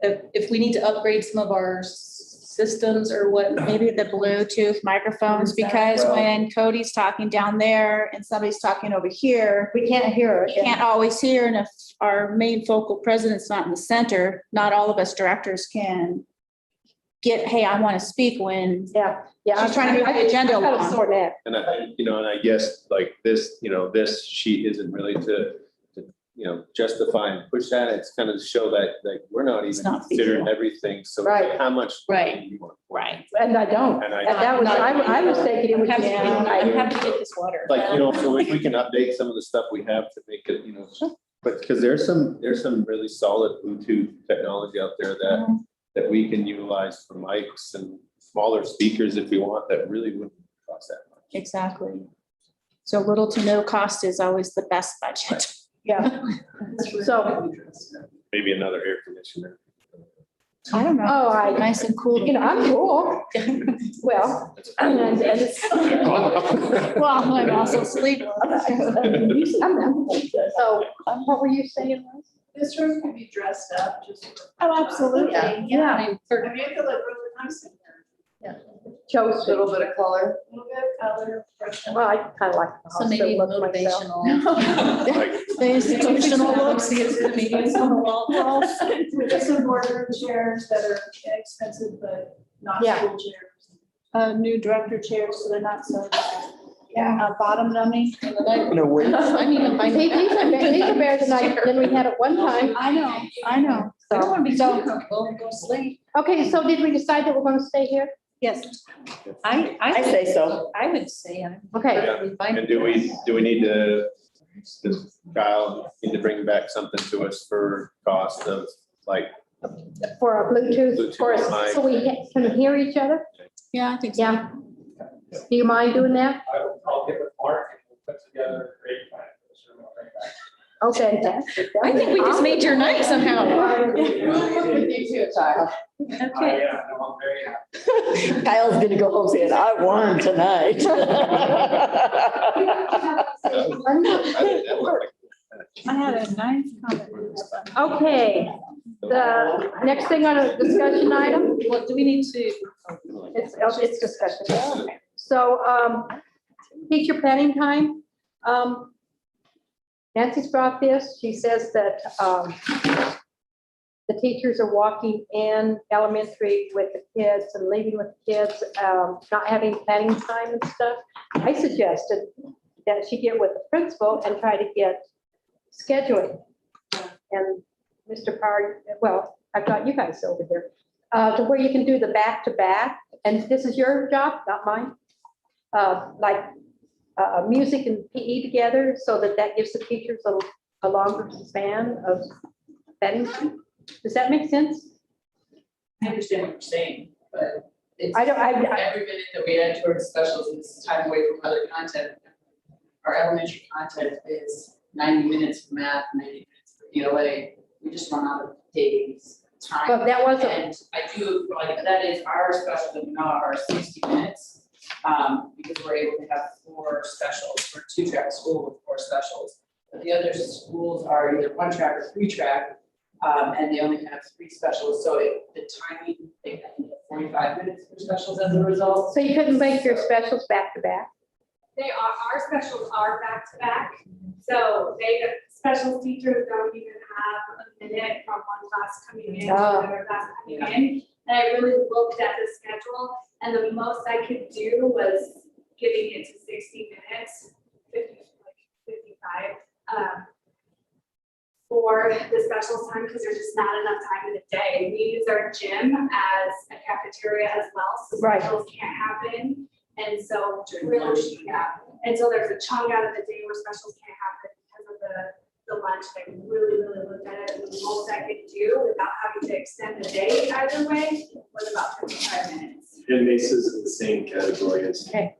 Speaker 7: if we need to upgrade some of our systems or what.
Speaker 5: Maybe the Bluetooth microphones, because when Cody's talking down there and somebody's talking over here,
Speaker 1: We can't hear it.
Speaker 5: you can't always hear. And if our main focal president's not in the center, not all of us directors can get, hey, I want to speak when
Speaker 1: Yeah.
Speaker 5: she's trying to move the agenda
Speaker 1: I gotta
Speaker 5: along.
Speaker 1: sort that.
Speaker 10: And I guess like this, this sheet isn't really to justify and push that. It's kind of to show that like we're not even
Speaker 5: not
Speaker 10: considering
Speaker 5: feasible.
Speaker 10: everything. So
Speaker 1: Right.
Speaker 10: how much?
Speaker 7: Right.
Speaker 10: do you want?
Speaker 7: Right.
Speaker 1: And I don't.
Speaker 10: And
Speaker 1: And that was, I was thinking it would
Speaker 7: I'm
Speaker 1: be.
Speaker 7: happy to get this water.
Speaker 10: Like, so if we can update some of the stuff we have to make it, but because there's some really solid Bluetooth technology out there that we can utilize for mics and smaller speakers if we want, that really wouldn't cost that much.
Speaker 5: Exactly. So little to no cost is always the best budget.
Speaker 1: Yeah. So,
Speaker 10: Maybe another air conditioner.
Speaker 5: I don't know.
Speaker 1: oh,
Speaker 5: Nice and cool.
Speaker 1: I'm cool. Well, and it's.
Speaker 5: Well, I'm also sleeping.
Speaker 1: So, what were you saying, Liz?
Speaker 15: This room can be dressed up just. for-
Speaker 5: Oh, absolutely.
Speaker 7: Yeah. I mean,
Speaker 15: I mean, it could look really nice in there.
Speaker 1: Chose
Speaker 13: A little bit of color.
Speaker 15: A little bit of color. fresh.
Speaker 1: Well, I kind of like. the
Speaker 7: So maybe
Speaker 1: hospital look myself.
Speaker 7: motivational.
Speaker 10: Like,
Speaker 5: The institutional looks.
Speaker 7: Meetings on the wall.
Speaker 15: With just some boardroom chairs that are inexpensive, but not
Speaker 1: Yeah.
Speaker 15: school chairs.
Speaker 5: New director chairs, so they're not so, bottom numbing.
Speaker 7: I need to find.
Speaker 1: These are better than we had at one time.
Speaker 5: I know.
Speaker 7: I don't want to be so comfortable and go sleep.
Speaker 1: Okay, so did we decide that we're going to stay here?
Speaker 7: Yes.
Speaker 8: I say so.
Speaker 7: I would say I'm.
Speaker 1: Okay,
Speaker 10: Yeah. And do we need to, does Kyle need to bring back something to us for cost of like,
Speaker 1: for a Bluetooth,
Speaker 10: Bluetooth
Speaker 1: for,
Speaker 10: mic.
Speaker 1: so we can hear each other?
Speaker 5: Yeah, I think so.
Speaker 1: Yeah. Do you mind doing that?
Speaker 12: I'll get with Mark and we'll put together a great plan. for this room. I'll bring back.
Speaker 1: Okay.
Speaker 7: I think we just made your night somehow.
Speaker 13: You too, child.
Speaker 7: Okay.
Speaker 11: Yeah, no, I'm very happy.
Speaker 8: Kyle's gonna go home saying, I won tonight.
Speaker 5: I had a nice comment.
Speaker 1: Okay, the next thing on a discussion item,
Speaker 7: What do we need to?
Speaker 1: it's discussion. So, teacher planning time. Nancy's brought this. She says that, the teachers are walking in elementary with the kids and leaving with the kids, not having planning time and stuff. I suggested that she get with the principal and try to get scheduling. And Mr. Parr, well, I've got you guys over here, to where you can do the back-to-back, and this is your job, not mine. Like, music and PE together, so that gives the teachers a longer span of planning time. Does that make sense?
Speaker 13: I understand what you're saying, but it's.
Speaker 1: I don't- I-
Speaker 13: Every minute that we add towards specials is time away from other content. Our elementary content is 90 minutes for math, 90 minutes for ELA. We just run out of days, time.
Speaker 1: But that wasn't-
Speaker 13: And I do, like, that is our special webinar, our 60 minutes. Because we're able to have 4 specials. We're 2-track school with 4 specials. But the other schools are either 1-track or 3-track. And they only have 3 specials, so the timing, they have 45 minutes for specials as a result.
Speaker 1: So you couldn't make your specials back-to-back?
Speaker 6: They are, our specials are back to back. So the special teachers don't even have a minute from one class coming in to another class coming in. And I really looked at the schedule, and the most I could do was getting it to 60 minutes, 55, for the special time, because there's just not enough time in the day. We use our gym as a cafeteria as well, so
Speaker 1: Right.
Speaker 6: specials can't happen. And so really, yeah, and so there's a chunk out of the day where specials can't happen because of the lunch. I really looked at it, and the most I could do without having to extend the day either way was about 55 minutes.
Speaker 12: And Mesa's in the same category as.
Speaker 1: Okay.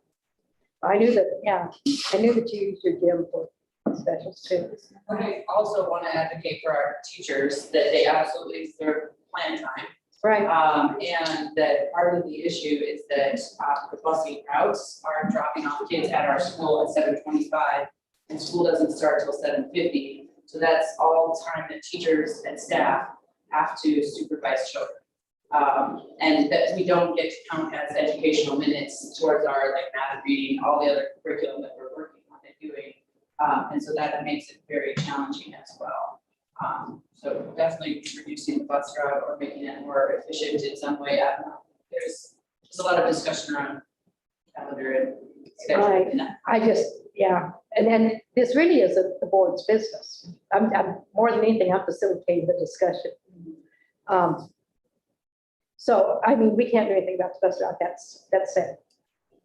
Speaker 1: I knew that, yeah, I knew that you used your gym for specials too.
Speaker 13: But I also want to advocate for our teachers that they absolutely deserve plan time.
Speaker 1: Right.
Speaker 13: And that part of the issue is that the busing routes are dropping off kids at our school at 7:25, and school doesn't start till 7:50. So that's all the time that teachers and staff have to supervise children. And that we don't get to count as educational minutes towards our like math and reading, all the other curriculum that we're working on and doing. And so that makes it very challenging as well. So definitely reducing the bus route or making it more efficient in some way. I don't know. There's a lot of discussion around calendar and
Speaker 1: Right.
Speaker 13: scheduling.
Speaker 1: I just, yeah, and then this really isn't the board's business. I'm more than anything, I'm facilitating the discussion. So, I mean, we can't do anything about the bus route, that's it.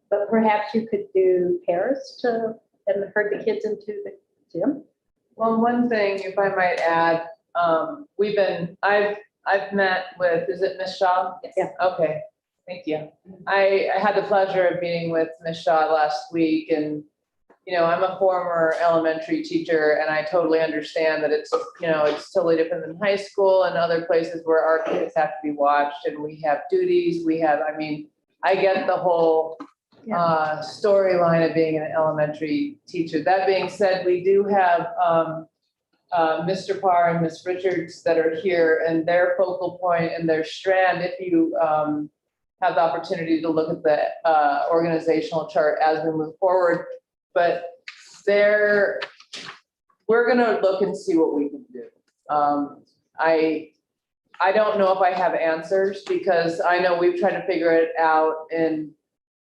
Speaker 1: But perhaps you could do pairs to, and herd the kids into the gym.
Speaker 9: Well, one thing, if I might add, I've met with, is it Ms. Shaw?
Speaker 1: Yeah.
Speaker 9: Okay, thank you. I had the pleasure of meeting with Ms. Shaw last week, and, you know, I'm a former elementary teacher, and I totally understand that it's, you know, it's totally different than high school and other places where our kids have to be watched, and we have duties, I mean, I get the whole storyline of being an elementary teacher. That being said, we do have Mr. Parr and Ms. Richards that are here, and their focal point and their strand, if you have the opportunity to look at the organizational chart as we move forward. But we're gonna look and see what we can do. I don't know if I have answers, because I know we've tried to figure it out in,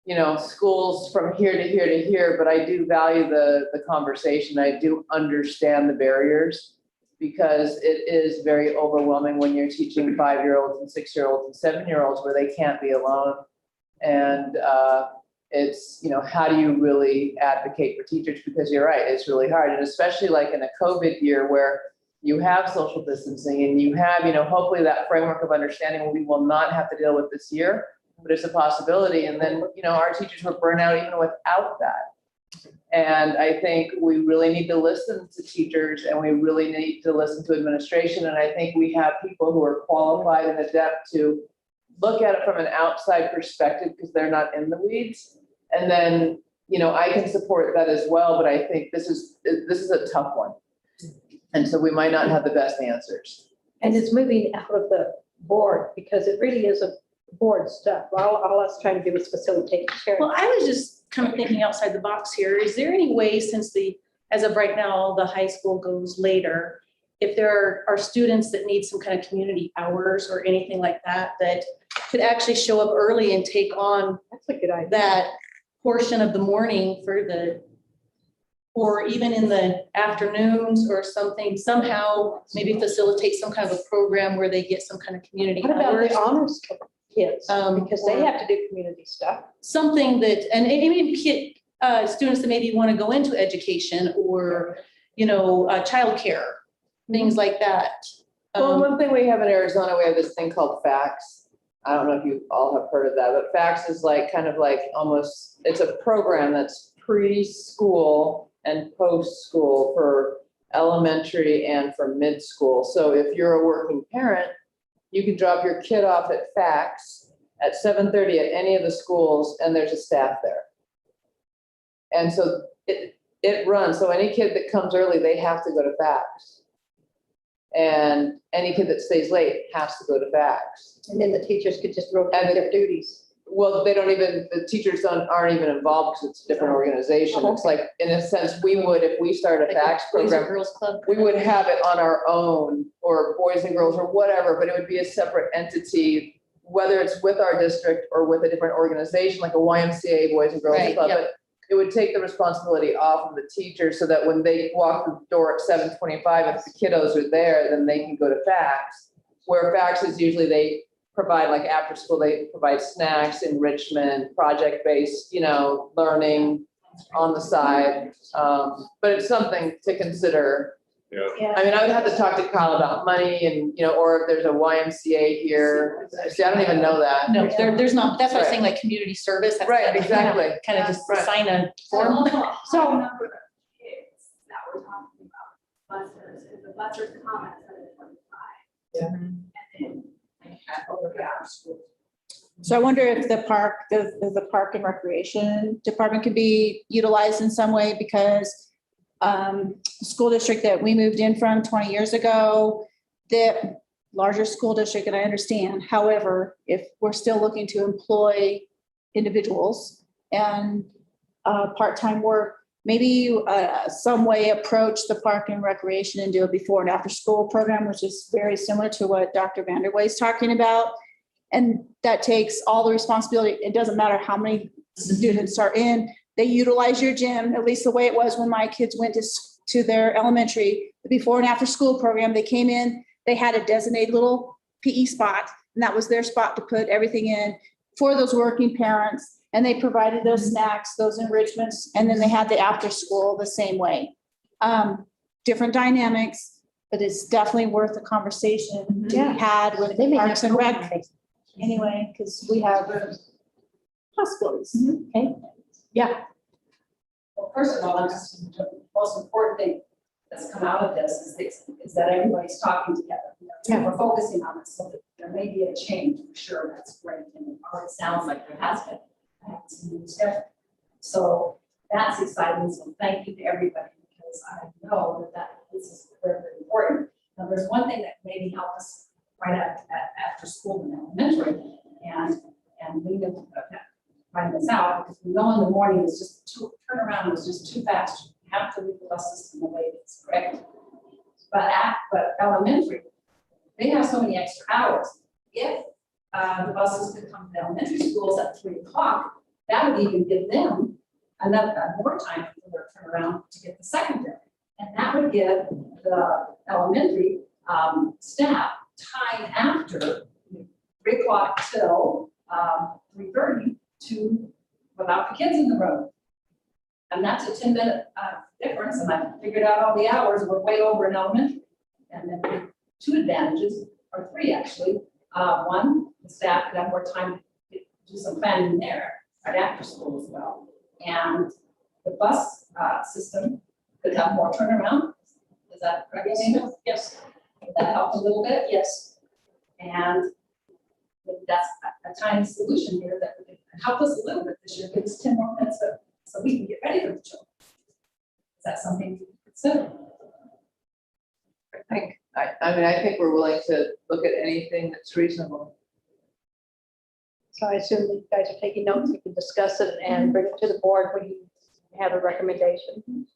Speaker 9: you know, schools from here to here to here, but I do value the conversation. I do understand the barriers, because it is very overwhelming when you're teaching 5-year-olds and 6-year-olds and 7-year-olds where they can't be alone. And it's, you know, how do you really advocate for teachers? Because you're right, it's really hard. And especially like in a COVID year where you have social distancing and you have, you know, hopefully that framework of understanding we will not have to deal with this year, but it's a possibility. And then, you know, our teachers were burnt out even without that. And I think we really need to listen to teachers and we really need to listen to administration. And I think we have people who are qualified and adept to look at it from an outside perspective because they're not in the weeds. And then, you know, I can support that as well, but I think this is a tough one. And so we might not have the best answers.
Speaker 1: And it's moving out of the board because it really is a board stuff. All us trying to do is facilitate sharing.
Speaker 7: Well, I was just kind of thinking outside the box here. Is there any way, since as of right now, the high school goes later, if there are students that need some kind of community hours or anything like that, that could actually show up early and take on
Speaker 1: That's a good idea.
Speaker 7: that portion of the morning or even in the afternoons or something, somehow maybe facilitate some kind of a program where they get some kind of community
Speaker 1: What about
Speaker 7: hours.
Speaker 1: the honors kids? Because they
Speaker 7: or-
Speaker 1: have to do community stuff.
Speaker 7: Something that, and even students that maybe want to go into education or, you know, childcare, things like that.
Speaker 9: Well, one thing we have in Arizona, we have this thing called FACS. I don't know if you all have heard of that, but FACS is like kind of like almost, it's a program that's preschool and post-school for elementary and for mid-school. So if you're a working parent, you can drop your kid off at FACS at 7:30 at any of the schools and there's a staff there. And so it runs. So any kid that comes early, they have to go to FACS. And any kid that stays late has to go to FACS.
Speaker 1: And then the teachers could just rotate their duties.
Speaker 9: Well, they don't even, the teachers aren't even involved because it's a different organization. It's like, in a sense, we would, if we start a
Speaker 7: Like
Speaker 9: FACS
Speaker 7: Boys and
Speaker 9: program,
Speaker 7: Girls Club.
Speaker 9: we would have it on our own, or Boys and Girls or whatever, but it would be a separate entity, whether it's with our district or with a different organization, like a YMCA Boys and Girls
Speaker 7: Right,
Speaker 9: Club.
Speaker 7: yep.
Speaker 9: But it would take the responsibility off of the teacher so that when they walk through the door at 7:25, if the kiddos are there, then they can go to FACS. Where FACS is usually they provide, like after school, they provide snacks, enrichment, project-based, you know, learning on the side. But it's something to consider.
Speaker 10: Yeah.
Speaker 9: I mean, I would have to talk to Kyle about money and, you know, or if there's a YMCA here. See, I don't even know that.
Speaker 7: No, there's not, that's why I'm
Speaker 9: Right.
Speaker 7: saying like community service. that's
Speaker 9: Right,
Speaker 7: kind of-
Speaker 9: exactly.
Speaker 7: Kind of just
Speaker 9: Right.
Speaker 7: sign a
Speaker 6: So
Speaker 7: form.
Speaker 6: also, so number of kids that we're talking about, buses, is the buses come at 7:25.
Speaker 9: Yeah.
Speaker 6: And then like over the hours.
Speaker 5: So I wonder if the park and recreation department could be utilized in some way because the school district that we moved in from 20 years ago, the larger school district, and I understand. However, if we're still looking to employ individuals and part-time work, maybe some way approach the park and recreation and do a before and after school program, which is very similar to what Dr. Vanderway is talking about. And that takes all the responsibility. It doesn't matter how many students are in, they utilize your gym, at least the way it was when my kids went to their elementary, the before and after school program. They came in, they had a designated little PE spot, and that was their spot to put everything in for those working parents. And they provided those snacks, those enrichments, and then they had the after school the same way. Different dynamics, but it's definitely worth a conversation to be had with
Speaker 1: They may have
Speaker 5: Parks and Rec. Anyway, because we have possibilities. Okay, yeah.
Speaker 17: Well, first of all, the most important thing that's come out of this is that everybody's talking together.
Speaker 1: Yeah.
Speaker 17: We're focusing on this, so that there may be a change, for sure, that's great, and it sounds like there has been. I haven't seen any schedule. So that's exciting, so thank you to everybody, because I know that this is very, very important. Now, there's one thing that maybe help us right after school in elementary, and we need to find this out, because we know in the morning it's just turnaround is just too fast. You have to leave the bus system the way it's correct. But elementary, they have so many extra hours. If the buses could come to elementary schools at 3 o'clock, that would even give them enough more time for their turnaround to get the secondary. And that would give the elementary staff time after 3 o'clock till 3:30 to without the kids in the room. And that's a 10-minute difference, and I figured out all the hours, we're way over in elementary. And then 2 advantages, or 3 actually. One, the staff could have more time to do some planning there, right after school as well. And the bus system could have more turnaround. Is that correct?
Speaker 14: Yes,
Speaker 17: Would that help a little bit?
Speaker 14: yes.
Speaker 17: And maybe that's a tiny solution here that would help us a little bit this year, give us 10 more minutes so we can get ready for the children. Is that something you consider?
Speaker 9: I think we're willing to look at anything that's reasonable.
Speaker 1: So I assume that you guys are taking notes, you can discuss it and bring it to the board when you have a recommendation.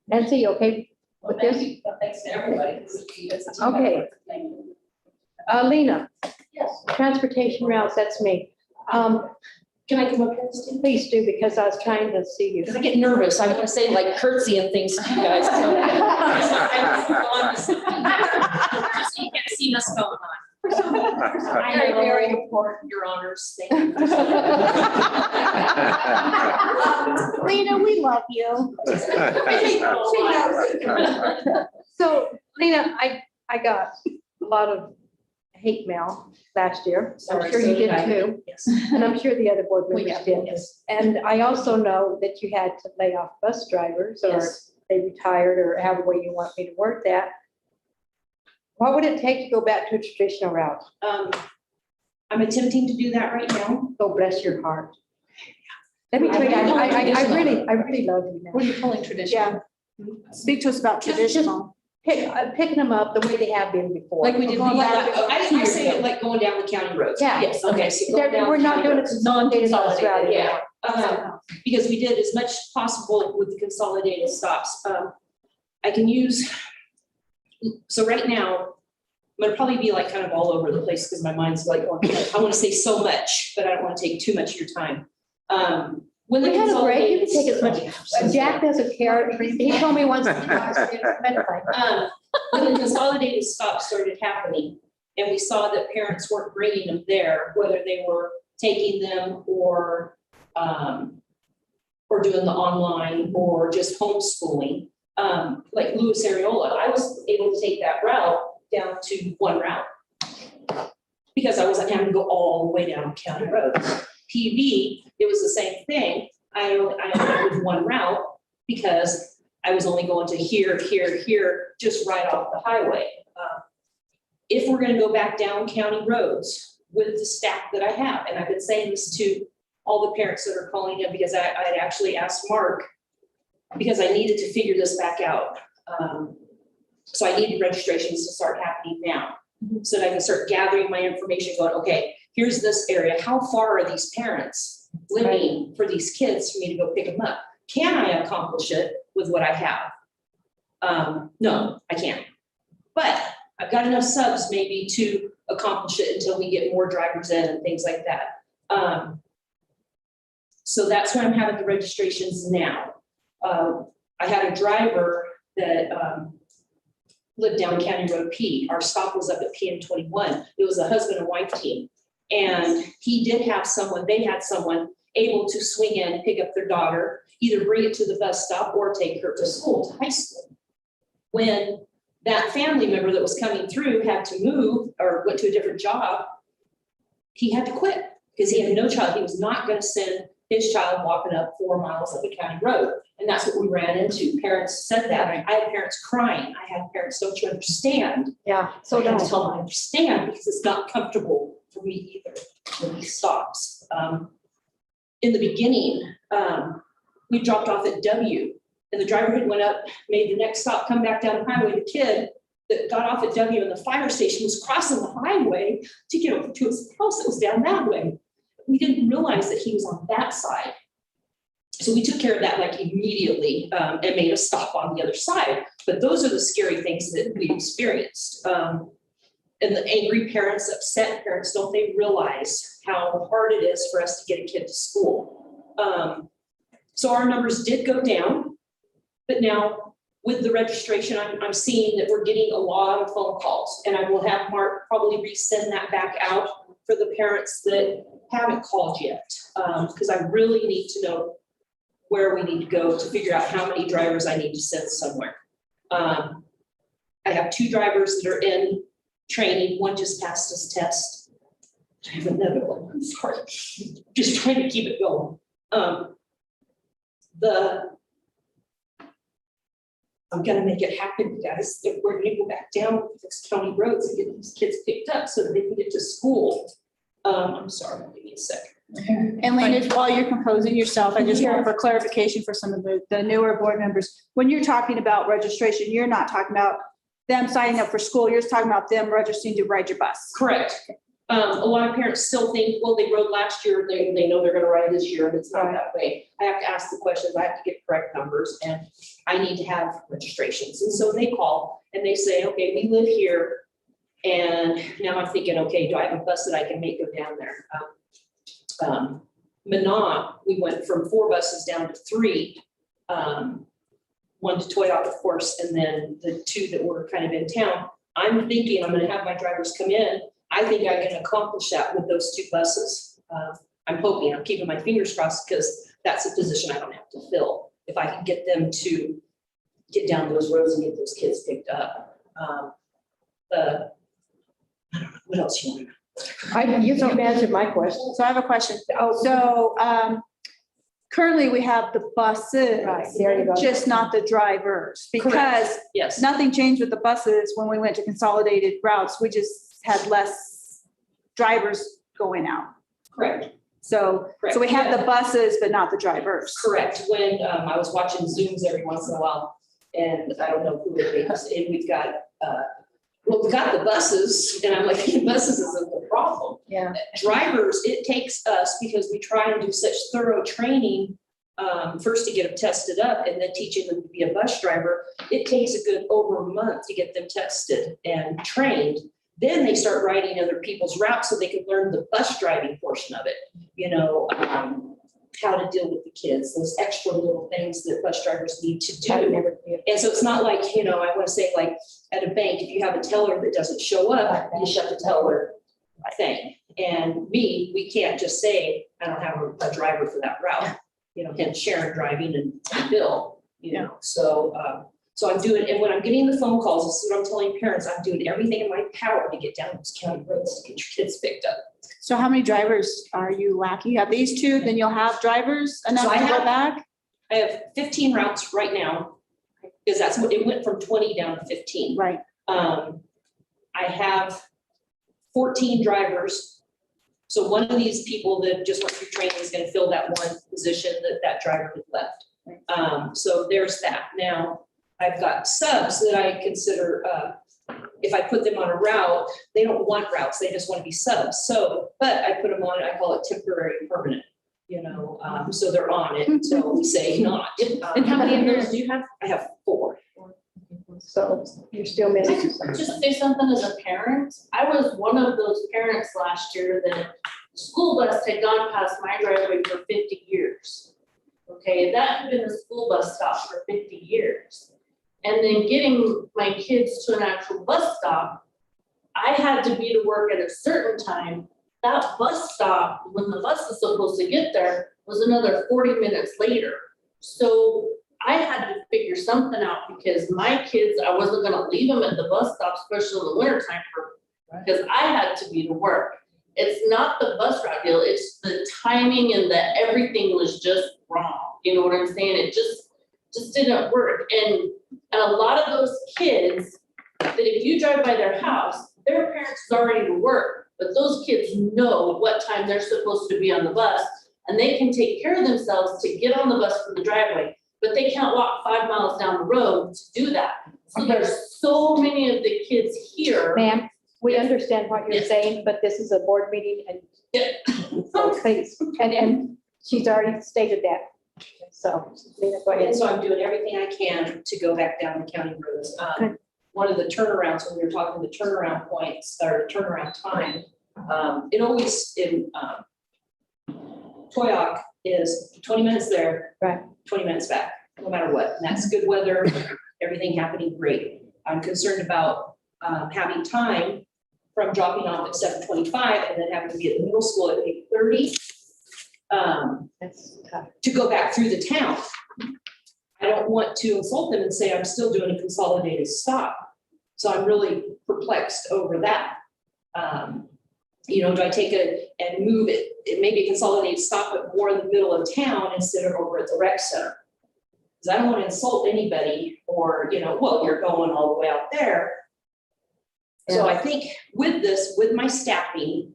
Speaker 1: Nancy, you okay
Speaker 17: Well,
Speaker 1: with
Speaker 17: thank
Speaker 1: this?
Speaker 17: you. Thanks to everybody. It's a team
Speaker 1: Okay.
Speaker 17: effort. Thank you.
Speaker 1: Lena,
Speaker 17: Yes.
Speaker 1: transportation routes, that's me.
Speaker 14: Can I come up here and stand?
Speaker 1: Please do, because I was trying to see you.
Speaker 14: Because I get nervous. I want to say like curtsy and things to you guys. So you can see what's going on. Very, very important, your honors. Thank you.
Speaker 5: Lena, we love you.
Speaker 1: So, Lena, I got a lot of hate mail last year. I'm
Speaker 14: Sorry,
Speaker 1: sure
Speaker 14: so
Speaker 1: you
Speaker 14: did
Speaker 1: did
Speaker 14: I.
Speaker 1: too.
Speaker 14: Yes.
Speaker 1: And I'm sure the other board
Speaker 14: We
Speaker 1: members
Speaker 14: have,
Speaker 1: did.
Speaker 14: yes.
Speaker 1: And I also know that you had to lay off bus drivers or
Speaker 14: Yes.
Speaker 1: they retired or however way you want me to word that. What would it take to go back to a traditional route?
Speaker 14: I'm attempting to do that right now.
Speaker 1: Oh, bless your heart. Let me tell you, I really love you now.
Speaker 14: What are you calling traditional?
Speaker 1: Yeah,
Speaker 5: Speak to us about traditional.
Speaker 1: picking them up the way they have been before.
Speaker 14: Like we did,
Speaker 1: Going back to
Speaker 14: I say it like going down the county roads.
Speaker 1: Yeah.
Speaker 14: Yes, okay. So going down
Speaker 1: We're not
Speaker 14: county
Speaker 1: doing a
Speaker 14: roads.
Speaker 1: consolidated bus route
Speaker 14: Non-consolidated,
Speaker 1: anymore.
Speaker 14: yeah. Because we did as much possible with the consolidated stops. I can use, so right now, I'm gonna probably be like kind of all over the place because my mind's like, I want to say so much, but I don't want to take too much of your time. When the
Speaker 1: We had a break, you
Speaker 14: consolidated.
Speaker 1: can take as much, Jack doesn't care, he told me once.
Speaker 14: When the consolidated stops started happening and we saw that parents weren't bringing them there, whether they were taking them or doing the online or just homeschooling, like Louis Areola, I was able to take that route down to one route because I wasn't having to go all the way down county roads. PV, it was the same thing. I ended up with one route because I was only going to here, just right off the highway. If we're gonna go back down county roads with the staff that I have, and I've been saying this to all the parents that are calling in because I'd actually asked Mark because I needed to figure this back out. So I needed registrations to start happening now so that I can start gathering my information going, okay, here's this area. How far are these parents living for these kids for me to go pick them up? Can I accomplish it with what I have? No, I can't. But I've got enough subs maybe to accomplish it until we get more drivers in and things like that. So that's why I'm having the registrations now. I had a driver that lived down County Road P. Our stop was up at PM 21. It was a husband and wife team. And he did have someone, they had someone able to swing in, pick up their daughter, either bring it to the bus stop or take her to school, to high school. When that family member that was coming through had to move or went to a different job, he had to quit because he had no child. He was not going to send his child walking up 4 miles up a county road. And that's what we ran into. Parents said that. I had parents crying. I had parents, don't you understand?
Speaker 1: Yeah.
Speaker 14: So I had to tell them I understand because it's not comfortable for me either when he stops. In the beginning, we dropped off at W and the driver had went up, made the next stop, come back down the highway. The kid that got off at W in the fire station was crossing the highway to get over to his house that was down that way. We didn't realize that he was on that side. So we took care of that like immediately and made a stop on the other side. But those are the scary things that we experienced. And the angry parents, upset parents, don't they realize how hard it is for us to get a kid to school? So our numbers did go down, but now with the registration, I'm seeing that we're getting a lot of phone calls, and I will have Mark probably resend that back out for the parents that haven't called yet, because I really need to know where we need to go to figure out how many drivers I need to send somewhere. I have 2 drivers that are in training. One just passed his test. I have another one, I'm sorry. Just trying to keep it going. I'm gonna make it happen, guys, if we're gonna go back down these county roads and get these kids picked up so that they can get to school. I'm sorry, give me a second.
Speaker 5: And Landon, while you're composing yourself, I just want for clarification for some of the newer board members, when you're talking about registration, you're not talking about them signing up for school, you're just talking about them registering to ride your bus.
Speaker 14: Correct. A lot of parents still think, well, they rode last year, they know they're gonna ride this year, and it's not that way. I have to ask the questions, I have to get correct numbers, and I need to have registrations. And so they call and they say, okay, we live here. And now I'm thinking, okay, do I have a bus that I can make go down there? Minot, we went from 4 buses down to 3. One to Toyoak, of course, and then the 2 that were kind of in town. I'm thinking I'm gonna have my drivers come in. I think I can accomplish that with those 2 buses. I'm hoping, I'm keeping my fingers crossed because that's a position I don't have to fill. If I can get them to get down those roads and get those kids picked up. I don't know, what else you want to know?
Speaker 1: You've answered my question.
Speaker 5: So I have a question. So currently we have the buses.
Speaker 1: Right, there you go.
Speaker 5: Just not the drivers, because
Speaker 14: Yes.
Speaker 5: nothing changed with the buses when we went to consolidated routes. We just had less drivers going out.
Speaker 14: Correct.
Speaker 5: So we have the buses, but not the drivers.
Speaker 14: Correct. When I was watching Zooms every once in a while, and I don't know who it is, and we've got the buses, and I'm like, the buses isn't the problem.
Speaker 1: Yeah.
Speaker 14: Drivers, it takes us, because we try and do such thorough training, first to get them tested up and then teaching them to be a bus driver. It takes a good over a month to get them tested and trained. Then they start riding other people's routes so they can learn the bus driving portion of it. You know, how to deal with the kids, those extra little things that bus drivers need to do. And so it's not like, you know, I want to say like at a bank, if you have a teller that doesn't show up, you shut the teller thing. And we can't just say, I don't have a driver for that route, you know, hence Sharon driving and Bill, you know, so I'm doing, and when I'm getting the phone calls, this is what I'm telling parents, I'm doing everything in my power to get down those county roads to get your kids picked up.
Speaker 5: So how many drivers are you lacking? You have these 2, then you'll have drivers enough
Speaker 14: So
Speaker 5: to go back?
Speaker 14: I have 15 routes right now, because that's what, it went from 20 down to 15.
Speaker 5: Right.
Speaker 14: I have 14 drivers. So one of these people that just went through training is gonna fill that one position that driver had left. So there's that. Now, I've got subs that I consider, if I put them on a route, they don't want routes, they just want to be subs. So, but I put them on, I call it temporary permanent, you know, so they're on it until we say not.
Speaker 7: And how many of those do you have?
Speaker 14: I have 4.
Speaker 1: So you're still missing.
Speaker 14: Just say something as a parent. I was one of those parents last year that the school bus had gone past my driveway for 50 years. Okay, that had been a school bus stop for 50 years. And then getting my kids to an actual bus stop, I had to be to work at a certain time. That bus stop, when the bus was supposed to get there, was another 40 minutes later. So I had to figure something out because my kids, I wasn't gonna leave them at the bus stop, especially in the winter time, because I had to be to work. It's not the bus route deal, it's the timing and the everything was just wrong. You know what I'm saying? It just didn't work. And a lot of those kids, that if you drive by their house, their parents is already to work, but those kids know what time they're supposed to be on the bus, and they can take care of themselves to get on the bus from the driveway, but they can't walk 5 miles down the road to do that. So there's so many of the kids here.
Speaker 1: Ma'am, we understand what you're saying, but this is a board meeting and so please, and she's already stated that. So, go ahead.
Speaker 14: And so I'm doing everything I can to go back down the county roads. One of the turnarounds, when we were talking the turnaround points or turnaround time, it always in Toyoak is 20 minutes there,
Speaker 1: right? 20
Speaker 14: minutes back, no matter what. And that's good weather, everything happening great. I'm concerned about having time from dropping off at 7:25 and then having to be at the middle school at 8:30.
Speaker 1: That's tough.
Speaker 14: To go back through the town. I don't want to insult them and say I'm still doing a consolidated stop. So I'm really perplexed over that. You know, do I take it and move it? It may be a consolidated stop, but more in the middle of town instead of over at the rec center. Because I don't want to insult anybody or, well, you're going all the way out there. So I think with this, with my staffing,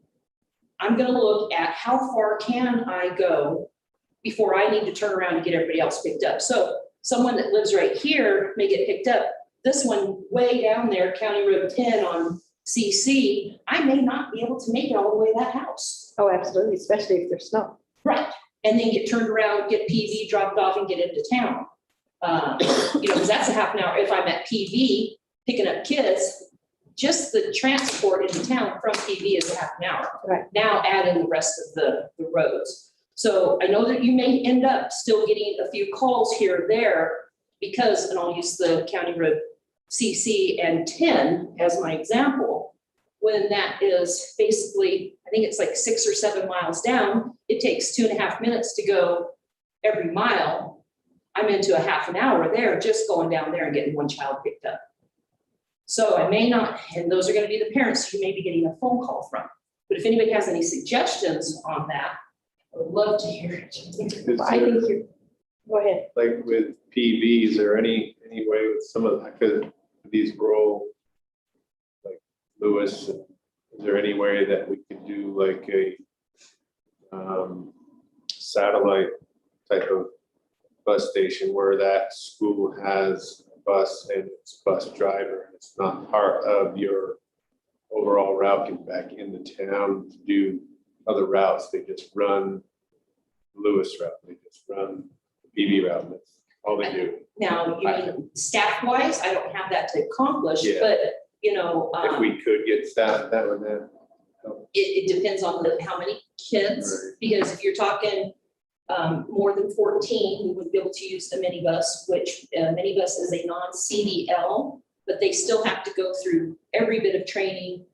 Speaker 14: I'm gonna look at how far can I go before I need to turn around and get everybody else picked up. So someone that lives right here may get picked up. This one way down there, County Road 10 on CC, I may not be able to make it all the way to that house.
Speaker 1: Oh, absolutely, especially if there's snow.
Speaker 14: Right, and then get turned around, get PV dropped off and get into town. Because that's a half an hour. If I'm at PV picking up kids, just the transport into town from PV is a half an hour.
Speaker 1: Right.
Speaker 14: Now add in the rest of the roads. So I know that you may end up still getting a few calls here or there because, and I'll use the County Road CC and 10 as my example. When that is basically, I think it's like 6 or 7 miles down, it takes 2.5 minutes to go every mile. I'm into a half an hour there, just going down there and getting one child picked up. So I may not, and those are going to be the parents you may be getting a phone call from. But if anybody has any suggestions on that, I would love to hear it.
Speaker 1: I think you're, go ahead.
Speaker 10: Like with PV, is there any way with some of, because these rural, like Lewis, is there any way that we could do like a satellite type of bus station where that school has a bus and it's bus driver, and it's not part of your overall route getting back into town to do other routes, they just run Lewis route, they just run the PV route, that's all they do.
Speaker 14: Now, you mean staff-wise, I don't have that to accomplish,
Speaker 10: Yeah.
Speaker 14: but,
Speaker 10: If we could get staff, that would help.
Speaker 14: it depends on how many kids,
Speaker 10: Right.
Speaker 14: because if you're talking more than 14, we would be able to use the minibus, which minibus is a non-CDL, but they still have to go through every bit of training,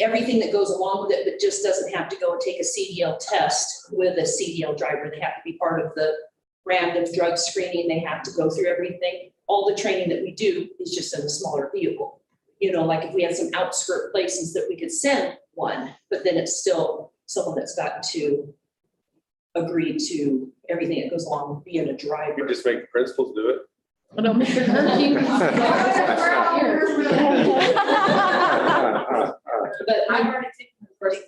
Speaker 14: everything that goes along with it, but just doesn't have to go and take a CDL test with a CDL driver. They have to be part of the random drug screening. They have to go through everything. All the training that we do is just in a smaller vehicle. Like if we had some outskirt places that we could send one, but then it's still someone that's got to agree to everything that goes along with being a driver.
Speaker 10: You just make the principals do it.
Speaker 14: No, Mr. Hershey. But
Speaker 17: I've already taken the first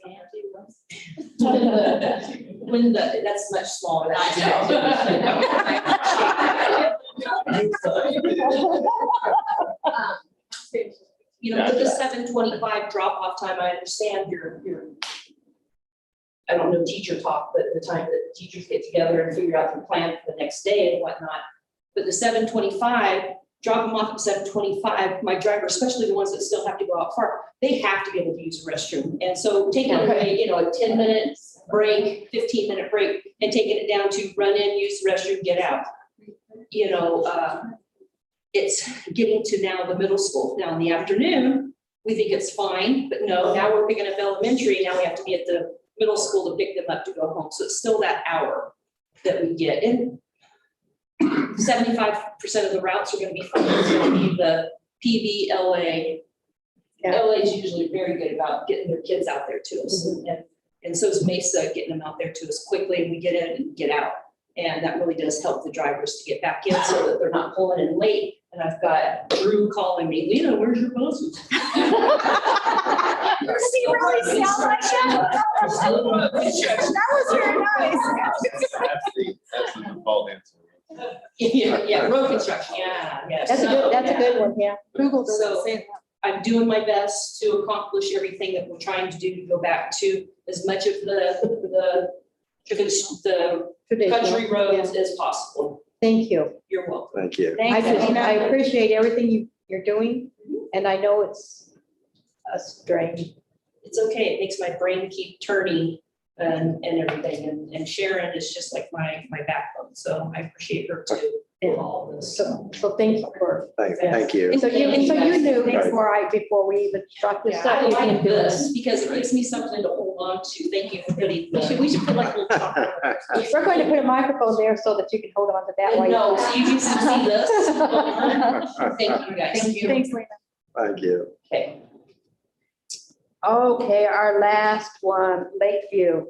Speaker 14: when that's much smaller. With the 7:25 drop off time, I understand your I don't know teacher talk, but the time that teachers get together and figure out their plan for the next day and whatnot. But the 7:25, drop them off at 7:25, my driver, especially the ones that still have to go out far, they have to be able to use the restroom. And so taking away, a 10-minute break, 15-minute break, and taking it down to run in, use the restroom, get out. It's getting to now the middle school. Now in the afternoon, we think it's fine, but no, now we're picking up elementary. Now we have to be at the middle school to pick them up to go home. So it's still that hour that we get. And 75% of the routes are going to be fine. It's going to be the PV, LA.
Speaker 1: Yeah.
Speaker 14: LA is usually very good about getting their kids out there to us. And so is Mesa getting them out there to us quickly, and we get in and get out. And that really does help the drivers to get back in so that they're not pulling in late. And I've got Drew calling me, Lena, where's your buses?
Speaker 17: Does he really sound like that? That was very nice.
Speaker 10: That's the default answer.
Speaker 14: Yeah, road construction, yeah.
Speaker 1: That's a good one, yeah. Google
Speaker 14: So
Speaker 1: doesn't say that.
Speaker 14: I'm doing my best to accomplish everything that we're trying to do to go back to as much of the country roads as possible.
Speaker 1: Thank you.
Speaker 14: You're welcome.
Speaker 16: Thank you.
Speaker 1: I appreciate everything you're doing, and I know it's a strain.
Speaker 14: It's okay. It makes my brain keep turning and everything. And Sharon is just like my backbone. So I appreciate her too. In all of this.
Speaker 1: So thank you for.
Speaker 16: Thank you.
Speaker 1: So you knew before we even brought this
Speaker 14: I
Speaker 1: up.
Speaker 14: like this because it gives me something to hold on to. Thank you for putting. We should put like a little chocolate.
Speaker 1: We're going to put a microphone there so that you can hold on to that while
Speaker 14: No,
Speaker 1: you.
Speaker 14: so you can see this. Thank you guys.
Speaker 1: Thank you. Thanks, Lena.
Speaker 16: Thank you.
Speaker 14: Okay.
Speaker 1: Okay, our last one, Lakeview.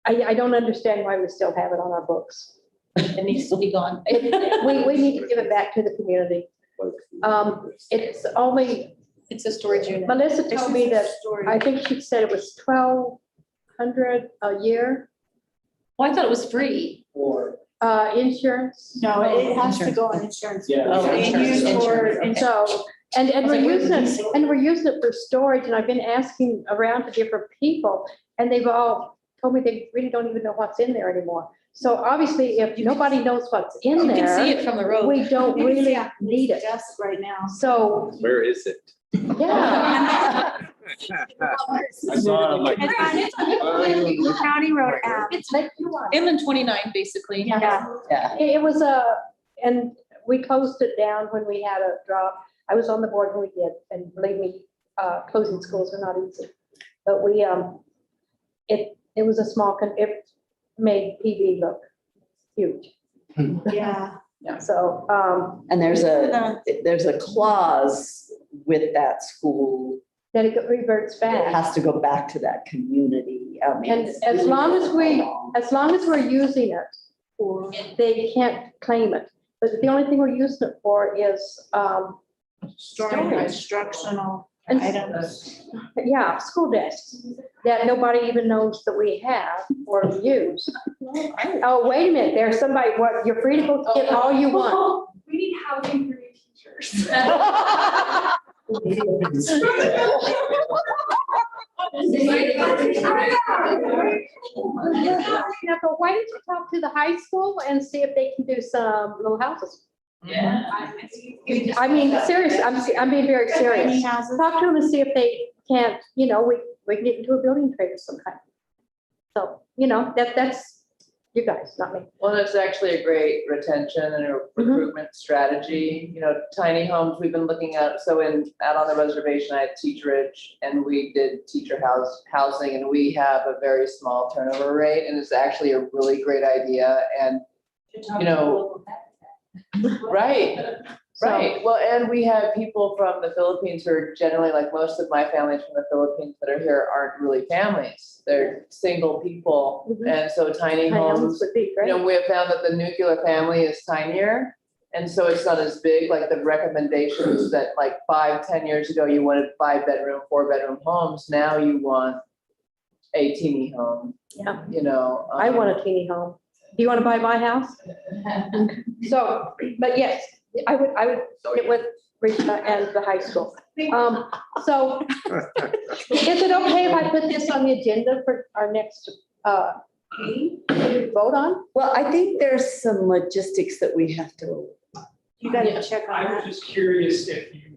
Speaker 1: I don't understand why we still have it on our books.
Speaker 7: It needs to be gone.
Speaker 1: We need to give it back to the community. It's only,
Speaker 7: It's a storage unit.
Speaker 1: Melissa told me that, I think she said it was 1,200 a year,
Speaker 14: Well, I thought it was free.
Speaker 1: insurance.
Speaker 5: No, it has to go on insurance.
Speaker 12: Yeah.
Speaker 7: Oh,
Speaker 5: They use
Speaker 7: insurance,
Speaker 5: for
Speaker 7: insurance,
Speaker 1: So, and
Speaker 7: I was
Speaker 1: we're
Speaker 7: like, wait,
Speaker 1: using it, and we're using it for storage, and I've been asking around to different people, and they've all told me they really don't even know what's in there anymore. So obviously, if nobody knows what's in
Speaker 7: You can see
Speaker 1: there,
Speaker 7: it from the road.
Speaker 1: we don't really need it.
Speaker 5: Just right now.
Speaker 1: So,
Speaker 10: Where is it?
Speaker 1: yeah.
Speaker 12: I saw it, I'm like.
Speaker 5: County Road app.
Speaker 1: It's like,
Speaker 7: Inland 29, basically.
Speaker 1: yeah.
Speaker 8: Yeah.
Speaker 1: It was and we closed it down when we had a drop. I was on the board when we did, and believe me, closing schools are not easy. But we, it was a small, it made PV look huge.
Speaker 5: Yeah.
Speaker 1: So,
Speaker 8: And there's a clause with that school
Speaker 1: then it reverts
Speaker 8: that
Speaker 1: back.
Speaker 8: has to go back to that community. I mean,
Speaker 1: And
Speaker 8: it's
Speaker 1: as
Speaker 8: really
Speaker 1: long as we,
Speaker 8: long.
Speaker 1: as long as we're using it, they can't claim it. But the only thing we're using it for is,
Speaker 5: Storing instructional
Speaker 1: and-
Speaker 5: items.
Speaker 1: yeah, school desks that nobody even knows that we have or use. Oh, wait a minute, there's somebody, what, you're free to go get all you want.
Speaker 6: We need housing for new teachers.
Speaker 1: Yeah, but why don't you talk to the high school and see if they can do some little houses?
Speaker 13: Yeah.
Speaker 1: I mean, seriously, I'm being very serious. Talk to them and see if they can't, we can get into a building trade of some kind. So, that's you guys, not me.
Speaker 9: Well, it's actually a great retention and a recruitment strategy, tiny homes we've been looking at, so out on the reservation, I had Teach Ridge, and we did teacher housing, and we have a very small turnover rate, and it's actually a really great idea, and, right. Right, well, and we have people from the Philippines who are generally, like most of my families from the Philippines that are here aren't really families. They're single people, and so tiny homes,
Speaker 1: Would be great.
Speaker 9: we have found that the nuclear family is tinier. And so it's not as big, like the recommendations that like 5-10 years ago, you wanted 5-bedroom, 4-bedroom homes. Now you want a teeny home,
Speaker 1: Yeah,
Speaker 9: I
Speaker 1: I want a teeny home. Do you want to buy my house? So, but yes, I would get with Rita and the high school. So is it okay if I put this on the agenda for our next meeting to vote on?
Speaker 8: Well, I think there's some logistics that we have to.
Speaker 5: You gotta check on
Speaker 11: I
Speaker 5: that.
Speaker 11: was just curious if you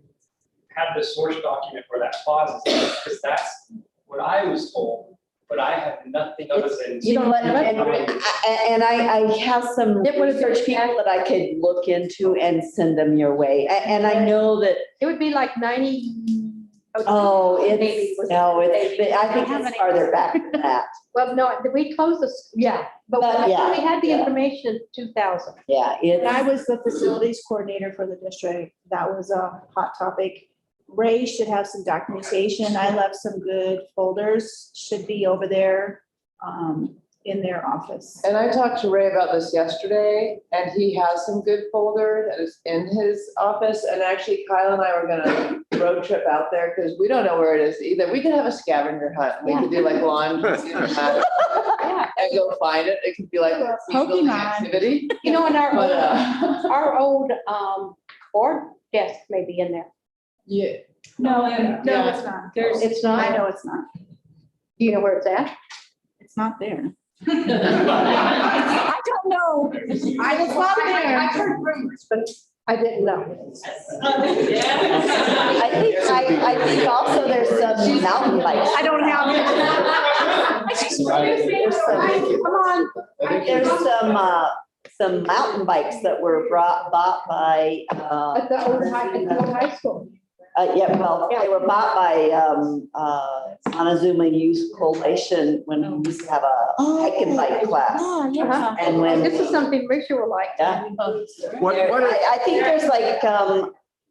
Speaker 11: had the source document where that clause is, because that's what I was told, but I have nothing other than.
Speaker 8: You know what, and I have some
Speaker 1: It would have been-
Speaker 8: research people that I could look into and send them your way. And I know that,
Speaker 1: It would be like 90.
Speaker 8: I think it's farther back than that.
Speaker 1: Well, no, we closed this, yeah, but we had the
Speaker 8: yeah.
Speaker 1: information in 2000.
Speaker 8: Yeah,
Speaker 5: And I
Speaker 8: it's,
Speaker 5: was the facilities coordinator for the district. That was a hot topic. Ray should have some documentation. I left some good folders, should be over there in their office.
Speaker 9: And I talked to Ray about this yesterday, and he has some good folder that is in his office. And actually Kyle and I were gonna road trip out there because we don't know where it is either. We could have a scavenger hunt. We could do like laundry and go find it. It could be like a seasonal
Speaker 5: Pokemon.
Speaker 9: activity.
Speaker 1: And
Speaker 9: But,
Speaker 1: our old board desk may be in there.
Speaker 9: yeah.
Speaker 5: No,
Speaker 9: Yeah.
Speaker 5: it's not.
Speaker 1: It's not?
Speaker 5: I know it's not.
Speaker 1: Do you know where it's at?
Speaker 5: It's not there. I don't know. I was not there.
Speaker 1: I've heard rumors, but I didn't know.
Speaker 8: I think also there's some mountain bikes.
Speaker 5: I don't have
Speaker 1: Come on.
Speaker 8: There's some mountain bikes that were bought by,
Speaker 1: At the old high school.
Speaker 8: yeah, well, they were bought by Montezuma Youth Coalition when we used to have a hike and bike class.
Speaker 5: Oh, yeah.
Speaker 8: And when,
Speaker 1: This is something Richard will like.
Speaker 8: yeah,
Speaker 16: What are-
Speaker 8: I think there's like,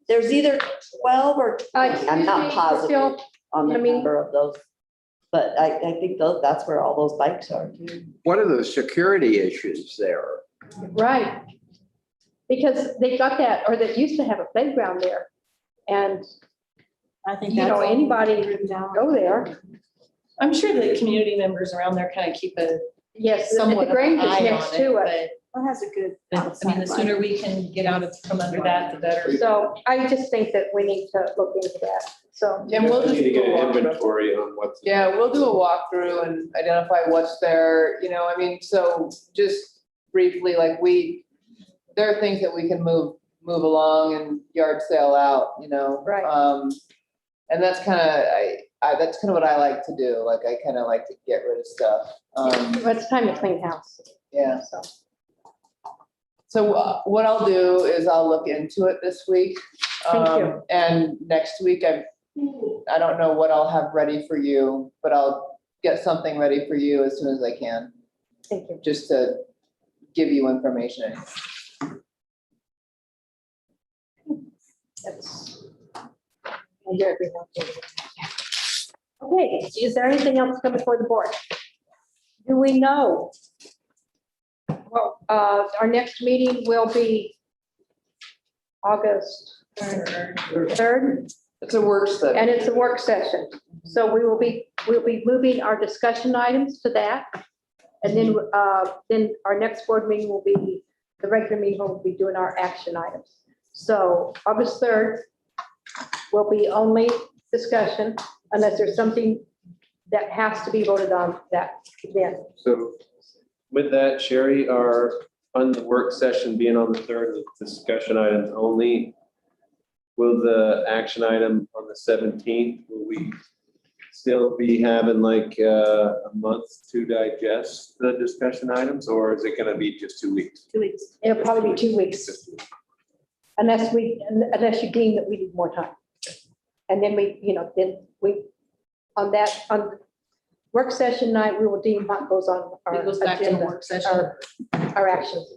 Speaker 8: there's either 12 or 20, I'm not positive on the number of those. But I think that's where all those bikes are too.
Speaker 16: What are the security issues there?
Speaker 1: Right. Because they got that, or they used to have a playground there. And,
Speaker 5: I think
Speaker 1: you
Speaker 5: that's
Speaker 1: know,
Speaker 5: all
Speaker 1: anybody
Speaker 5: written down.
Speaker 1: go there.
Speaker 7: I'm sure the community members around there kind of keep a
Speaker 1: Yes, the
Speaker 7: somewhat of an
Speaker 1: Grange is
Speaker 7: eye
Speaker 1: next
Speaker 7: on
Speaker 1: to
Speaker 7: it,
Speaker 1: it.
Speaker 7: but
Speaker 5: It has a good
Speaker 7: I mean,
Speaker 5: outside
Speaker 7: the sooner
Speaker 5: light.
Speaker 7: we can get out of, from under that, the better.
Speaker 1: So I just think that we need to look into that. So,
Speaker 9: And we'll just
Speaker 10: Need to
Speaker 9: do
Speaker 10: get
Speaker 9: a
Speaker 10: an
Speaker 9: walkthrough.
Speaker 10: inventory on what's.
Speaker 9: Yeah, we'll do a walkthrough and identify what's there, you know, I mean, so just briefly, like there are things that we can move along and yard sale out, you know?
Speaker 1: Right.
Speaker 9: And that's kind of, that's kind of what I like to do, like, I kind of like to get rid of stuff.
Speaker 1: but it's time to clean house.
Speaker 9: Yeah.
Speaker 1: So,
Speaker 9: So what I'll do is I'll look into it this week.
Speaker 1: Thank you.
Speaker 9: And next week, I don't know what I'll have ready for you, but I'll get something ready for you as soon as I can,
Speaker 1: thank you.
Speaker 9: just to give you information.
Speaker 1: That's- I hear everything. Okay, is there anything else coming before the board? Do we know? Well, our next meeting will be August 3rd,
Speaker 9: It's a work study.
Speaker 1: and it's a work session. So we'll be moving our discussion items to that. And then our next board meeting will be, the regular meeting will be doing our action items. So August 3rd will be only discussion unless there's something that has to be voted on that then.
Speaker 10: So with that, Sherry, on the work session being on the 3rd with discussion items only, will the action item on the 17th, will we still be having like a month to digest the discussion items, or is it gonna be just 2 weeks?
Speaker 5: 2 weeks.
Speaker 1: It'll probably be 2 weeks. Unless you deem that we need more time. And then on work session night, we will deem what goes on our
Speaker 7: It goes back to the
Speaker 1: agenda,
Speaker 7: work session.
Speaker 1: our actions.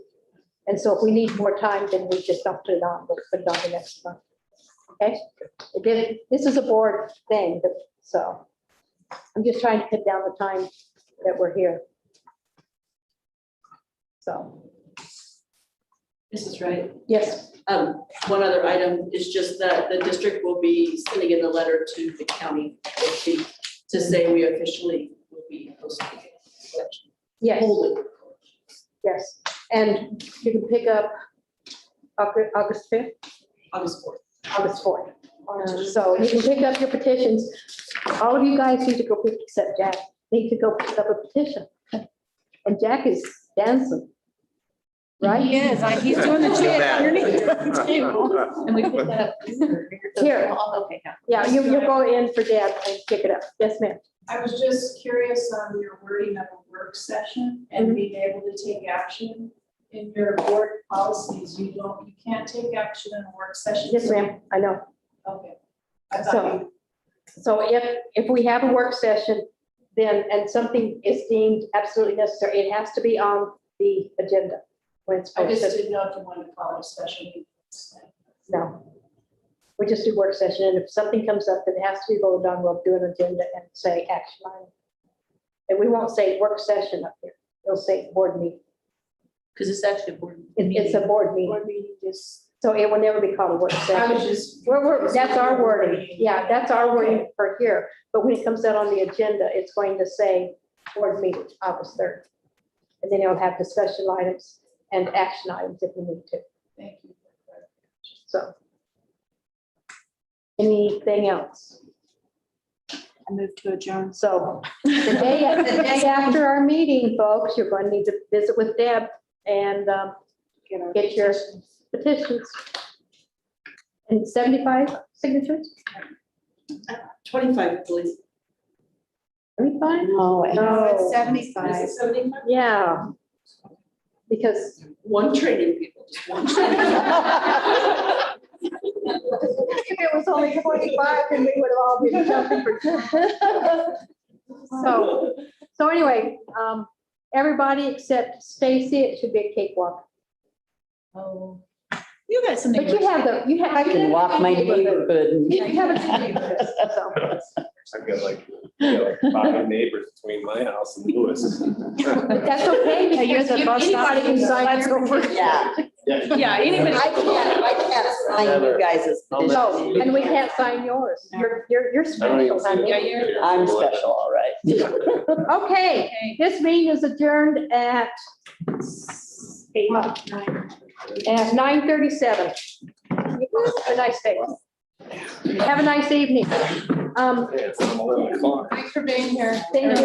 Speaker 1: And so if we need more time, then we just don't put it on, we'll put it on the next month. Okay? This is a board thing, so I'm just trying to cut down the time that we're here. So,
Speaker 14: This is right.
Speaker 1: yes,
Speaker 14: One other item is just that the district will be sending in a letter to the county to say we officially will be hosting the election.
Speaker 1: yes,
Speaker 14: Holding.
Speaker 1: yes. And you can pick up August 5th,
Speaker 14: August 4th.
Speaker 1: August 4th. So you can pick up your petitions. All of you guys need to go pick, except Jack, need to go pick up a petition. And Jack is dancing. Right?
Speaker 5: He is, he's doing the jig underneath the table.
Speaker 7: And we pick that up.
Speaker 1: Here.
Speaker 7: Okay, yeah.
Speaker 1: Yeah, you'll go in for Deb and pick it up. Yes, ma'am.
Speaker 15: I was just curious on your wording of a work session and being able to take action. In your board policies, you can't take action in a work session.
Speaker 1: Yes, ma'am, I know.
Speaker 15: Okay. I thought
Speaker 1: So if we have a work session, then, and something is deemed absolutely necessary, it has to be on the agenda when it's
Speaker 15: I just
Speaker 1: posted.
Speaker 15: didn't know if you wanted to call it a special meeting.
Speaker 1: No. We just do work session, and if something comes up that has to be voted on, we'll do an agenda and say action item. And we won't say work session up here, we'll say board meeting.
Speaker 14: Because it's actually a board.
Speaker 1: It's a board meeting,
Speaker 15: Board meeting, just,
Speaker 1: so it will never be called a work
Speaker 15: I
Speaker 1: session.
Speaker 15: was just.
Speaker 1: That's our wording, yeah, that's our wording for here, but when it comes out on the agenda, it's going to say board meeting, August 3rd. And then it'll have discussion items and action items if we need to,
Speaker 15: Thank you.
Speaker 1: so. Anything else?
Speaker 5: I moved to adjourn.
Speaker 1: So the day after our meeting, folks, you're going to need to visit with Deb and get your petitions. And 75 signatures?
Speaker 14: 25, please.
Speaker 1: 75?
Speaker 8: Oh,
Speaker 1: No.
Speaker 5: It's 75.
Speaker 14: 75?
Speaker 1: Yeah. Because
Speaker 14: One training people, just one training.
Speaker 1: if it was only 25, then we would have all been jumping for. So anyway, everybody except Stacy, it should be a cakewalk.
Speaker 7: Oh.
Speaker 5: You got some
Speaker 1: But
Speaker 5: neighbors.
Speaker 1: you have
Speaker 8: I can walk my neighborhood.
Speaker 1: Yeah, you have a good neighborhood, so.
Speaker 10: I've got like 5 neighbors between my house and Lewis.
Speaker 1: But that's okay,
Speaker 5: Yeah, you're
Speaker 1: because
Speaker 5: the bus stop.
Speaker 1: anybody can sign
Speaker 5: That's
Speaker 1: your
Speaker 5: over.
Speaker 1: petition.
Speaker 8: Yeah.
Speaker 5: Yeah, anybody.
Speaker 8: I can't sign you guys'
Speaker 1: No,
Speaker 8: petition.
Speaker 1: and we can't sign yours. You're special, honey.
Speaker 7: Yeah, you're.
Speaker 8: I'm special, all right.
Speaker 1: Okay, this meeting is adjourned at what? At 9:37. Have a nice day. Have a nice evening.
Speaker 10: It's 11 o'clock.
Speaker 7: Thanks for being here.
Speaker 1: Thank you.